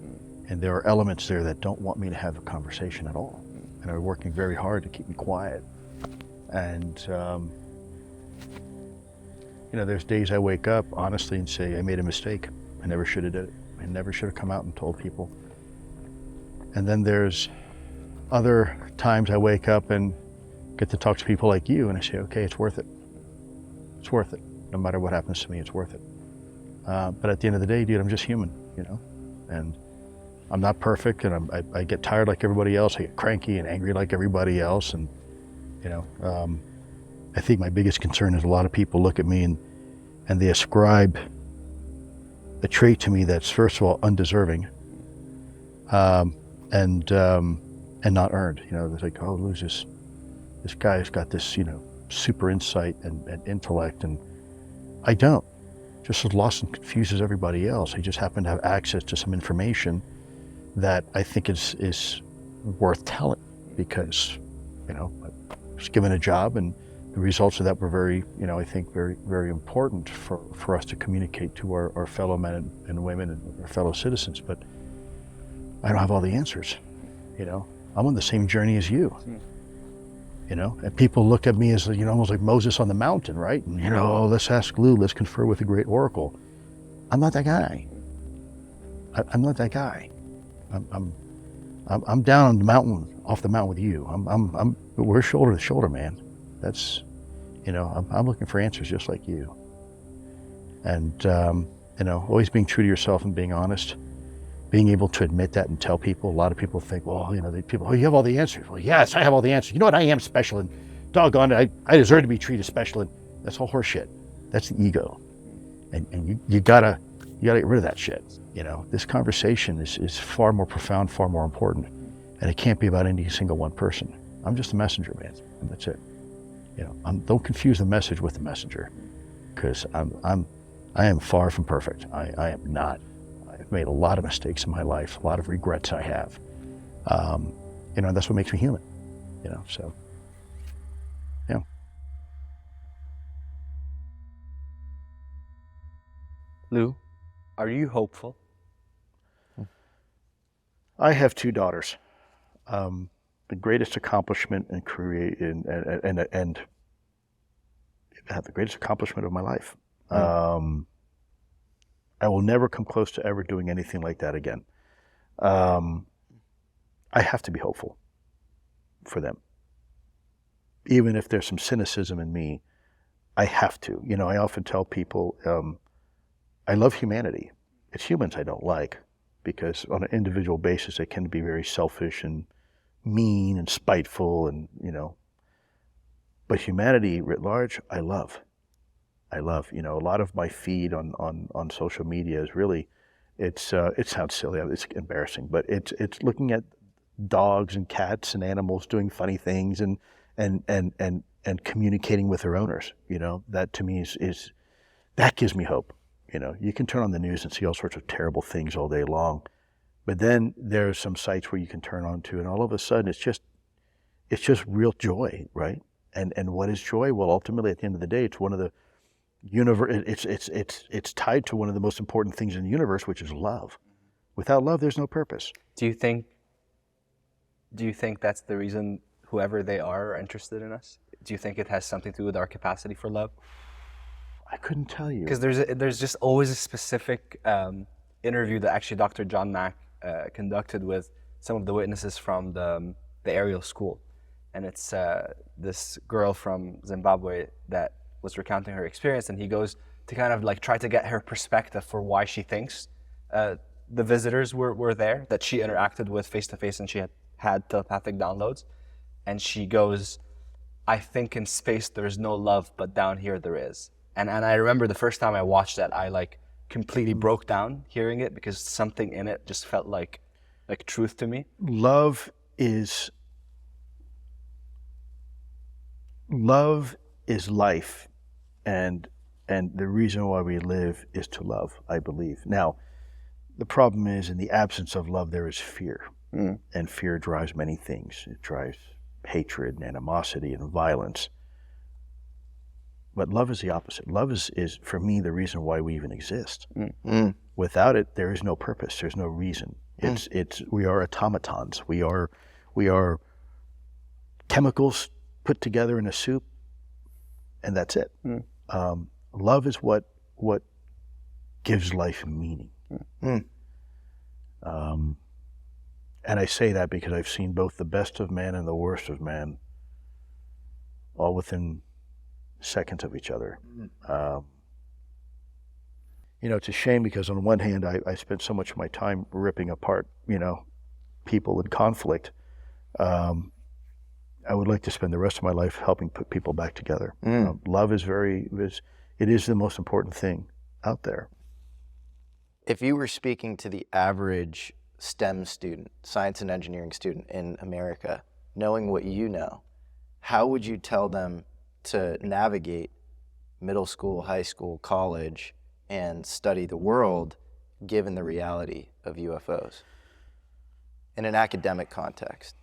And there are elements there that don't want me to have a conversation at all and are working very hard to keep me quiet. And you know, there's days I wake up honestly and say, I made a mistake. I never should have did it. I never should have come out and told people. And then there's other times I wake up and get to talk to people like you and I say, okay, it's worth it. It's worth it. No matter what happens to me, it's worth it. But at the end of the day, dude, I'm just human, you know? And I'm not perfect, and I get tired like everybody else. I get cranky and angry like everybody else. And, you know, I think my biggest concern is a lot of people look at me and they ascribe a trait to me that's, first of all, undeserving and not earned. You know, it's like, oh, Lou's this guy's got this, you know, super insight and intellect, and I don't. Just as lost and confused as everybody else. I just happen to have access to some information that I think is worth telling because, you know, I was given a job and the results of that were very, you know, I think very, very important for us to communicate to our fellow men and women and our fellow citizens. But I don't have all the answers, you know. I'm on the same journey as you, you know. And people look at me as, you know, almost like Moses on the mountain, right? And, you know, oh, let's ask Lue, let's confer with the great oracle. I'm not that guy. I'm not that guy. I'm down on the mountain, off the mountain with you. We're shoulder to shoulder, man. That's, you know, I'm looking for answers just like you. And, you know, always being true to yourself and being honest, being able to admit that and tell people. A lot of people think, well, you know, oh, you have all the answers. Well, yes, I have all the answers. You know what? I am special, and doggone it, I deserve to be treated special. And that's all horseshit. That's the ego. And you gotta get rid of that shit. You know, this conversation is far more profound, far more important, and it can't be about any single one person. I'm just a messenger, man, and that's it. You know, don't confuse the message with the messenger, because I am far from perfect. I am not. I've made a lot of mistakes in my life, a lot of regrets I have. You know, that's what makes me human. You know, so yeah. Lue, are you hopeful? I have two daughters. The greatest accomplishment and the greatest accomplishment of my life. I will never come close to ever doing anything like that again. I have to be hopeful for them. Even if there's some cynicism in me, I have to. You know, I often tell people, I love humanity. It's humans I don't like, because on an individual basis, they can be very selfish and mean and spiteful, and, you know. But humanity writ large, I love. You know, a lot of my feed on social media is really, it sounds silly, it's embarrassing, but it's looking at dogs and cats and animals doing funny things and and communicating with their owners. That to me is that gives me hope. You can turn on the news and see all sorts of terrible things all day long, but then there's some sites where you can turn on to, and all of a sudden it's just real joy, right? And what is joy? Well, ultimately, at the end of the day, it's one of the it's tied to one of the most important things in the universe, which is love. Without love, there's no purpose. Do you think that's the reason whoever they are interested in us? Do you think it has something to do with our capacity for love? I couldn't tell you. Because there's just always a specific interview that actually Dr. John Mack conducted with some of the witnesses from the aerial school. And it's this girl from Zimbabwe that was recounting her experience, and he goes to kind of like try to get her perspective for why she thinks the visitors were there, that she interacted with face-to-face, and she had telepathic downloads. And she goes, I think in space there's no love, but down here there is. And I remember the first time I watched that, I like completely broke down hearing it, because something in it just felt like truth to me. Love is life, and the reason why we live is to love, I believe. Now, the problem is, in the absence of love, there is fear. And fear drives many things. It drives hatred and animosity and violence. But love is the opposite. Love is for me, the reason why we even exist. Without it, there is no purpose. There's no reason. We are automatons. We are chemicals put together in a soup, and that's it. Love is what gives life meaning. And I say that because I've seen both the best of man and the worst of man all within seconds of each other. It's a shame, because on one hand, I spent so much of my time ripping apart, people in conflict. I would like to spend the rest of my life helping put people back together. Love is it is the most important thing out there. If you were speaking to the average STEM student, science and engineering student in America, knowing what you know, how would you tell them to navigate middle school, high school, college, and study the world given the reality of UFOs in an academic context?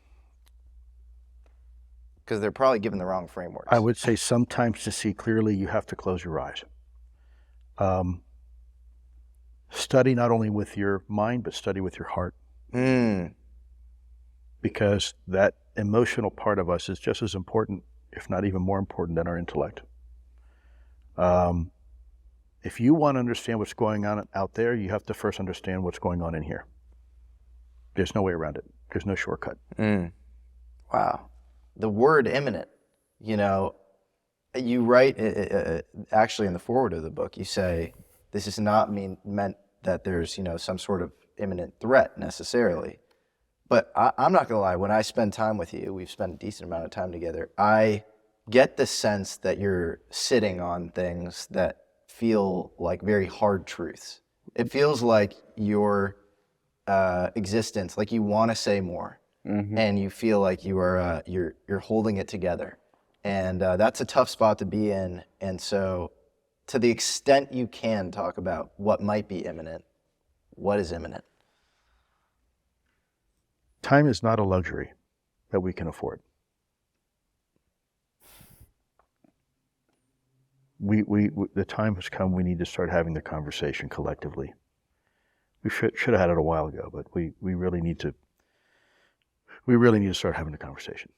Because they're probably given the wrong frameworks. I would say sometimes to see clearly, you have to close your eyes. Study not only with your mind, but study with your heart. Because that emotional part of us is just as important, if not even more important, than our intellect. If you want to understand what's going on out there, you have to first understand what's going on in here. There's no way around it. There's no shortcut. Wow. The word imminent, you write, actually in the foreword of the book, you say, this is not meant that there's, some sort of imminent threat necessarily. But I'm not gonna lie, when I spend time with you, we've spent a decent amount of time together, I get the sense that you're sitting on things that feel like very hard truths. It feels like your existence, like you wanna say more. And you feel like you are you're holding it together, and that's a tough spot to be in. And so, to the extent you can talk about what might be imminent, what is imminent? Time is not a luxury that we can afford. The time has come. We need to start having the conversation collectively. We should have had it a while ago, but we really need to. We really need to start having a conversation.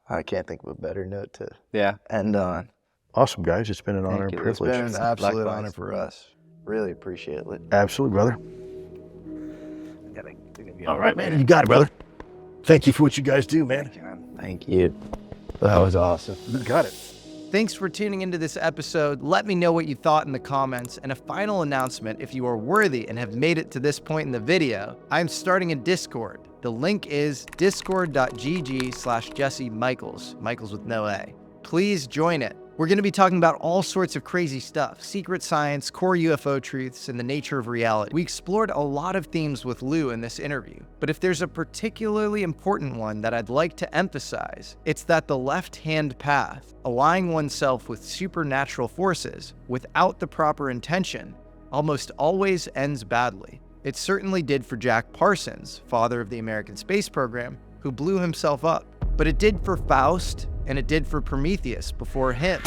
I can't think of a better note to end on. Awesome, guys. It's been an honor and privilege. It's been an absolute honor for us. Really appreciate it. Absolutely, brother. All right, man. You got it, brother. Thank you for what you guys do, man. Thank you. That was awesome. You got it. Thanks for tuning into this episode. Let me know what you thought in the comments. And a final announcement, if you are worthy and have made it to this point in the video, I'm starting a Discord. The link is discord.gg/Jesse Michels, Michels with no A. Please join it. We're going to be talking about all sorts of crazy stuff, secret science, core UFO truths, and the nature of reality. We explored a lot of themes with Lue in this interview, but if there's a particularly important one that I'd like to emphasize, it's that the left-hand path, aligning oneself with supernatural forces without the proper intention, almost always ends badly. It certainly did for Jack Parsons, father of the American space program, who blew himself up. But it did for Faust, and it did for Prometheus before him.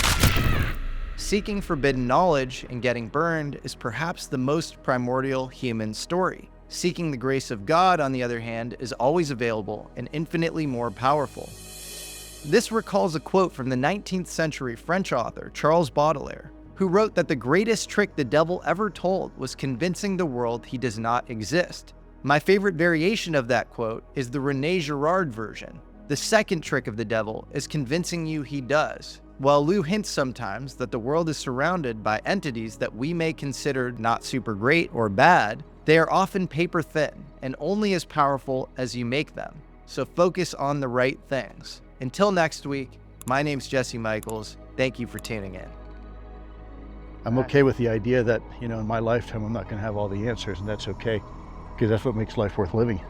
Seeking forbidden knowledge and getting burned is perhaps the most primordial human story. Seeking the grace of God, on the other hand, is always available and infinitely more powerful. This recalls a quote from the 19th century French author Charles Baudelaire, who wrote that the greatest trick the devil ever told was convincing the world he does not exist. My favorite variation of that quote is the René Girard version. The second trick of the devil is convincing you he does. While Lue hints sometimes that the world is surrounded by entities that we may consider not super great or bad, they are often paper thin and only as powerful as you make them. So focus on the right things. Until next week, my name's Jesse Michels. Thank you for tuning in. I'm okay with the idea that, in my lifetime, I'm not going to have all the answers, and that's okay, because that's what makes life worth living.